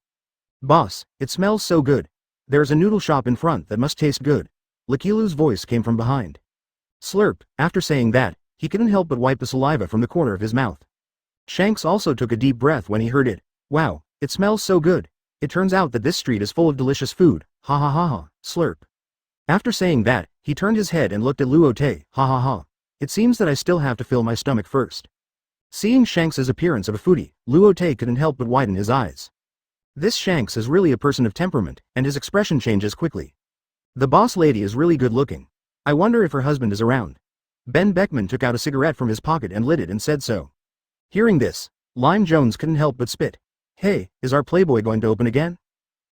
Boss, it smells so good. There's a noodle shop in front that must taste good. Lakilu's voice came from behind. Slurp. After saying that, he couldn't help but wipe the saliva from the corner of his mouth. Shanks also took a deep breath when he heard it. Wow, it smells so good. It turns out that this street is full of delicious food. Ha ha ha ha, slurp. After saying that, he turned his head and looked at Luo Te. Ha ha ha. It seems that I still have to fill my stomach first. Seeing Shanks' appearance of a foodie, Luo Te couldn't help but widen his eyes. This Shanks is really a person of temperament, and his expression changes quickly. The boss lady is really good looking. I wonder if her husband is around. Ben Beckman took out a cigarette from his pocket and lit it and said so. Hearing this, Lime Jones couldn't help but spit. Hey, is our Playboy going to open again?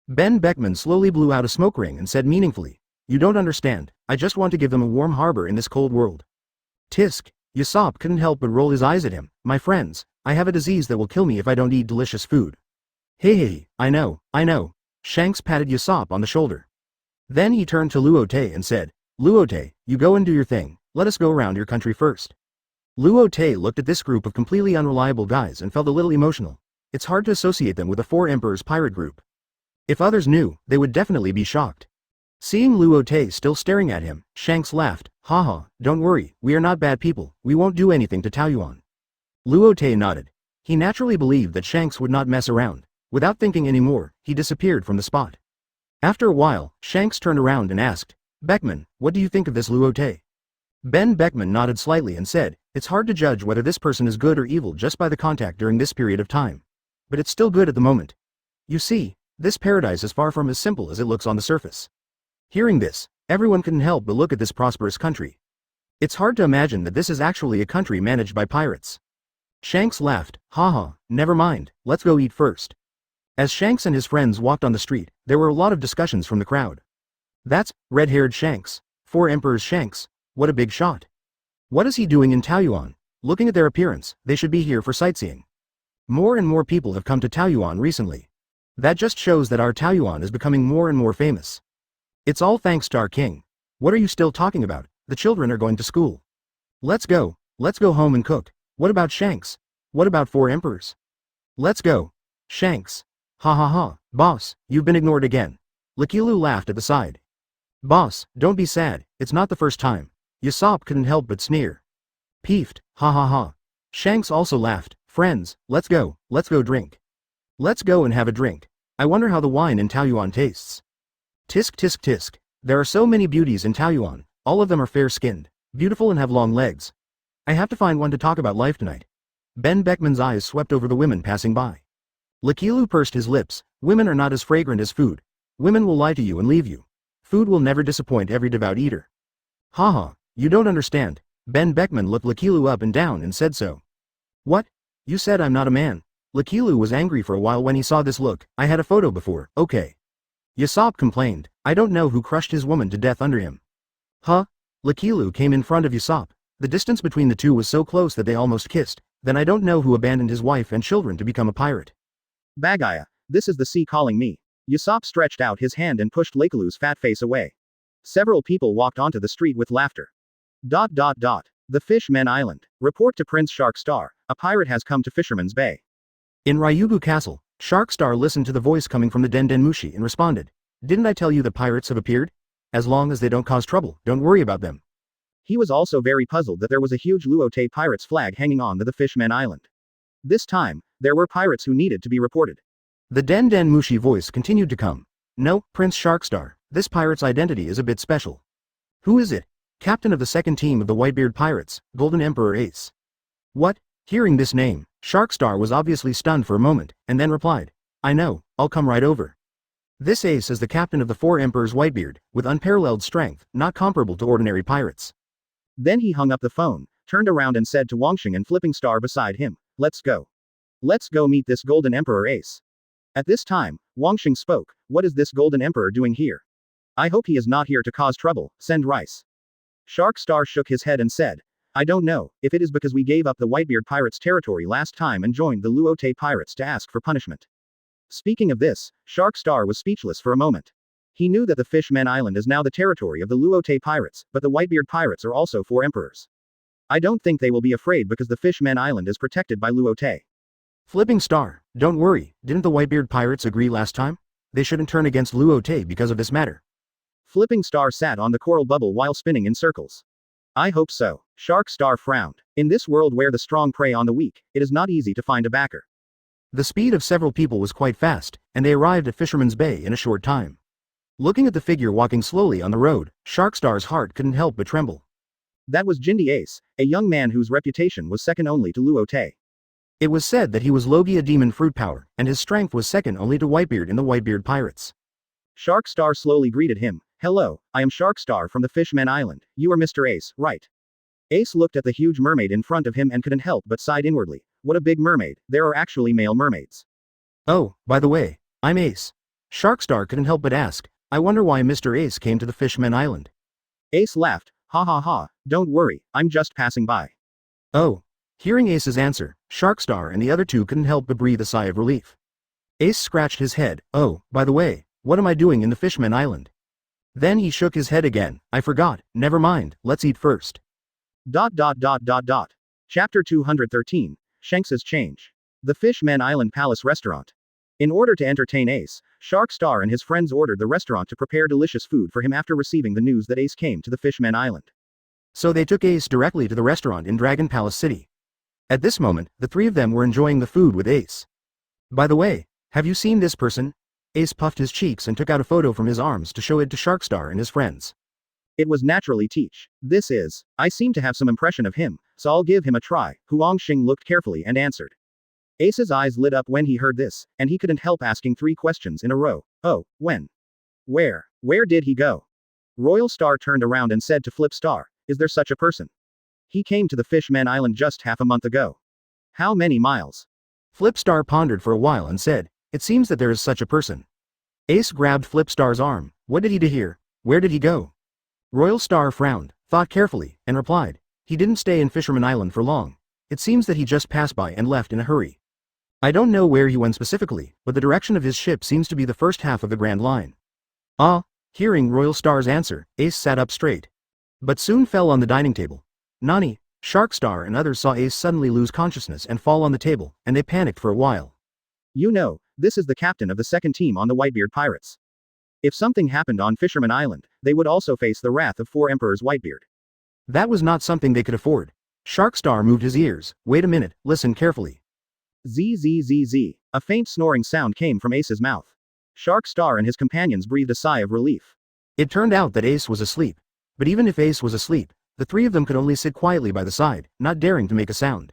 Ben Beckman slowly blew out a smoke ring and said meaningfully, you don't understand, I just want to give them a warm harbor in this cold world. Tisk. Usopp couldn't help but roll his eyes at him. My friends, I have a disease that will kill me if I don't eat delicious food. Hey, I know. Shanks patted Usopp on the shoulder. Then he turned to Luo Te and said, Luo Te, you go and do your thing, let us go around your country first. Luo Te looked at this group of completely unreliable guys and felt a little emotional. It's hard to associate them with the Four Emperors pirate group. If others knew, they would definitely be shocked. Seeing Luo Te still staring at him, Shanks laughed. Haha, don't worry, we are not bad people, we won't do anything to Taoyuan. Luo Te nodded. He naturally believed that Shanks would not mess around. Without thinking any more, he disappeared from the spot. After a while, Shanks turned around and asked, Beckman, what do you think of this Luo Te? Ben Beckman nodded slightly and said, it's hard to judge whether this person is good or evil just by the contact during this period of time. But it's still good at the moment. You see, this paradise is far from as simple as it looks on the surface. Hearing this, everyone couldn't help but look at this prosperous country. It's hard to imagine that this is actually a country managed by pirates. Shanks laughed. Haha, never mind, let's go eat first. As Shanks and his friends walked on the street, there were a lot of discussions from the crowd. That's red-haired Shanks. Four Emperors Shanks. What a big shot. What is he doing in Taoyuan? Looking at their appearance, they should be here for sightseeing. More and more people have come to Taoyuan recently. That just shows that our Taoyuan is becoming more and more famous. It's all thanks to our king. What are you still talking about? The children are going to school. Let's go home and cook. What about Shanks? What about Four Emperors? Let's go. Shanks. Ha ha ha, boss, you've been ignored again. Lakilu laughed at the side. Boss, don't be sad, it's not the first time. Usopp couldn't help but sneer. Peeved, ha ha ha. Shanks also laughed. Friends, let's go drink. Let's go and have a drink. I wonder how the wine in Taoyuan tastes. Tisk tisk tisk. There are so many beauties in Taoyuan, all of them are fair-skinned, beautiful and have long legs. I have to find one to talk about life tonight. Ben Beckman's eyes swept over the women passing by. Lakilu pursed his lips. Women are not as fragrant as food. Women will lie to you and leave you. Food will never disappoint every devout eater. Haha, you don't understand. Ben Beckman looked Lakilu up and down and said so. What? You said I'm not a man. Lakilu was angry for a while when he saw this look. I had a photo before, okay. Usopp complained. I don't know who crushed his woman to death under him. Huh? Lakilu came in front of Usopp. The distance between the two was so close that they almost kissed. Then I don't know who abandoned his wife and children to become a pirate. Bagaya, this is the sea calling me. Usopp stretched out his hand and pushed Lakilu's fat face away. Several people walked onto the street with laughter. The Fishman Island. Report to Prince Sharkstar. A pirate has come to Fisherman's Bay. In Ryugu Castle, Sharkstar listened to the voice coming from the Dendenmushi and responded. Didn't I tell you that pirates have appeared? As long as they don't cause trouble, don't worry about them. He was also very puzzled that there was a huge Luo Te pirate's flag hanging on to the Fishman Island. This time, there were pirates who needed to be reported. The Dendenmushi voice continued to come. No, Prince Sharkstar, this pirate's identity is a bit special. Who is it? Captain of the second team of the Whitebeard pirates, Golden Emperor Ace. What? Hearing this name, Sharkstar was obviously stunned for a moment, and then replied. I know, I'll come right over. This Ace is the captain of the Four Emperors Whitebeard, with unparalleled strength, not comparable to ordinary pirates. Then he hung up the phone, turned around and said to Wangxing and Flipping Star beside him, let's go. Let's go meet this Golden Emperor Ace. At this time, Wangxing spoke, what is this Golden Emperor doing here? I hope he is not here to cause trouble, send rice. Sharkstar shook his head and said, I don't know, if it is because we gave up the Whitebeard pirates' territory last time and joined the Luo Te pirates to ask for punishment. Speaking of this, Sharkstar was speechless for a moment. He knew that the Fishman Island is now the territory of the Luo Te pirates, but the Whitebeard pirates are also four emperors. I don't think they will be afraid because the Fishman Island is protected by Luo Te. Flipping Star, don't worry, didn't the Whitebeard pirates agree last time? They shouldn't turn against Luo Te because of this matter. Flipping Star sat on the coral bubble while spinning in circles. I hope so. Sharkstar frowned. In this world where the strong prey on the weak, it is not easy to find a backer. The speed of several people was quite fast, and they arrived at Fisherman's Bay in a short time. Looking at the figure walking slowly on the road, Sharkstar's heart couldn't help but tremble. That was Jindy Ace, a young man whose reputation was second only to Luo Te. It was said that he was Logia demon fruit power, and his strength was second only to Whitebeard in the Whitebeard pirates. Sharkstar slowly greeted him. Hello, I am Sharkstar from the Fishman Island. You are Mr. Ace, right? Ace looked at the huge mermaid in front of him and couldn't help but sighed inwardly. What a big mermaid, there are actually male mermaids. Oh, by the way, I'm Ace. Sharkstar couldn't help but ask, I wonder why Mr. Ace came to the Fishman Island. Ace laughed, ha ha ha, don't worry, I'm just passing by. Oh. Hearing Ace's answer, Sharkstar and the other two couldn't help but breathe a sigh of relief. Ace scratched his head, oh, by the way, what am I doing in the Fishman Island? Then he shook his head again, I forgot, never mind, let's eat first. Chapter 213, Shanks's Change. The Fishman Island Palace Restaurant. In order to entertain Ace, Sharkstar and his friends ordered the restaurant to prepare delicious food for him after receiving the news that Ace came to the Fishman Island. So they took Ace directly to the restaurant in Dragon Palace City. At this moment, the three of them were enjoying the food with Ace. By the way, have you seen this person? Ace puffed his cheeks and took out a photo from his arms to show it to Sharkstar and his friends. It was naturally Teach. This is, I seem to have some impression of him, so I'll give him a try. Huang Xing looked carefully and answered. Ace's eyes lit up when he heard this, and he couldn't help asking three questions in a row. Oh, when? Where? Where did he go? Royal Star turned around and said to Flip Star, is there such a person? He came to the Fishman Island just half a month ago. How many miles? Flip Star pondered for a while and said, it seems that there is such a person. Ace grabbed Flip Star's arm. What did he do here? Where did he go? Royal Star frowned, thought carefully, and replied, he didn't stay in Fisherman Island for long. It seems that he just passed by and left in a hurry. I don't know where he went specifically, but the direction of his ship seems to be the first half of the Grand Line. Ah, hearing Royal Star's answer, Ace sat up straight. But soon fell on the dining table. Nani, Sharkstar and others saw Ace suddenly lose consciousness and fall on the table, and they panicked for a while. You know, this is the captain of the second team on the Whitebeard pirates. If something happened on Fisherman Island, they would also face the wrath of 4 Emperors Whitebeard. That was not something they could afford. Sharkstar moved his ears. Wait a minute, listen carefully. Zzz. A faint snoring sound came from Ace's mouth. Sharkstar and his companions breathed a sigh of relief. It turned out that Ace was asleep. But even if Ace was asleep, the 3 of them could only sit quietly by the side, not daring to make a sound.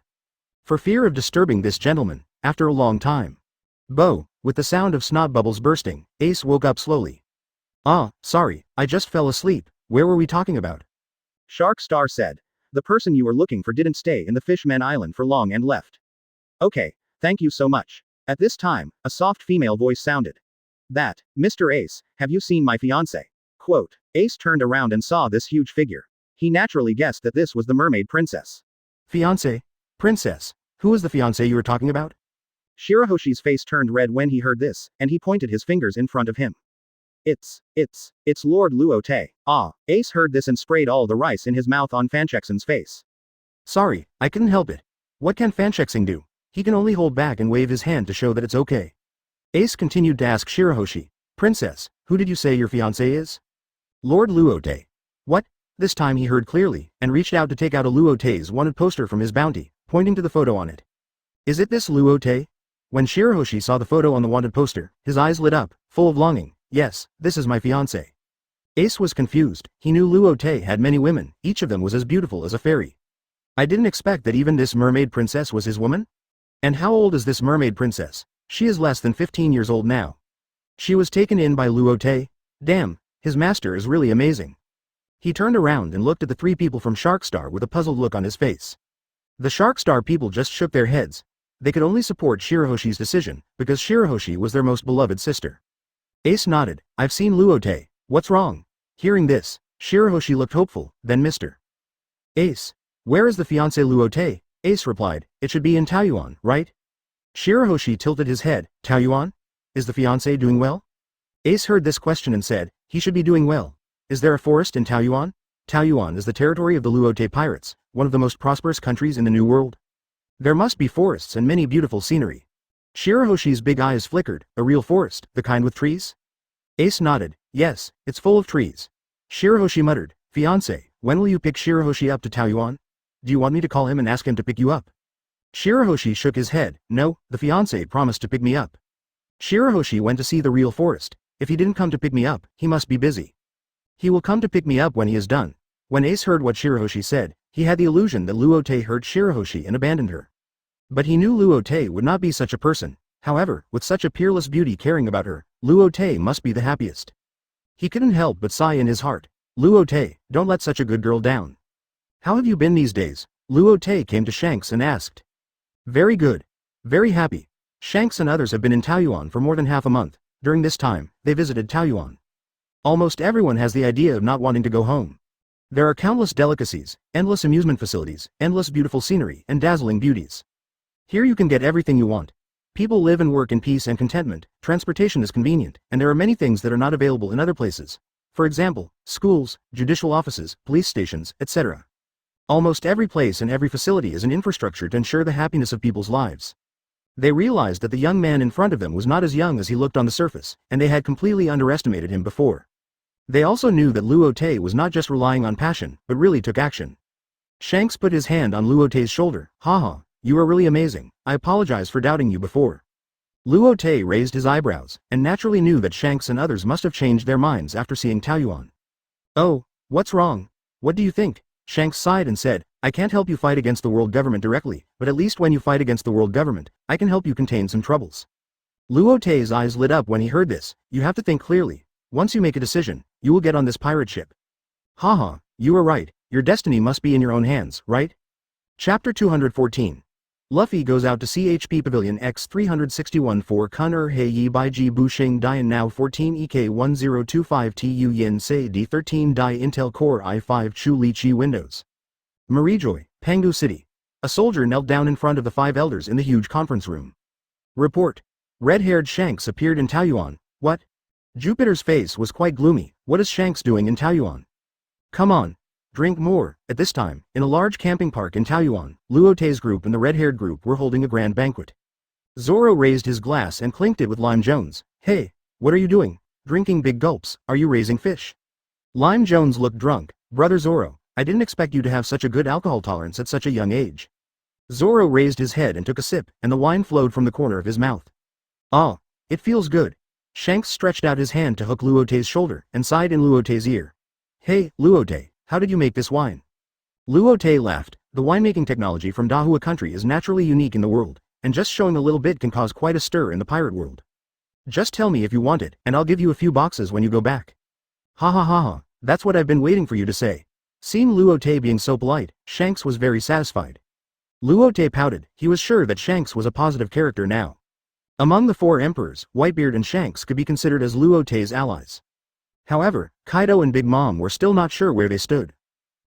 For fear of disturbing this gentleman, after a long time. With the sound of snot bubbles bursting, Ace woke up slowly. Sorry, I just fell asleep. Where were we talking about? Sharkstar said. The person you were looking for didn't stay in the Fishman Island for long and left. Okay, thank you so much. At this time, a soft female voice sounded. That, Mr. Ace, have you seen my fiancé? Quote. Ace turned around and saw this huge figure. He naturally guessed that this was the mermaid princess. Fiancé? Princess? Who is the fiancé you were talking about? Shirahoshi's face turned red when he heard this, and he pointed his fingers in front of him. It's Lord Luo Te. Ace heard this and sprayed all the rice in his mouth on Fanchexen's face. Sorry, I couldn't help it. What can Fanchexen do? He can only hold back and wave his hand to show that it's okay. Ace continued to ask Shirahoshi, Princess, who did you say your fiancé is? Lord Luo Te. What? This time he heard clearly, and reached out to take out a Luo Te's wanted poster from his bounty, pointing to the photo on it. Is it this Luo Te? When Shirahoshi saw the photo on the wanted poster, his eyes lit up, full of longing. Yes, this is my fiancé. Ace was confused. He knew Luo Te had many women, each of them was as beautiful as a fairy. I didn't expect that even this mermaid princess was his woman? And how old is this mermaid princess? She is less than 15 years old now. She was taken in by Luo Te? Damn, his master is really amazing. He turned around and looked at the 3 people from Sharkstar with a puzzled look on his face. The Sharkstar people just shook their heads. They could only support Shirahoshi's decision, because Shirahoshi was their most beloved sister. Ace nodded. I've seen Luo Te. What's wrong? Hearing this, Shirahoshi looked hopeful, then Mr. Ace. Where is the fiancé Luo Te? Ace replied, it should be in Taoyuan, right? Shirahoshi tilted his head. Taoyuan? Is the fiancé doing well? Ace heard this question and said, he should be doing well. Is there a forest in Taoyuan? Taoyuan is the territory of the Luo Te pirates, one of the most prosperous countries in the New World. There must be forests and many beautiful scenery. Shirahoshi's big eyes flickered. A real forest, the kind with trees? Ace nodded. Yes, it's full of trees. Shirahoshi muttered, Fiancé, when will you pick Shirahoshi up to Taoyuan? Do you want me to call him and ask him to pick you up? Shirahoshi shook his head. No, the fiancé promised to pick me up. Shirahoshi went to see the real forest. If he didn't come to pick me up, he must be busy. He will come to pick me up when he is done. When Ace heard what Shirahoshi said, he had the illusion that Luo Te hurt Shirahoshi and abandoned her. But he knew Luo Te would not be such a person. However, with such a peerless beauty caring about her, Luo Te must be the happiest. He couldn't help but sigh in his heart. Luo Te, don't let such a good girl down. How have you been these days? Luo Te came to Shanks and asked. Very good. Very happy. Shanks and others have been in Taoyuan for more than half a month. During this time, they visited Taoyuan. Almost everyone has the idea of not wanting to go home. There are countless delicacies, endless amusement facilities, endless beautiful scenery, and dazzling beauties. Here you can get everything you want. People live and work in peace and contentment, transportation is convenient, and there are many things that are not available in other places. For example, schools, judicial offices, police stations, etc. Almost every place and every facility is an infrastructure to ensure the happiness of people's lives. They realized that the young man in front of them was not as young as he looked on the surface, and they had completely underestimated him before. They also knew that Luo Te was not just relying on passion, but really took action. Shanks put his hand on Luo Te's shoulder. Haha, you are really amazing. I apologize for doubting you before. Luo Te raised his eyebrows, and naturally knew that Shanks and others must have changed their minds after seeing Taoyuan. Oh, what's wrong? What do you think? Shanks sighed and said, I can't help you fight against the world government directly, but at least when you fight against the world government, I can help you contain some troubles. Luo Te's eyes lit up when he heard this. You have to think clearly. Once you make a decision, you will get on this pirate ship. Haha, you are right. Your destiny must be in your own hands, right? Chapter 214. Luffy goes out to CHP Pavilion X361 for Kun Hei Yi Bai Ji Bu Shing Dian Now 14 EK 1025 TU Yin Se D13 Dai Intel Core i5 Chu Li Chi Windows. Marijoy, Pangu City. A soldier knelt down in front of the 5 elders in the huge conference room. Report. Red-haired Shanks appeared in Taoyuan. What? Jupiter's face was quite gloomy. What is Shanks doing in Taoyuan? Come on. Drink more. At this time, in a large camping park in Taoyuan, Luo Te's group and the red-haired group were holding a grand banquet. Zoro raised his glass and clinked it with Lime Jones. Hey, what are you doing? Drinking big gulps, are you raising fish? Lime Jones looked drunk. Brother Zoro, I didn't expect you to have such a good alcohol tolerance at such a young age. Zoro raised his head and took a sip, and the wine flowed from the corner of his mouth. Ah, it feels good. Shanks stretched out his hand to hook Luo Te's shoulder, and sighed in Luo Te's ear. Hey, Luo Te, how did you make this wine? Luo Te laughed. The winemaking technology from Dahua country is naturally unique in the world, and just showing a little bit can cause quite a stir in the pirate world. Just tell me if you want it, and I'll give you a few boxes when you go back. Ha ha ha ha, that's what I've been waiting for you to say. Seeing Luo Te being so polite, Shanks was very satisfied. Luo Te pouted. He was sure that Shanks was a positive character now. Among the four emperors, Whitebeard and Shanks could be considered as Luo Te's allies. However, Kaido and Big Mom were still not sure where they stood.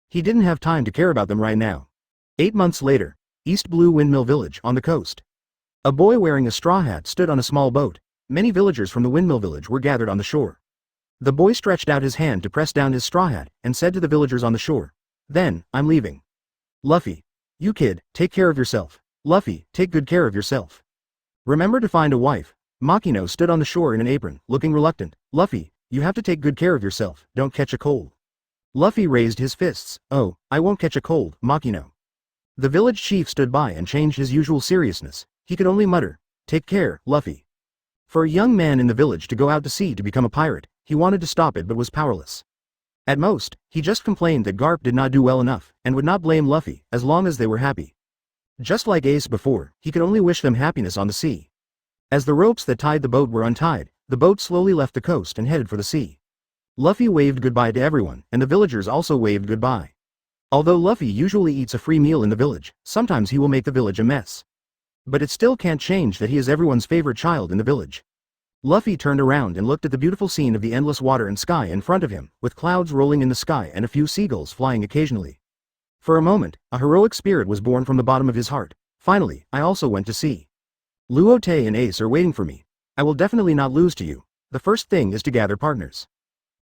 He didn't have time to care about them right now. 8 months later, East Blue Windmill Village on the coast. A boy wearing a straw hat stood on a small boat. Many villagers from the windmill village were gathered on the shore. The boy stretched out his hand to press down his straw hat, and said to the villagers on the shore, "Then, I'm leaving. Luffy. You kid, take care of yourself. Luffy, take good care of yourself. Remember to find a wife." Makino stood on the shore in an apron, looking reluctant. "Luffy, you have to take good care of yourself, don't catch a cold." Luffy raised his fists. "Oh, I won't catch a cold, Makino." The village chief stood by and changed his usual seriousness. He could only mutter, "Take care, Luffy." For a young man in the village to go out to sea to become a pirate, he wanted to stop it but was powerless. At most, he just complained that Garp did not do well enough, and would not blame Luffy, as long as they were happy. Just like Ace before, he could only wish them happiness on the sea. As the ropes that tied the boat were untied, the boat slowly left the coast and headed for the sea. Luffy waved goodbye to everyone, and the villagers also waved goodbye. Although Luffy usually eats a free meal in the village, sometimes he will make the village a mess. But it still can't change that he is everyone's favorite child in the village. Luffy turned around and looked at the beautiful scene of the endless water and sky in front of him, with clouds rolling in the sky and a few seagulls flying occasionally. For a moment, a heroic spirit was born from the bottom of his heart. Finally, I also went to sea. Luo Te and Ace are waiting for me. I will definitely not lose to you. The first thing is to gather partners.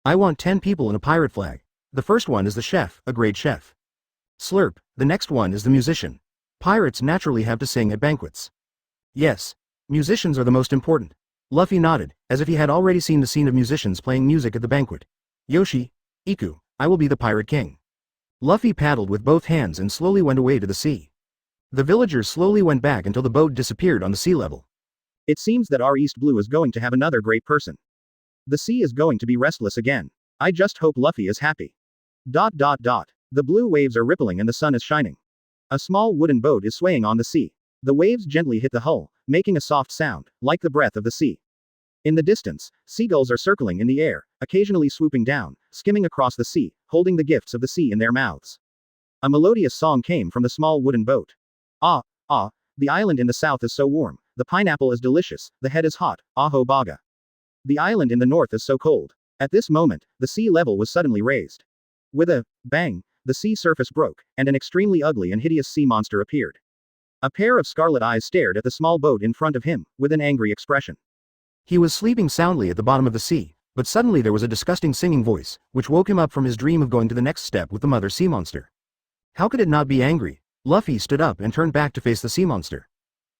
I want 10 people in a pirate flag. The first one is the chef, a great chef. Slurp, the next one is the musician. Pirates naturally have to sing at banquets. Yes, musicians are the most important. Luffy nodded, as if he had already seen the scene of musicians playing music at the banquet. Yoshi, Iku, I will be the pirate king. Luffy paddled with both hands and slowly went away to the sea. The villagers slowly went back until the boat disappeared on the sea level. It seems that our East Blue is going to have another great person. The sea is going to be restless again. I just hope Luffy is happy. ... The blue waves are rippling and the sun is shining. A small wooden boat is swaying on the sea. The waves gently hit the hull, making a soft sound, like the breath of the sea. In the distance, seagulls are circling in the air, occasionally swooping down, skimming across the sea, holding the gifts of the sea in their mouths. A melodious song came from the small wooden boat. Ah, ah, the island in the south is so warm, the pineapple is delicious, the head is hot, aho baga. The island in the north is so cold. At this moment, the sea level was suddenly raised. With a bang, the sea surface broke, and an extremely ugly and hideous sea monster appeared. A pair of scarlet eyes stared at the small boat in front of him, with an angry expression. He was sleeping soundly at the bottom of the sea, but suddenly there was a disgusting singing voice, which woke him up from his dream of going to the next step with the mother sea monster. How could it not be angry? Luffy stood up and turned back to face the sea monster.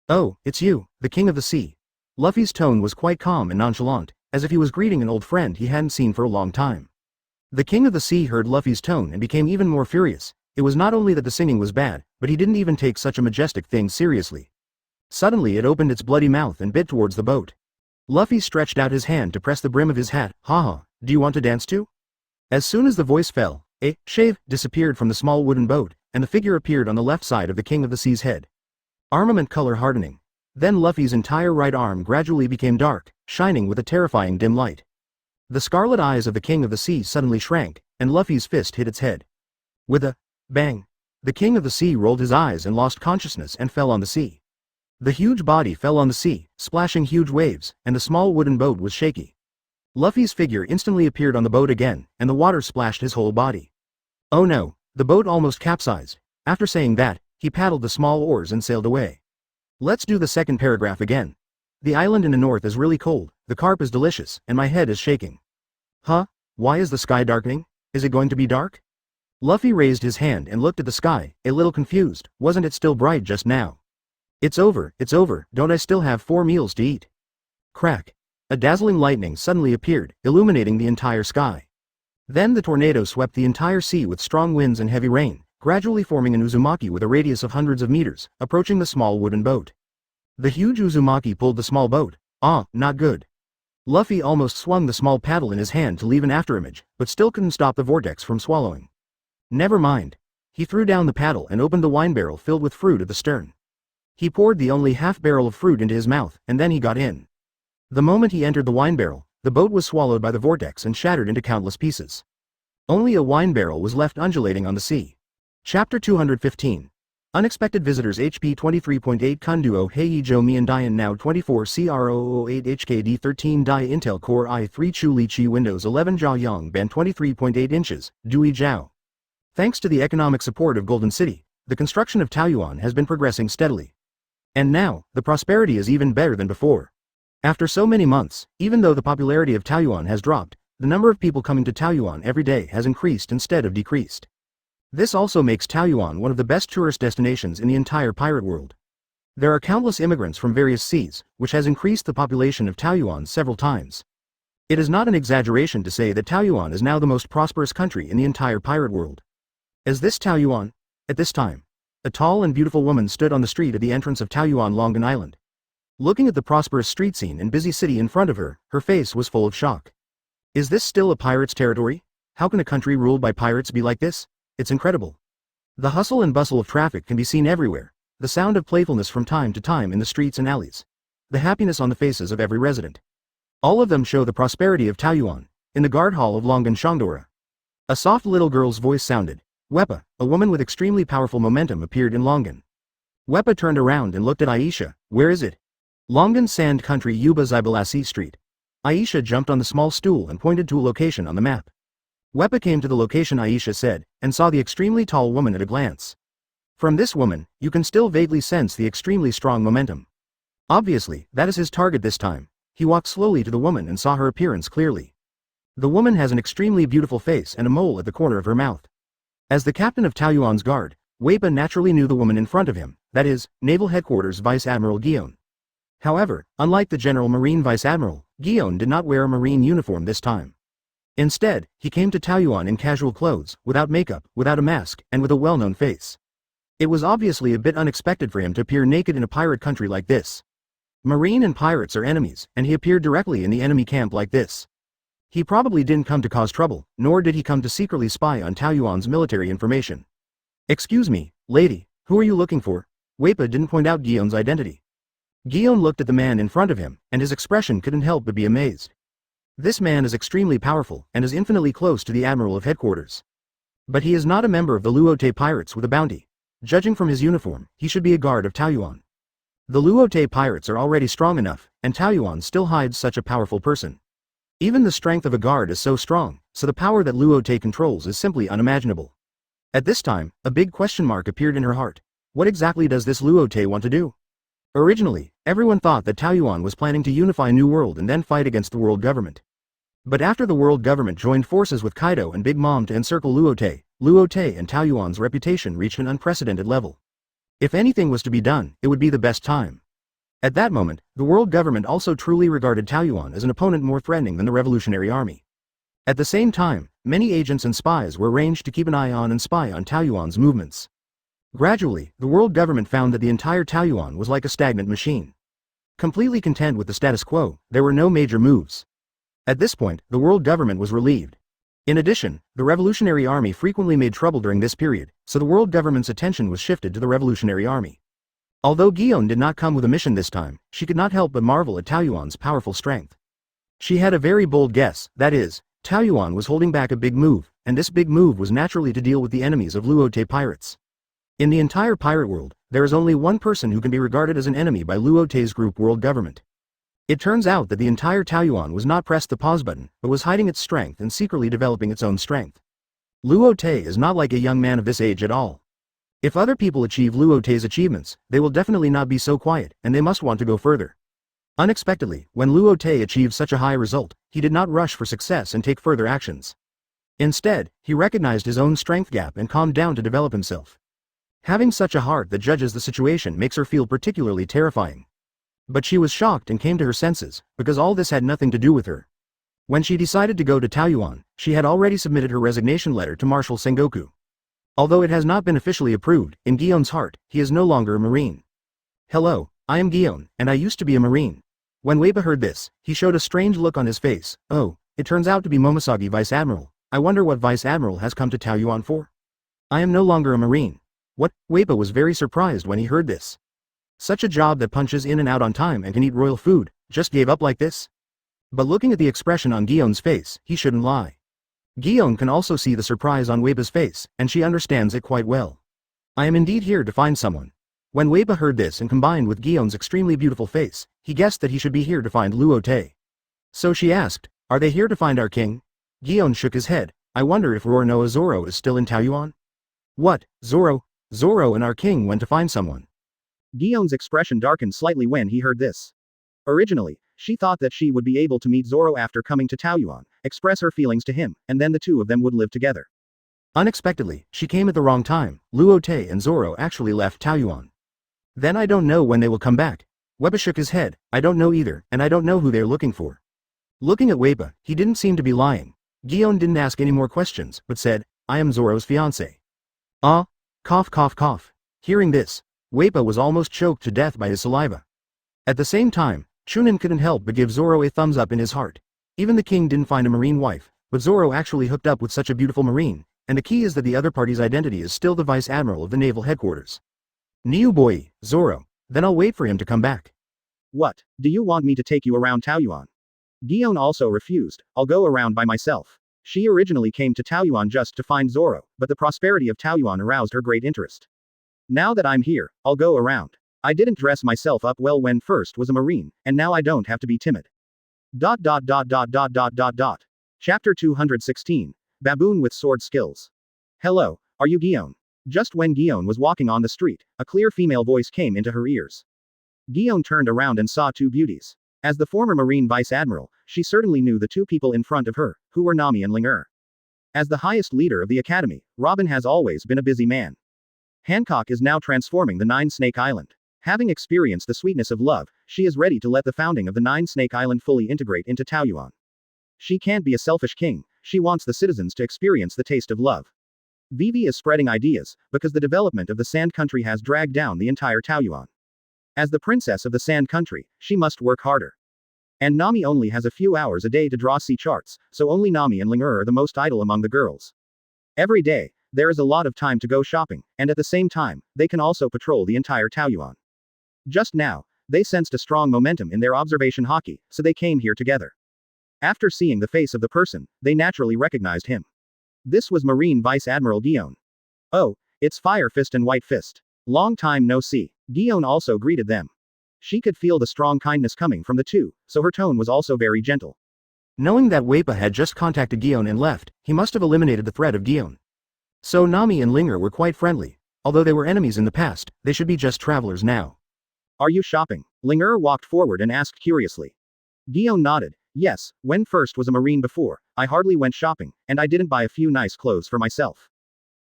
"Oh, it's you, the king of the sea." Luffy's tone was quite calm and nonchalant, as if he was greeting an old friend he hadn't seen for a long time. The king of the sea heard Luffy's tone and became even more furious. It was not only that the singing was bad, but he didn't even take such a majestic thing seriously. Suddenly it opened its bloody mouth and bit towards the boat. Luffy stretched out his hand to press the brim of his hat. "Haha, do you want to dance too?" As soon as the voice fell, a shave disappeared from the small wooden boat, and the figure appeared on the left side of the king of the sea's head. Armament color hardening. Then Luffy's entire right arm gradually became dark, shining with a terrifying dim light. The scarlet eyes of the king of the sea suddenly shrank, and Luffy's fist hit its head. With a bang, the king of the sea rolled his eyes and lost consciousness and fell on the sea. The huge body fell on the sea, splashing huge waves, and the small wooden boat was shaky. Luffy's figure instantly appeared on the boat again, and the water splashed his whole body. Oh no, the boat almost capsized. After saying that, he paddled the small oars and sailed away. Let's do the second paragraph again. The island in the north is really cold, the carp is delicious, and my head is shaking. Huh? Why is the sky darkening? Is it going to be dark? Luffy raised his hand and looked at the sky, a little confused. Wasn't it still bright just now? It's over, don't I still have 4 meals to eat? Crack. A dazzling lightning suddenly appeared, illuminating the entire sky. Then the tornado swept the entire sea with strong winds and heavy rain, gradually forming an Uzumaki with a radius of hundreds of meters, approaching the small wooden boat. The huge Uzumaki pulled the small boat. Not good. Luffy almost swung the small paddle in his hand to leave an afterimage, but still couldn't stop the vortex from swallowing. Never mind. He threw down the paddle and opened the wine barrel filled with fruit at the stern. He poured the only half barrel of fruit into his mouth, and then he got in. The moment he entered the wine barrel, the boat was swallowed by the vortex and shattered into countless pieces. Only a wine barrel was left undulating on the sea. Chapter 215. Unexpected visitors HP 23.8 Kunduo Heijo Mian Dian Now 24 CR008 HKD 13 Die Intel Core i3 Chu Li Chi Windows 11 Jia Yang Ban 23.8 inches, Dui Zhao. Thanks to the economic support of Golden City, the construction of Taoyuan has been progressing steadily. And now, the prosperity is even better than before. After so many months, even though the popularity of Taoyuan has dropped, the number of people coming to Taoyuan every day has increased instead of decreased. This also makes Taoyuan one of the best tourist destinations in the entire pirate world. There are countless immigrants from various seas, which has increased the population of Taoyuan several times. It is not an exaggeration to say that Taoyuan is now the most prosperous country in the entire pirate world. Is this Taoyuan? At this time, a tall and beautiful woman stood on the street at the entrance of Taoyuan Longan Island. Looking at the prosperous street scene and busy city in front of her, her face was full of shock. Is this still a pirate's territory? How can a country ruled by pirates be like this? It's incredible. The hustle and bustle of traffic can be seen everywhere, the sound of playfulness from time to time in the streets and alleys. The happiness on the faces of every resident. All of them show the prosperity of Taoyuan. In the guard hall of Longan Shangdora, a soft little girl's voice sounded. Wepa, a woman with extremely powerful momentum, appeared in Longan. Wepa turned around and looked at Aisha. Where is it? Longan Sand Country Yuba Zibalasi Street. Aisha jumped on the small stool and pointed to a location on the map. Wepa came to the location Aisha said, and saw the extremely tall woman at a glance. From this woman, you can still vaguely sense the extremely strong momentum. Obviously, that is his target this time. He walked slowly to the woman and saw her appearance clearly. The woman has an extremely beautiful face and a mole at the corner of her mouth. As the captain of Taoyuan's guard, Wepa naturally knew the woman in front of him, that is, Naval Headquarters Vice Admiral Guion. However, unlike the General Marine Vice Admiral, Guion did not wear a marine uniform this time. Instead, he came to Taoyuan in casual clothes, without makeup, without a mask, and with a well-known face. It was obviously a bit unexpected for him to appear naked in a pirate country like this. Marine and pirates are enemies, and he appeared directly in the enemy camp like this. He probably didn't come to cause trouble, nor did he come to secretly spy on Taoyuan's military information. Excuse me, lady, who are you looking for? Wepa didn't point out Guion's identity. Guion looked at the man in front of him, and his expression couldn't help but be amazed. This man is extremely powerful, and is infinitely close to the Admiral of Headquarters. But he is not a member of the Luo Te pirates with a bounty. Judging from his uniform, he should be a guard of Taoyuan. The Luo Te pirates are already strong enough, and Taoyuan still hides such a powerful person. Even the strength of a guard is so strong, so the power that Luo Te controls is simply unimaginable. At this time, a big question mark appeared in her heart. What exactly does this Luo Te want to do? Originally, everyone thought that Taoyuan was planning to unify New World and then fight against the world government. But after the world government joined forces with Kaido and Big Mom to encircle Luo Te and Taoyuan's reputation reached an unprecedented level. If anything was to be done, it would be the best time. At that moment, the world government also truly regarded Taoyuan as an opponent more threatening than the Revolutionary Army. At the same time, many agents and spies were arranged to keep an eye on and spy on Taoyuan's movements. Gradually, the world government found that the entire Taoyuan was like a stagnant machine. Completely content with the status quo, there were no major moves. At this point, the world government was relieved. In addition, the Revolutionary Army frequently made trouble during this period, so the world government's attention was shifted to the Revolutionary Army. Although Guion did not come with a mission this time, she could not help but marvel at Taoyuan's powerful strength. She had a very bold guess, that is, Taoyuan was holding back a big move, and this big move was naturally to deal with the enemies of Luo Te pirates. In the entire pirate world, there is only one person who can be regarded as an enemy by Luo Te's group world government. It turns out that the entire Taoyuan was not pressed the pause button, but was hiding its strength and secretly developing its own strength. Luo Te is not like a young man of this age at all. If other people achieve Luo Te's achievements, they will definitely not be so quiet, and they must want to go further. Unexpectedly, when Luo Te achieved such a high result, he did not rush for success and take further actions. Instead, he recognized his own strength gap and calmed down to develop himself. Having such a heart that judges the situation makes her feel particularly terrifying. But she was shocked and came to her senses, because all this had nothing to do with her. When she decided to go to Taoyuan, she had already submitted her resignation letter to Marshal Sengoku. Although it has not been officially approved, in Gion's heart, he is no longer a Marine. Hello, I am Gion, and I used to be a Marine. When Weiba heard this, he showed a strange look on his face. Oh, it turns out to be Momosagi Vice Admiral. I wonder what Vice Admiral has come to Taoyuan for? I am no longer a Marine. What? Weiba was very surprised when he heard this. Such a job that punches in and out on time and can eat royal food, just gave up like this? But looking at the expression on Gion's face, he shouldn't lie. Gion can also see the surprise on Weiba's face, and she understands it quite well. I am indeed here to find someone. When Weiba heard this and combined with Gion's extremely beautiful face, he guessed that he should be here to find Luo Te. So she asked, are they here to find our king? Gion shook his head. I wonder if Roronoa Zoro is still in Taoyuan? What, Zoro? Zoro and our king went to find someone. Gion's expression darkened slightly when he heard this. Originally, she thought that she would be able to meet Zoro after coming to Taoyuan, express her feelings to him, and then the two of them would live together. Unexpectedly, she came at the wrong time. Luo Te and Zoro actually left Taoyuan. Then I don't know when they will come back. Weiba shook his head. I don't know either, and I don't know who they're looking for. Looking at Weiba, he didn't seem to be lying. Gion didn't ask any more questions, but said, I am Zoro's fiancé. Ah, cough cough cough. Hearing this, Weiba was almost choked to death by his saliva. At the same time, Chunin couldn't help but give Zoro a thumbs up in his heart. Even the king didn't find a Marine wife, but Zoro actually hooked up with such a beautiful Marine, and the key is that the other party's identity is still the Vice Admiral of the Naval Headquarters. Niu boy, Zoro. Then I'll wait for him to come back. What, do you want me to take you around Taoyuan? Gion also refused. I'll go around by myself. She originally came to Taoyuan just to find Zoro, but the prosperity of Taoyuan aroused her great interest. Now that I'm here, I'll go around. I didn't dress myself up well when first was a Marine, and now I don't have to be timid. Chapter 216. Baboon with Sword Skills. Hello, are you Gion? Just when Gion was walking on the street, a clear female voice came into her ears. Gion turned around and saw two beauties. As the former Marine Vice Admiral, she certainly knew the two people in front of her, who were Nami and Ling. As the highest leader of the academy, Robin has always been a busy man. Hancock is now transforming the Nine-Snake Island. Having experienced the sweetness of love, she is ready to let the founding of the Nine-Snake Island fully integrate into Taoyuan. She can't be a selfish king, she wants the citizens to experience the taste of love. Vivi is spreading ideas, because the development of the Sand Country has dragged down the entire Taoyuan. As the princess of the Sand Country, she must work harder. And Nami only has a few hours a day to draw sea charts, so only Nami and Ling are the most idle among the girls. Every day, there is a lot of time to go shopping, and at the same time, they can also patrol the entire Taoyuan. Just now, they sensed a strong momentum in their observation hockey, so they came here together. After seeing the face of the person, they naturally recognized him. This was Marine Vice Admiral Gion. Oh, it's Fire Fist and White Fist. Long time no see. Gion also greeted them. She could feel the strong kindness coming from the two, so her tone was also very gentle. Knowing that Weiba had just contacted Gion and left, he must have eliminated the threat of Gion. So Nami and Ling were quite friendly. Although they were enemies in the past, they should be just travelers now. Are you shopping? Ling walked forward and asked curiously. Gion nodded. Yes, when first was a Marine before, I hardly went shopping, and I didn't buy a few nice clothes for myself.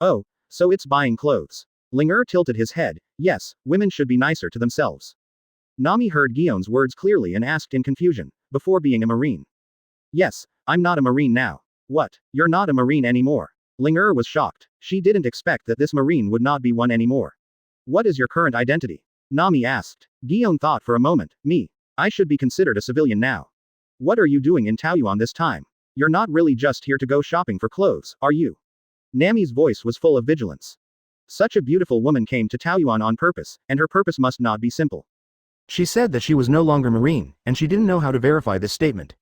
Oh, so it's buying clothes. Ling tilted his head. Yes, women should be nicer to themselves. Nami heard Gion's words clearly and asked in confusion, before being a Marine. Yes, I'm not a Marine now. What, you're not a Marine anymore? Ling was shocked. She didn't expect that this Marine would not be one anymore. What is your current identity? Nami asked. Gion thought for a moment. Me. I should be considered a civilian now. What are you doing in Taoyuan this time? You're not really just here to go shopping for clothes, are you? Nami's voice was full of vigilance. Such a beautiful woman came to Taoyuan on purpose, and her purpose must not be simple. She said that she was no longer Marine, and she didn't know how to verify this statement.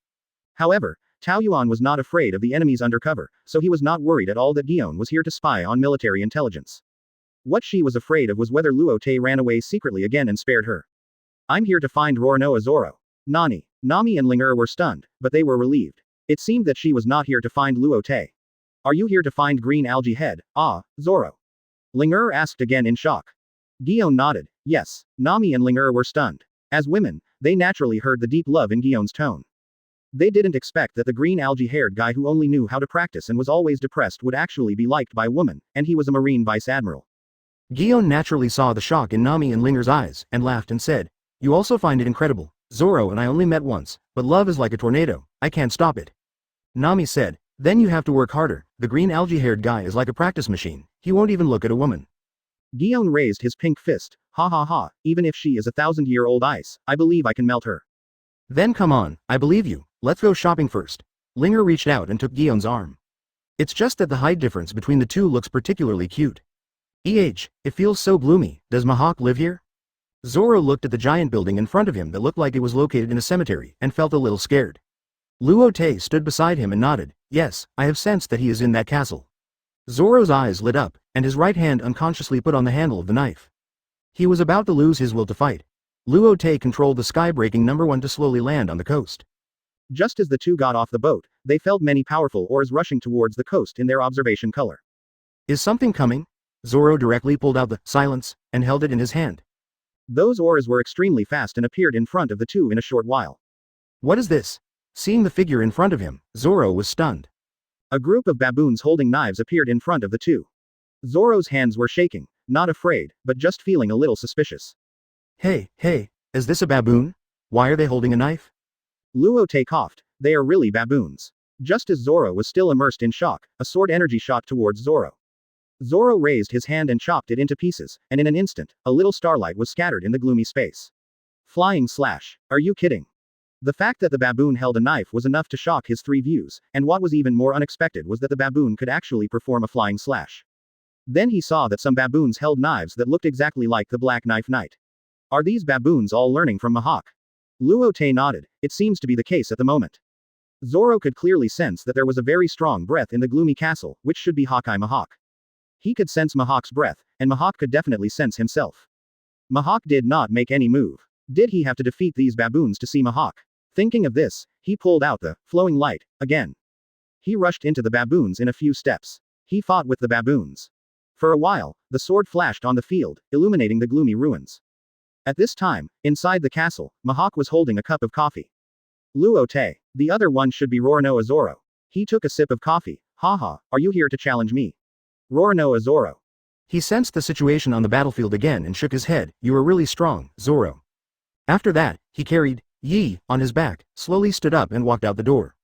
However, Taoyuan was not afraid of the enemy's undercover, so he was not worried at all that Gion was here to spy on military intelligence. What she was afraid of was whether Luo Te ran away secretly again and spared her. I'm here to find Roronoa Zoro. Nami and Ling were stunned, but they were relieved. It seemed that she was not here to find Luo Te. Are you here to find Green Algae Head? Ah, Zoro. Ling asked again in shock. Gion nodded. Yes, Nami and Ling were stunned. As women, they naturally heard the deep love in Gion's tone. They didn't expect that the green algae-haired guy who only knew how to practice and was always depressed would actually be liked by a woman, and he was a Marine Vice Admiral. Gion naturally saw the shock in Nami and Linger's eyes, and laughed and said, "You also find it incredible. Zoro and I only met once, but love is like a tornado, I can't stop it." Nami said, "Then you have to work harder, the green algae-haired guy is like a practice machine, he won't even look at a woman." Gion raised his pink fist, "Ha ha ha, even if she is 1,000-year-old ice, I believe I can melt her." "Then come on, I believe you, let's go shopping first." Linger reached out and took Gion's arm. "It's just that the height difference between the two looks particularly cute. It feels so gloomy, does Mihawk live here?" Zoro looked at the giant building in front of him that looked like it was located in a cemetery, and felt a little scared. Luo Te stood beside him and nodded, "Yes, I have sensed that he is in that castle." Zoro's eyes lit up, and his right hand unconsciously put on the handle of the knife. He was about to lose his will to fight. Luo Te controlled the sky-breaking number 1 to slowly land on the coast. Just as the two got off the boat, they felt many powerful oars rushing towards the coast in their observation color. "Is something coming?" Zoro directly pulled out the silence and held it in his hand. Those oars were extremely fast and appeared in front of the two in a short while. "What is this?" Seeing the figure in front of him, Zoro was stunned. A group of baboons holding knives appeared in front of the two. Zoro's hands were shaking, not afraid, but just feeling a little suspicious. Hey, is this a baboon? Why are they holding a knife?" Luo Te coughed, "They are really baboons." Just as Zoro was still immersed in shock, a sword energy shot towards Zoro. Zoro raised his hand and chopped it into pieces, and in an instant, a little starlight was scattered in the gloomy space. Flying slash. Are you kidding? The fact that the baboon held a knife was enough to shock his three views, and what was even more unexpected was that the baboon could actually perform a flying slash. Then he saw that some baboons held knives that looked exactly like the Black Knife Knight. Are these baboons all learning from Mihawk? Luo Te nodded, it seems to be the case at the moment. Zoro could clearly sense that there was a very strong breath in the gloomy castle, which should be Hawkeye Mihawk. He could sense Mihawk's breath, and Mihawk could definitely sense himself. Mihawk did not make any move. Did he have to defeat these baboons to see Mihawk? Thinking of this, he pulled out the flowing light again. He rushed into the baboons in a few steps. He fought with the baboons. For a while, the sword flashed on the field, illuminating the gloomy ruins. At this time, inside the castle, Mihawk was holding a cup of coffee. Luo Te, the other one should be Roronoa Zoro. He took a sip of coffee. Haha, are you here to challenge me? Roronoa Zoro. He sensed the situation on the battlefield again and shook his head, "You are really strong, Zoro." After that, he carried Yi on his back, slowly stood up and walked out the door.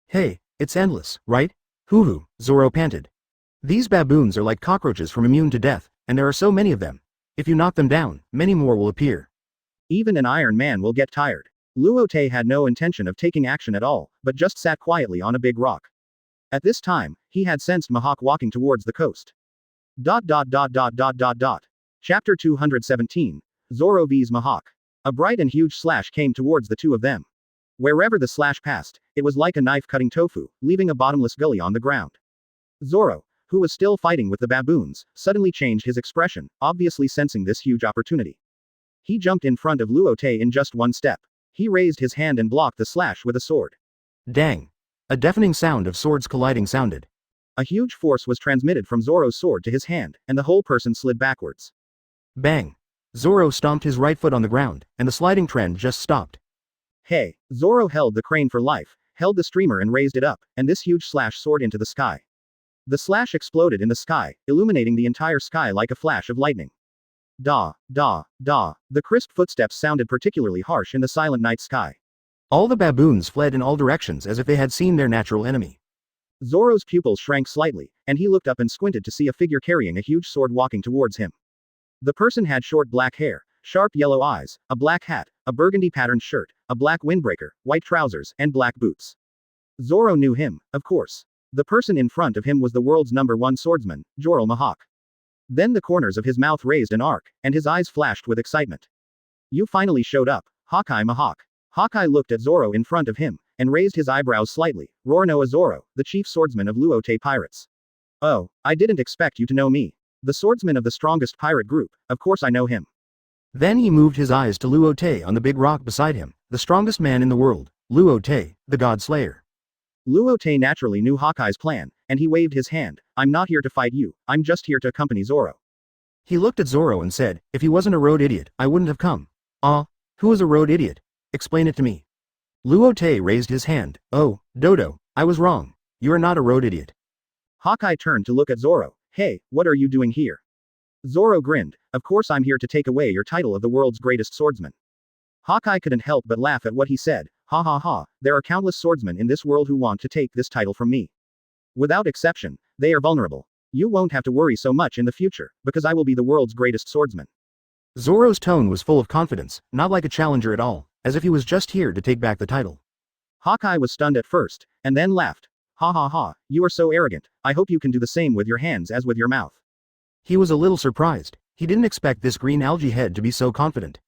"Hey, it's endless, right? Hoo-hoo," Zoro panted. "These baboons are like cockroaches from immune to death, and there are so many of them. If you knock them down, many more will appear. Even an Iron Man will get tired." Luo Te had no intention of taking action at all, but just sat quietly on a big rock. At this time, he had sensed Mihawk walking towards the coast. Chapter 217. Zoro vs Mihawk. A bright and huge slash came towards the two of them. Wherever the slash passed, it was like a knife cutting tofu, leaving a bottomless gully on the ground. Zoro, who was still fighting with the baboons, suddenly changed his expression, obviously sensing this huge opportunity. He jumped in front of Luo Te in just one step. He raised his hand and blocked the slash with a sword. Dang! A deafening sound of swords colliding sounded. A huge force was transmitted from Zoro's sword to his hand, and the whole person slid backwards. Bang! Zoro stomped his right foot on the ground, and the sliding trend just stopped. Hey! Zoro held the crane for life, held the streamer and raised it up, and this huge slash soared into the sky. The slash exploded in the sky, illuminating the entire sky like a flash of lightning. Da, da, da. The crisp footsteps sounded particularly harsh in the silent night sky. All the baboons fled in all directions as if they had seen their natural enemy. Zoro's pupils shrank slightly, and he looked up and squinted to see a figure carrying a huge sword walking towards him. The person had short black hair, sharp yellow eyes, a black hat, a burgundy-patterned shirt, a black windbreaker, white trousers, and black boots. Zoro knew him, of course. The person in front of him was the world's #1 swordsman, Jorel Mihawk. Then the corners of his mouth raised an arc, and his eyes flashed with excitement. You finally showed up, Hawkeye Mihawk. Hawkeye looked at Zoro in front of him, and raised his eyebrows slightly. Roronoa Zoro, the chief swordsman of Luo Te pirates. Oh, I didn't expect you to know me. The swordsman of the strongest pirate group, of course I know him. Then he moved his eyes to Luo Te on the big rock beside him, the strongest man in the world, Luo Te, the God Slayer. Luo Te naturally knew Hawkeye's plan, and he waved his hand. I'm not here to fight you, I'm just here to accompany Zoro. He looked at Zoro and said, if he wasn't a road idiot, I wouldn't have come. Who is a road idiot? Explain it to me. Luo Te raised his hand. Oh, Dodo, I was wrong. You are not a road idiot. Hawkeye turned to look at Zoro. Hey, what are you doing here? Zoro grinned. Of course I'm here to take away your title of the world's greatest swordsman. Hawkeye couldn't help but laugh at what he said. Ha ha ha, there are countless swordsmen in this world who want to take this title from me. Without exception, they are vulnerable. You won't have to worry so much in the future, because I will be the world's greatest swordsman. Zoro's tone was full of confidence, not like a challenger at all, as if he was just here to take back the title. Hawkeye was stunned at first, and then laughed. Ha ha ha, you are so arrogant, I hope you can do the same with your hands as with your mouth. He was a little surprised. He didn't expect this green algae head to be so confident.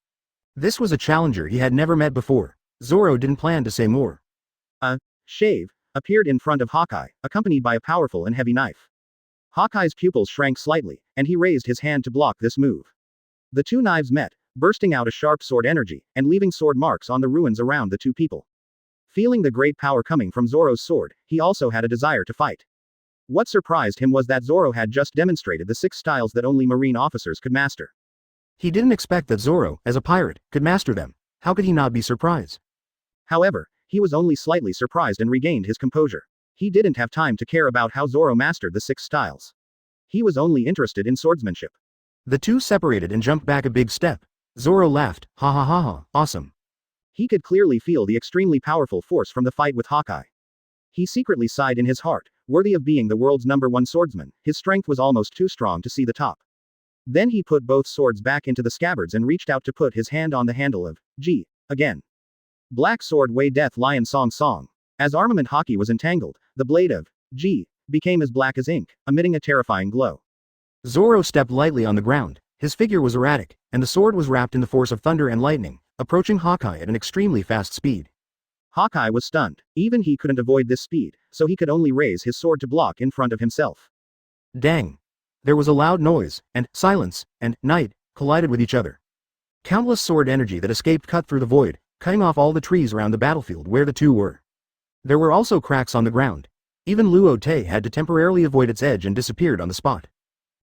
This was a challenger he had never met before. Zoro didn't plan to say more. A shave appeared in front of Hawkeye, accompanied by a powerful and heavy knife. Hawkeye's pupils shrank slightly, and he raised his hand to block this move. The two knives met, bursting out a sharp sword energy, and leaving sword marks on the ruins around the two people. Feeling the great power coming from Zoro's sword, he also had a desire to fight. What surprised him was that Zoro had just demonstrated the 6 styles that only marine officers could master. He didn't expect that Zoro, as a pirate, could master them. How could he not be surprised? However, he was only slightly surprised and regained his composure. He didn't have time to care about how Zoro mastered the 6 styles. He was only interested in swordsmanship. The two separated and jumped back a big step. Zoro laughed. Ha ha ha ha, awesome. He could clearly feel the extremely powerful force from the fight with Hawkeye. He secretly sighed in his heart, worthy of being the world's #1 swordsman. His strength was almost too strong to see the top. Then he put both swords back into the scabbards and reached out to put his hand on the handle of G again. Black sword Wei Death Lion Song Song. As armament hockey was entangled, the blade of G became as black as ink, emitting a terrifying glow. Zoro stepped lightly on the ground. His figure was erratic, and the sword was wrapped in the force of thunder and lightning, approaching Hawkeye at an extremely fast speed. Hawkeye was stunned. Even he couldn't avoid this speed, so he could only raise his sword to block in front of himself. Dang. There was a loud noise, and silence, and night collided with each other. Countless sword energy that escaped cut through the void, cutting off all the trees around the battlefield where the two were. There were also cracks on the ground. Even Luo Te had to temporarily avoid its edge and disappeared on the spot.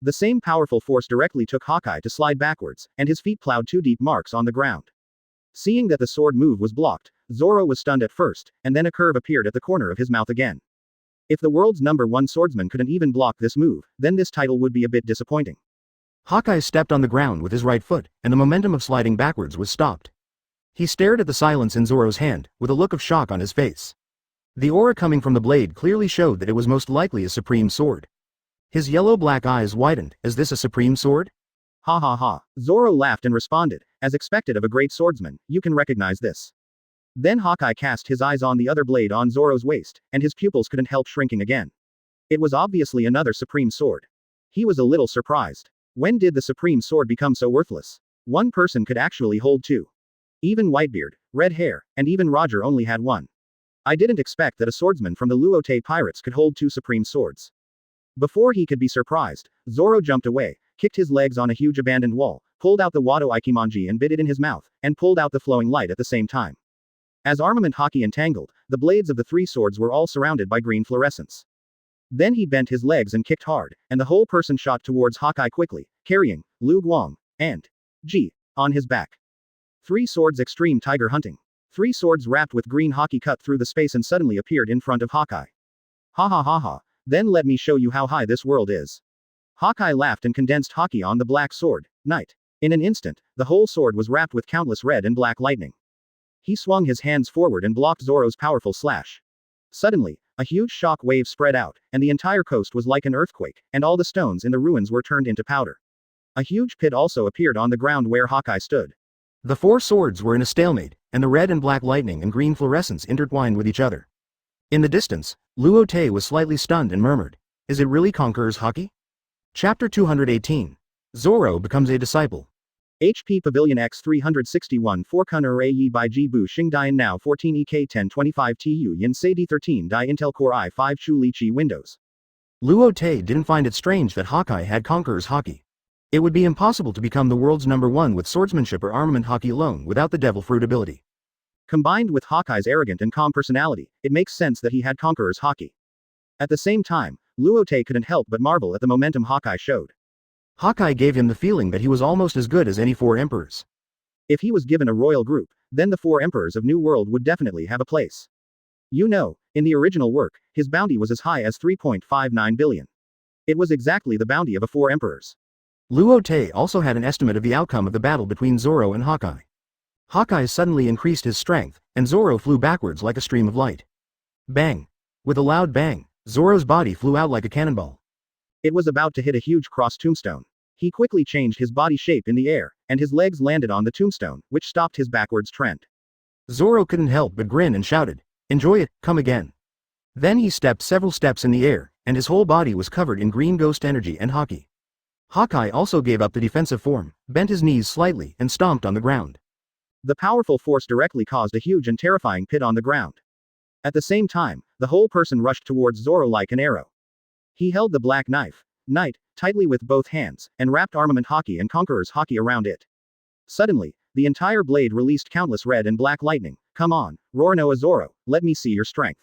The same powerful force directly took Hawkeye to slide backwards, and his feet plowed 2 deep marks on the ground. Seeing that the sword move was blocked, Zoro was stunned at first, and then a curve appeared at the corner of his mouth again. If the world's #1 swordsman couldn't even block this move, then this title would be a bit disappointing. Hawkeye stepped on the ground with his right foot, and the momentum of sliding backwards was stopped. He stared at the silence in Zoro's hand, with a look of shock on his face. The aura coming from the blade clearly showed that it was most likely a supreme sword. His yellow-black eyes widened. Is this a supreme sword? Ha ha ha. Zoro laughed and responded, as expected of a great swordsman, you can recognize this. Then Hawkeye cast his eyes on the other blade on Zoro's waist, and his pupils couldn't help shrinking again. It was obviously another supreme sword. He was a little surprised. When did the supreme sword become so worthless? One person could actually hold 2. Even Whitebeard, Red Hair, and even Roger only had 1. I didn't expect that a swordsman from the Luo Te pirates could hold 2 supreme swords. Before he could be surprised, Zoro jumped away, kicked his legs on a huge abandoned wall, pulled out the Wado Ikimonji and bit it in his mouth, and pulled out the flowing light at the same time. As armament hockey entangled, the blades of the 3 swords were all surrounded by green fluorescence. Then he bent his legs and kicked hard, and the whole person shot towards Hawkeye quickly, carrying Lu Guang and G on his back. 3 swords extreme tiger hunting. 3 swords wrapped with green hockey cut through the space and suddenly appeared in front of Hawkeye. Ha ha ha ha. Then let me show you how high this world is. Hawkeye laughed and condensed hockey on the black sword, Night. In an instant, the whole sword was wrapped with countless red and black lightning. He swung his hands forward and blocked Zoro's powerful slash. Suddenly, a huge shock wave spread out, and the entire coast was like an earthquake, and all the stones in the ruins were turned into powder. A huge pit also appeared on the ground where Hawkeye stood. The 4 swords were in a stalemate, and the red and black lightning and green fluorescence intertwined with each other. In the distance, Luo Te was slightly stunned and murmured, "Is it really Conqueror's Hockey?" Chapter 218. Zoro becomes a disciple. HP Pavilion X 361 4 Yi by Ji Bu Xing Dian Now 14 EK 1025 TU Yin Sei D13 Di Intel Core i5 Chu Li Chi Windows. Luo Te didn't find it strange that Hawkeye had Conqueror's Hockey. It would be impossible to become the world's #1 with swordsmanship or armament hockey alone without the Devil Fruit ability. Combined with Hawkeye's arrogant and calm personality, it makes sense that he had Conqueror's Hockey. At the same time, Luo Te couldn't help but marvel at the momentum Hawkeye showed. Hawkeye gave him the feeling that he was almost as good as any 4 emperors. If he was given a royal group, then the 4 emperors of New World would definitely have a place. You know, in the original work, his bounty was as high as 3.59 billion. It was exactly the bounty of a 4 emperors. Luo Te also had an estimate of the outcome of the battle between Zoro and Hawkeye. Hawkeye suddenly increased his strength, and Zoro flew backwards like a stream of light. Bang! With a loud bang, Zoro's body flew out like a cannonball. It was about to hit a huge cross tombstone. He quickly changed his body shape in the air, and his legs landed on the tombstone, which stopped his backwards trend. Zoro couldn't help but grin and shouted, "Enjoy it, come again." Then he stepped several steps in the air, and his whole body was covered in green ghost energy and haki. Hawkeye also gave up the defensive form, bent his knees slightly, and stomped on the ground. The powerful force directly caused a huge and terrifying pit on the ground. At the same time, the whole person rushed towards Zoro like an arrow. He held the black knife, Knight, tightly with both hands, and wrapped armament haki and conqueror's haki around it. Suddenly, the entire blade released countless red and black lightning. "Come on, roar Noah Zoro, let me see your strength."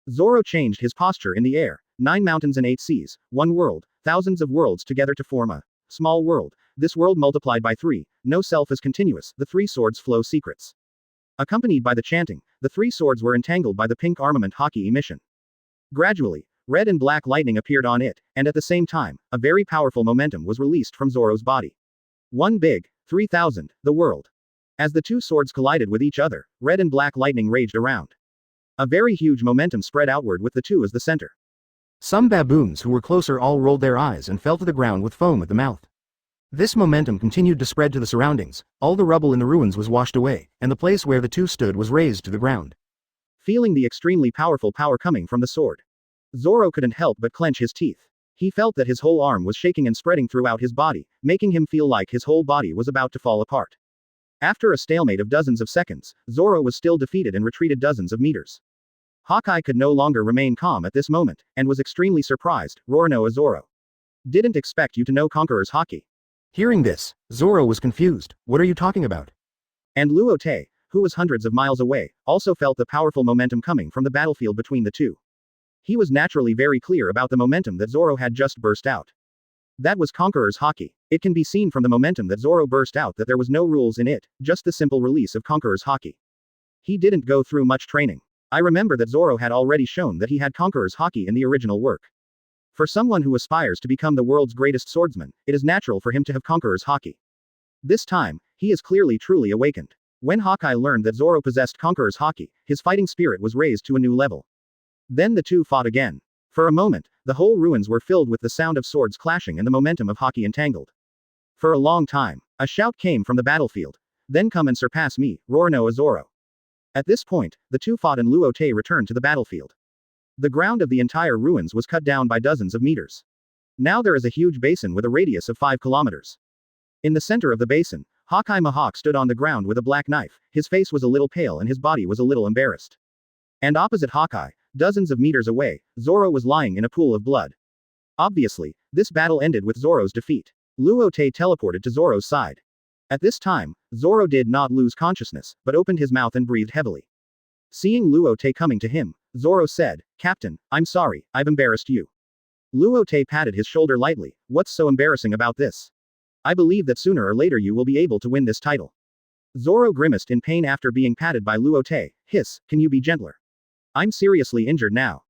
Zoro changed his posture in the air. 9 mountains and 8 seas, 1 world, thousands of worlds together to form a small world. This world multiplied by 3, no self is continuous, the 3 swords flow secrets. Accompanied by the chanting, the 3 swords were entangled by the pink armament haki emission. Gradually, red and black lightning appeared on it, and at the same time, a very powerful momentum was released from Zoro's body. 1 big, 3,000, the world. As the 2 swords collided with each other, red and black lightning raged around. A very huge momentum spread outward with the 2 as the center. Some baboons who were closer all rolled their eyes and fell to the ground with foam at the mouth. This momentum continued to spread to the surroundings, all the rubble in the ruins was washed away, and the place where the 2 stood was razed to the ground. Feeling the extremely powerful power coming from the sword, Zoro couldn't help but clench his teeth. He felt that his whole arm was shaking and spreading throughout his body, making him feel like his whole body was about to fall apart. After a stalemate of dozens of seconds, Zoro was still defeated and retreated dozens of meters. Hawkeye could no longer remain calm at this moment, and was extremely surprised. "Roar Noah Zoro. Didn't expect you to know Conqueror's haki." Hearing this, Zoro was confused. "What are you talking about?" And Luo Te, who was hundreds of miles away, also felt the powerful momentum coming from the battlefield between the 2. He was naturally very clear about the momentum that Zoro had just burst out. That was Conqueror's haki. It can be seen from the momentum that Zoro burst out that there was no rules in it, just the simple release of Conqueror's haki. He didn't go through much training. I remember that Zoro had already shown that he had Conqueror's haki in the original work. For someone who aspires to become the world's greatest swordsman, it is natural for him to have Conqueror's haki. This time, he is clearly truly awakened. When Hawkeye learned that Zoro possessed Conqueror's haki, his fighting spirit was raised to a new level. Then the 2 fought again. For a moment, the whole ruins were filled with the sound of swords clashing and the momentum of haki entangled. For a long time, a shout came from the battlefield. "Then come and surpass me, roar Noah Zoro." At this point, the 2 fought and Luo Te returned to the battlefield. The ground of the entire ruins was cut down by dozens of meters. Now there is a huge basin with a radius of 5 kilometers. In the center of the basin, Hawkeye Mahawk stood on the ground with a black knife. His face was a little pale and his body was a little embarrassed. And opposite Hawkeye, dozens of meters away, Zoro was lying in a pool of blood. Obviously, this battle ended with Zoro's defeat. Luo Te teleported to Zoro's side. At this time, Zoro did not lose consciousness, but opened his mouth and breathed heavily. Seeing Luo Te coming to him, Zoro said, "Captain, I'm sorry, I've embarrassed you." Luo Te patted his shoulder lightly. "What's so embarrassing about this? I believe that sooner or later you will be able to win this title." Zoro grimaced in pain after being patted by Luo Te. "Hiss, can you be gentler? I'm seriously injured now."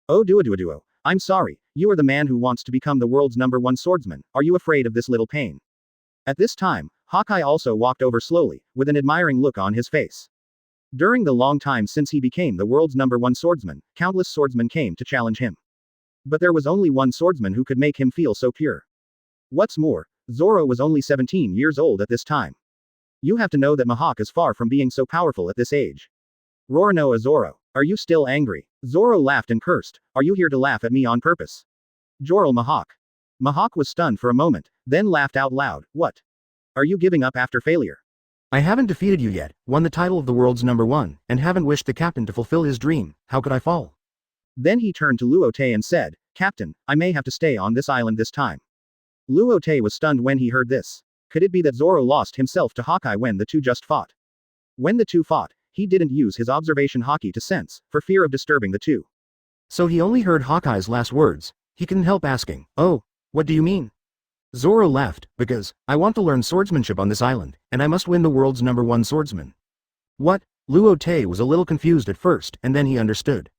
"Oh duo, I'm sorry, you are the man who wants to become the world's #1 swordsman, are you afraid of this little pain?" At this time, Hawkeye also walked over slowly, with an admiring look on his face. During the long time since he became the world's #1 swordsman, countless swordsmen came to challenge him. But there was only one swordsman who could make him feel so pure. What's more, Zoro was only 17 years old at this time. You have to know that Mahawk is far from being so powerful at this age. Roar Noah Zoro. Are you still angry? Zoro laughed and cursed. Are you here to laugh at me on purpose? Joral Mahawk. Mahawk was stunned for a moment, then laughed out loud. What? Are you giving up after failure? I haven't defeated you yet, won the title of the world's #1, and haven't wished the captain to fulfill his dream. How could I fall? Then he turned to Luo Te and said, "Captain, I may have to stay on this island this time." Luo Te was stunned when he heard this. Could it be that Zoro lost himself to Hawkeye when the 2 just fought? When the 2 fought, he didn't use his observation haki to sense, for fear of disturbing the 2. So he only heard Hawkeye's last words. He couldn't help asking, "Oh, what do you mean?" Zoro laughed, "Because, I want to learn swordsmanship on this island, and I must win the world's #1 swordsman." What? Luo Te was a little confused at first, and then he understood.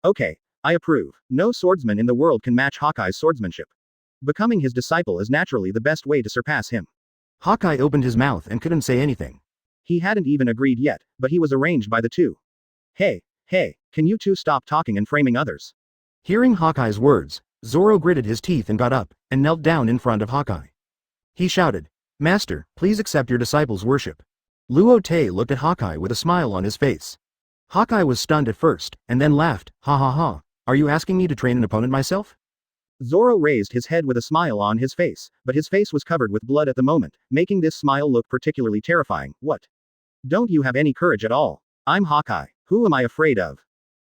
Okay, I approve. No swordsman in the world can match Hawkeye's swordsmanship. Becoming his disciple is naturally the best way to surpass him. Hawkeye opened his mouth and couldn't say anything. He hadn't even agreed yet, but he was arranged by the two. Hey, can you two stop talking and framing others? Hearing Hawkeye's words, Zoro gritted his teeth and got up, and knelt down in front of Hawkeye. He shouted, "Master, please accept your disciple's worship." Luo Te looked at Hawkeye with a smile on his face. Hawkeye was stunned at first, and then laughed, "Ha ha ha, are you asking me to train an opponent myself?" Zoro raised his head with a smile on his face, but his face was covered with blood at the moment, making this smile look particularly terrifying. What? Don't you have any courage at all? I'm Hawkeye. Who am I afraid of?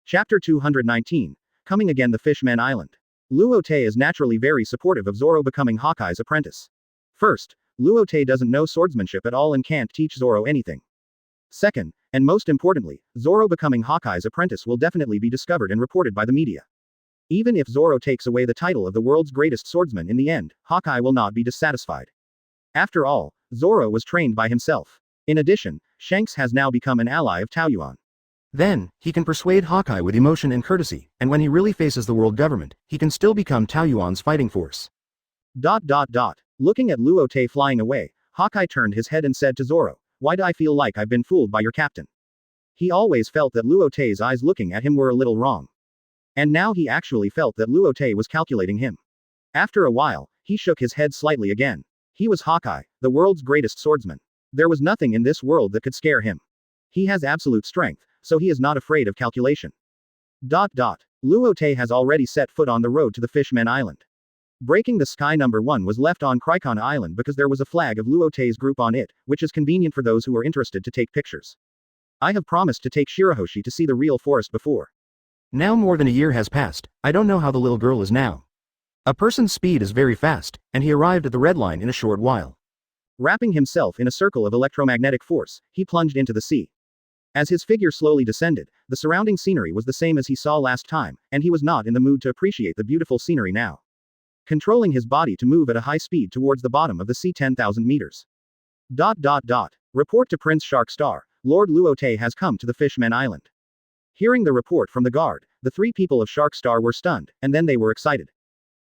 Chapter 219. Coming again, the Fishman Island. Luo Te is naturally very supportive of Zoro becoming Hawkeye's apprentice. First, Luo Te doesn't know swordsmanship at all and can't teach Zoro anything. Second, and most importantly, Zoro becoming Hawkeye's apprentice will definitely be discovered and reported by the media. Even if Zoro takes away the title of the world's greatest swordsman in the end, Hawkeye will not be dissatisfied. After all, Zoro was trained by himself. In addition, Shanks has now become an ally of Taoyuan. Then, he can persuade Hawkeye with emotion and courtesy, and when he really faces the world government, he can still become Taoyuan's fighting force. Looking at Luo Te flying away, Hawkeye turned his head and said to Zoro, "Why do I feel like I've been fooled by your captain?" He always felt that Luo Te's eyes looking at him were a little wrong. And now he actually felt that Luo Te was calculating him. After a while, he shook his head slightly again. He was Hawkeye, the world's greatest swordsman. There was nothing in this world that could scare him. He has absolute strength, so he is not afraid of calculation. Luo Te has already set foot on the road to the Fishman Island. Breaking the Sky number 1 was left on Krycon Island because there was a flag of Luo Te's group on it, which is convenient for those who are interested to take pictures. I have promised to take Shirahoshi to see the real forest before. Now more than a year has passed, I don't know how the little girl is now. A person's speed is very fast, and he arrived at the red line in a short while. Wrapping himself in a circle of electromagnetic force, he plunged into the sea. As his figure slowly descended, the surrounding scenery was the same as he saw last time, and he was not in the mood to appreciate the beautiful scenery now. Controlling his body to move at a high speed towards the bottom of the sea 10,000 meters. Report to Prince Sharkstar, Lord Luo Te has come to the Fishman Island. Hearing the report from the guard, the three people of Sharkstar were stunned, and then they were excited.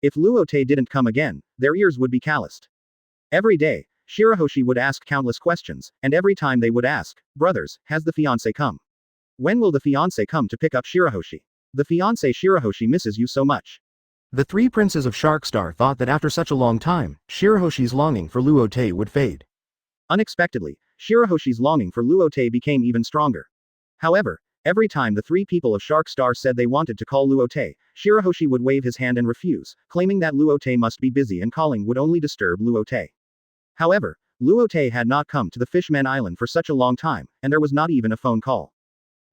If Luo Te didn't come again, their ears would be calloused. Every day, Shirahoshi would ask countless questions, and every time they would ask, "Brothers, has the fiancé come? When will the fiancé come to pick up Shirahoshi? The fiancé Shirahoshi misses you so much." The three princes of Sharkstar thought that after such a long time, Shirahoshi's longing for Luo Te would fade. Unexpectedly, Shirahoshi's longing for Luo Te became even stronger. However, every time the three people of Sharkstar said they wanted to call Luo Te, Shirahoshi would wave his hand and refuse, claiming that Luo Te must be busy and calling would only disturb Luo Te. However, Luo Te had not come to the Fishman Island for such a long time, and there was not even a phone call.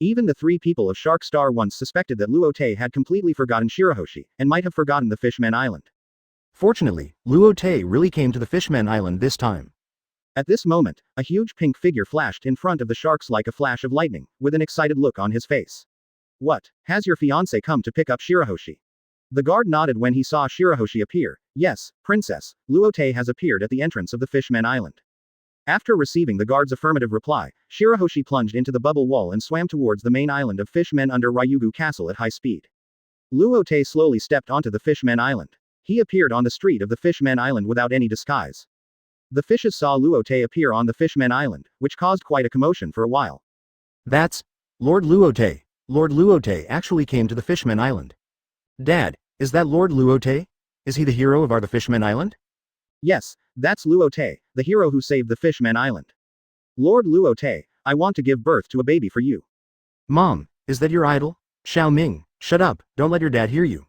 Even the three people of Sharkstar once suspected that Luo Te had completely forgotten Shirahoshi, and might have forgotten the Fishman Island. Fortunately, Luo Te really came to the Fishman Island this time. At this moment, a huge pink figure flashed in front of the sharks like a flash of lightning, with an excited look on his face. "What, has your fiancé come to pick up Shirahoshi?" The guard nodded when he saw Shirahoshi appear. "Yes, Princess, Luo Te has appeared at the entrance of the Fishman Island." After receiving the guard's affirmative reply, Shirahoshi plunged into the bubble wall and swam towards the main island of Fishmen under Ryugu Castle at high speed. Luo Te slowly stepped onto the Fishman Island. He appeared on the street of the Fishman Island without any disguise. The fishes saw Luo Te appear on the Fishman Island, which caused quite a commotion for a while. "That's Lord Luo Te. Lord Luo Te actually came to the Fishman Island. Dad, is that Lord Luo Te? Is he the hero of the Fishman Island?" "Yes, that's Luo Te, the hero who saved the Fishman Island. Lord Luo Te, I want to give birth to a baby for you." "Mom, is that your idol? Xiao Ming, shut up, don't let your dad hear you."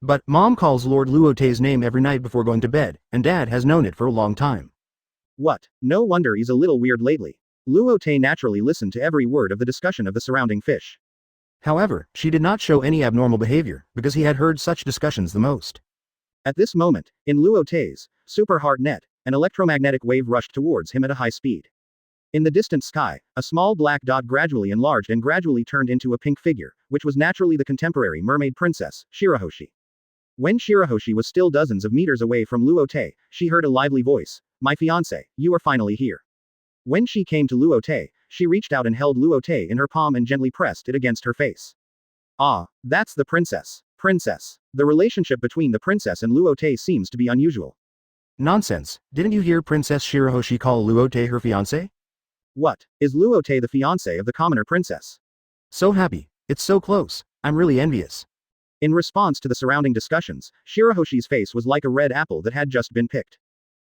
But Mom calls Lord Luo Te's name every night before going to bed, and Dad has known it for a long time. What? No wonder he's a little weird lately. Luo Te naturally listened to every word of the discussion of the surrounding fish. However, she did not show any abnormal behavior, because he had heard such discussions the most. At this moment, in Luo Te's super heart net, an electromagnetic wave rushed towards him at a high speed. In the distant sky, a small black dot gradually enlarged and gradually turned into a pink figure, which was naturally the contemporary mermaid princess, Shirahoshi. When Shirahoshi was still dozens of meters away from Luo Te, she heard a lively voice, "My fiancé, you are finally here." When she came to Luo Te, she reached out and held Luo Te in her palm and gently pressed it against her face. "Ah, that's the princess. Princess. The relationship between the princess and Luo Te seems to be unusual. Nonsense, didn't you hear Princess Shirahoshi call Luo Te her fiancé? What? Is Luo Te the fiancé of the commoner princess? So happy, it's so close, I'm really envious. In response to the surrounding discussions, Shirahoshi's face was like a red apple that had just been picked.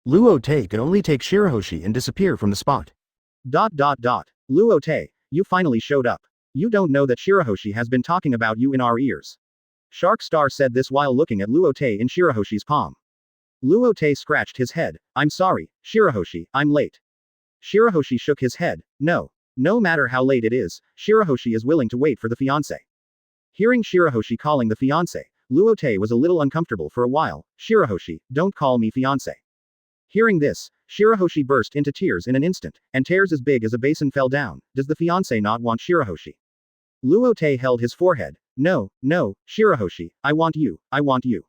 Luo Te could only take Shirahoshi and disappear from the spot. Luo Te, you finally showed up. You don't know that Shirahoshi has been talking about you in our ears. Shark Star said this while looking at Luo Te in Shirahoshi's palm. Luo Te scratched his head. I'm sorry, Shirahoshi, I'm late. Shirahoshi shook his head. No. No matter how late it is, Shirahoshi is willing to wait for the fiancé. Hearing Shirahoshi calling the fiancé, Luo Te was a little uncomfortable for a while. Shirahoshi, don't call me fiancé. Hearing this, Shirahoshi burst into tears in an instant, and tears as big as a basin fell down. Does the fiancé not want Shirahoshi? Luo Te held his forehead. No, Shirahoshi, I want you, I want you.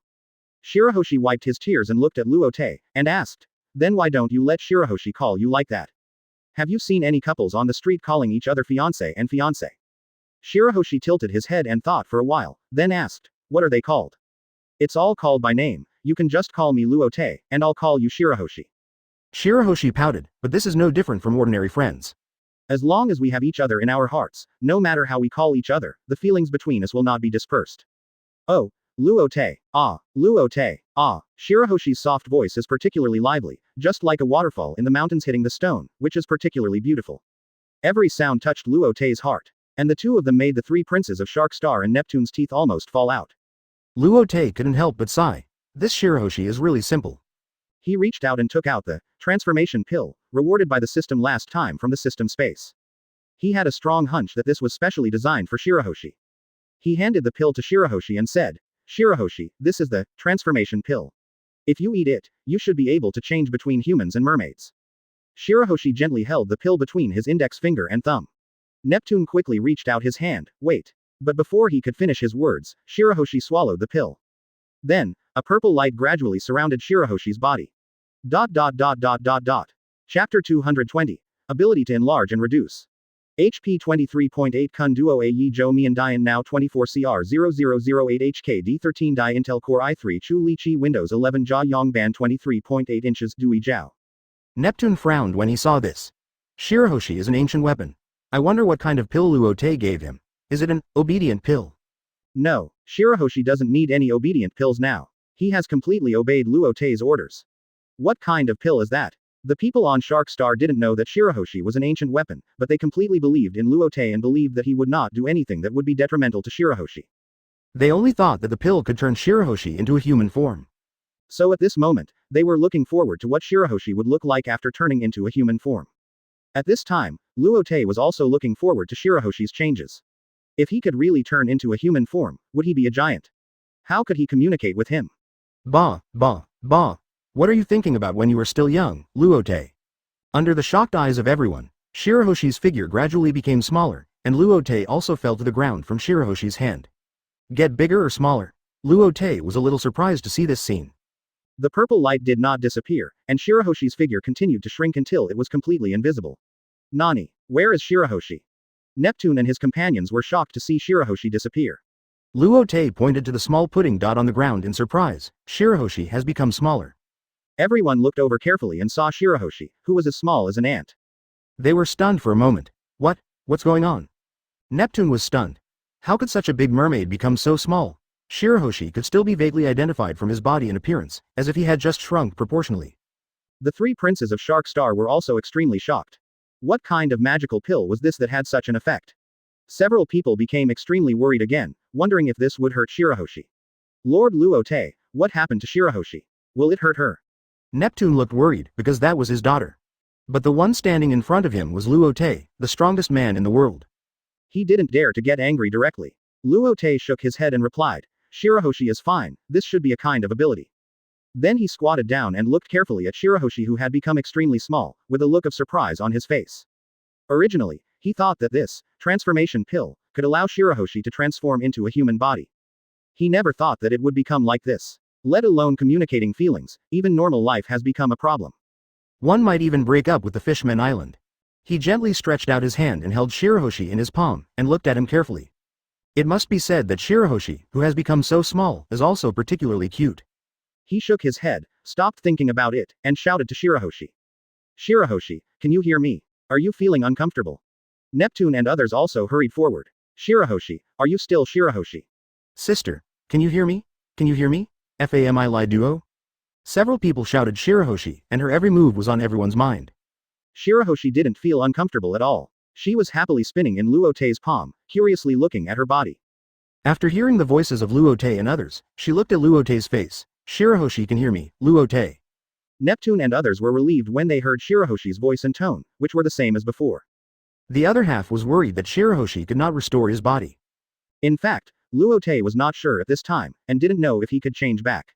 Shirahoshi wiped his tears and looked at Luo Te, and asked. Then why don't you let Shirahoshi call you like that? Have you seen any couples on the street calling each other fiancé and fiancé? Shirahoshi tilted his head and thought for a while, then asked. What are they called? It's all called by name. You can just call me Luo Te, and I'll call you Shirahoshi. Shirahoshi pouted, but this is no different from ordinary friends. As long as we have each other in our hearts, no matter how we call each other, the feelings between us will not be dispersed. Oh, Luo Te, ah, Luo Te, ah. Shirahoshi's soft voice is particularly lively, just like a waterfall in the mountains hitting the stone, which is particularly beautiful. Every sound touched Luo Te's heart, and the two of them made the three princes of Shark Star and Neptune's teeth almost fall out. Luo Te couldn't help but sigh. This Shirahoshi is really simple. He reached out and took out the transformation pill, rewarded by the system last time from the system space. He had a strong hunch that this was specially designed for Shirahoshi. He handed the pill to Shirahoshi and said, Shirahoshi, this is the transformation pill. If you eat it, you should be able to change between humans and mermaids. Shirahoshi gently held the pill between his index finger and thumb. Neptune quickly reached out his hand. Wait. But before he could finish his words, Shirahoshi swallowed the pill. Then, a purple light gradually surrounded Shirahoshi's body. Chapter 220. Ability to enlarge and reduce. HP 23.8 Kun Duo A Yi Zhou Mian Dian Now 24 CR 0008 HKD 13 Die Intel Core i3 Chu Li Chi Windows 11 Jia Yong Ban 23.8 inches Dui Zhao. Neptune frowned when he saw this. Shirahoshi is an ancient weapon. I wonder what kind of pill Luo Te gave him. Is it an obedient pill? No, Shirahoshi doesn't need any obedient pills now. He has completely obeyed Luo Te's orders. What kind of pill is that? The people on Shark Star didn't know that Shirahoshi was an ancient weapon, but they completely believed in Luo Te and believed that he would not do anything that would be detrimental to Shirahoshi. They only thought that the pill could turn Shirahoshi into a human form. So at this moment, they were looking forward to what Shirahoshi would look like after turning into a human form. At this time, Luo Te was also looking forward to Shirahoshi's changes. If he could really turn into a human form, would he be a giant? How could he communicate with him? Bah. What are you thinking about when you were still young, Luo Te? Under the shocked eyes of everyone, Shirahoshi's figure gradually became smaller, and Luo Te also fell to the ground from Shirahoshi's hand. Get bigger or smaller? Luo Te was a little surprised to see this scene. The purple light did not disappear, and Shirahoshi's figure continued to shrink until it was completely invisible. Nani, where is Shirahoshi? Neptune and his companions were shocked to see Shirahoshi disappear. Luo Te pointed to the small pudding dot on the ground in surprise. Shirahoshi has become smaller. Everyone looked over carefully and saw Shirahoshi, who was as small as an ant. They were stunned for a moment. What's going on? Neptune was stunned. How could such a big mermaid become so small? Shirahoshi could still be vaguely identified from his body and appearance, as if he had just shrunk proportionally. The three princes of Shark Star were also extremely shocked. What kind of magical pill was this that had such an effect? Several people became extremely worried again, wondering if this would hurt Shirahoshi. Lord Luo Te, what happened to Shirahoshi? Will it hurt her? Neptune looked worried, because that was his daughter. But the one standing in front of him was Luo Te, the strongest man in the world. He didn't dare to get angry directly. Luo Te shook his head and replied, Shirahoshi is fine, this should be a kind of ability. Then he squatted down and looked carefully at Shirahoshi, who had become extremely small, with a look of surprise on his face. Originally, he thought that this transformation pill could allow Shirahoshi to transform into a human body. He never thought that it would become like this. Let alone communicating feelings, even normal life has become a problem. One might even break up with the Fishman Island. He gently stretched out his hand and held Shirahoshi in his palm, and looked at him carefully. It must be said that Shirahoshi, who has become so small, is also particularly cute. He shook his head, stopped thinking about it, and shouted to Shirahoshi. Shirahoshi, can you hear me? Are you feeling uncomfortable? Neptune and others also hurried forward. Shirahoshi, are you still Shirahoshi? Sister, can you hear me? Can you hear me? Family duo? Several people shouted Shirahoshi, and her every move was on everyone's mind. Shirahoshi didn't feel uncomfortable at all. She was happily spinning in Luo Te's palm, curiously looking at her body. After hearing the voices of Luo Te and others, she looked at Luo Te's face. Shirahoshi can hear me, Luo Te. Neptune and others were relieved when they heard Shirahoshi's voice and tone, which were the same as before. The other half was worried that Shirahoshi could not restore his body. In fact, Luo Te was not sure at this time, and didn't know if he could change back.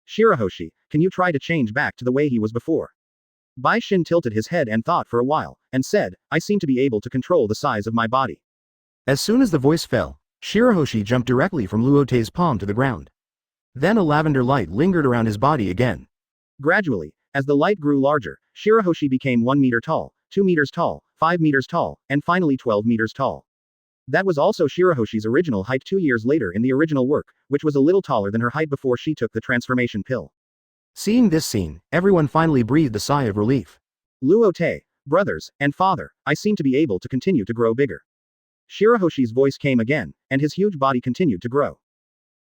Shirahoshi, can you try to change back to the way he was before? Bai Shin tilted his head and thought for a while, and said, I seem to be able to control the size of my body. As soon as the voice fell, Shirahoshi jumped directly from Luo Te's palm to the ground. Then a lavender light lingered around his body again. Gradually, as the light grew larger, Shirahoshi became 1 meter tall, 2 meters tall, 5 meters tall, and finally 12 meters tall. That was also Shirahoshi's original height 2 years later in the original work, which was a little taller than her height before she took the transformation pill. Seeing this scene, everyone finally breathed a sigh of relief. Luo Te, brothers, and father, I seem to be able to continue to grow bigger. Shirahoshi's voice came again, and his huge body continued to grow.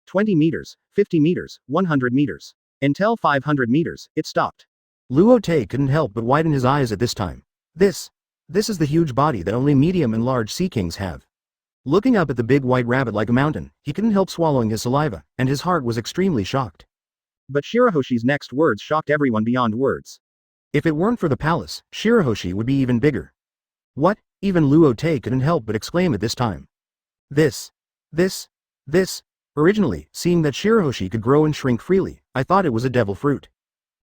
20 meters, 50 meters, 100 meters. Until 500 meters, it stopped. Luo Te couldn't help but widen his eyes at this time. This is the huge body that only medium and large sea kings have. Looking up at the big white rabbit like a mountain, he couldn't help swallowing his saliva, and his heart was extremely shocked. But Shirahoshi's next words shocked everyone beyond words. If it weren't for the palace, Shirahoshi would be even bigger. What? Even Luo Te couldn't help but exclaim at this time. This. Originally, seeing that Shirahoshi could grow and shrink freely, I thought it was a devil fruit.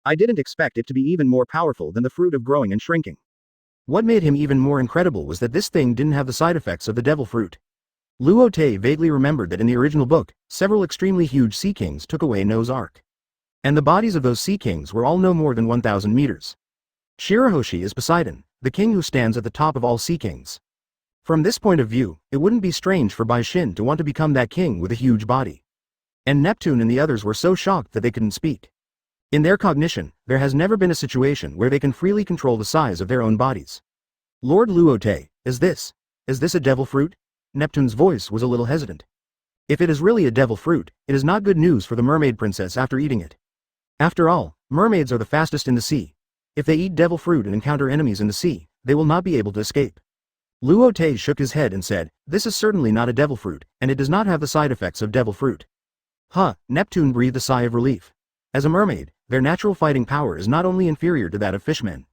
I didn't expect it to be even more powerful than the fruit of growing and shrinking. What made him even more incredible was that this thing didn't have the side effects of the devil fruit. Luo Te vaguely remembered that in the original book, several extremely huge sea kings took away Noah's Ark. And the bodies of those sea kings were all no more than 1,000 meters. Shirahoshi is Poseidon, the king who stands at the top of all sea kings. From this point of view, it wouldn't be strange for Bai Shin to want to become that king with a huge body. And Neptune and the others were so shocked that they couldn't speak. In their cognition, there has never been a situation where they can freely control the size of their own bodies. Lord Luo Te, is this a devil fruit? Neptune's voice was a little hesitant. If it is really a devil fruit, it is not good news for the mermaid princess after eating it. After all, mermaids are the fastest in the sea. If they eat devil fruit and encounter enemies in the sea, they will not be able to escape. Luo Te shook his head and said, this is certainly not a devil fruit, and it does not have the side effects of devil fruit. Neptune breathed a sigh of relief. As a mermaid, their natural fighting power is not only inferior to that of fishmen.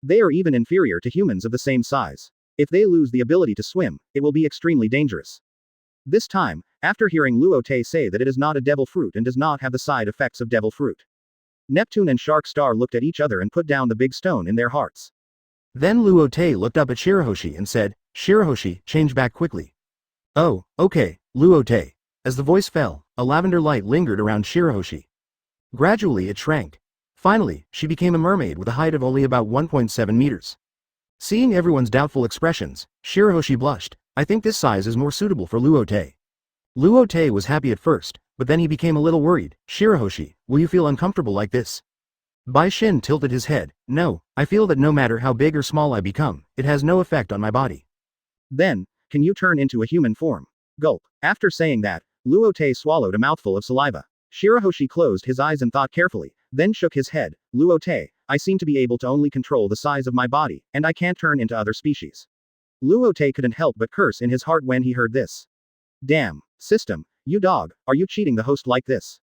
They are even inferior to humans of the same size. If they lose the ability to swim, it will be extremely dangerous. This time, after hearing Luo Te say that it is not a devil fruit and does not have the side effects of devil fruit, Neptune and Shark Star looked at each other and put down the big stone in their hearts. Then Luo Te looked up at Shirahoshi and said, Shirahoshi, change back quickly. Oh, okay, Luo Te. As the voice fell, a lavender light lingered around Shirahoshi. Gradually it shrank. Finally, she became a mermaid with a height of only about 1.7 meters. Seeing everyone's doubtful expressions, Shirahoshi blushed. I think this size is more suitable for Luo Te. Luo Te was happy at first, but then he became a little worried. Shirahoshi, will you feel uncomfortable like this? Bai Shin tilted his head. No, I feel that no matter how big or small I become, it has no effect on my body. Then, can you turn into a human form? Gulp. After saying that, Luo Te swallowed a mouthful of saliva. Shirahoshi closed his eyes and thought carefully, then shook his head. Luo Te, I seem to be able to only control the size of my body, and I can't turn into other species. Luo Te couldn't help but curse in his heart when he heard this. Damn, system, you dog, are you cheating the host like this? ...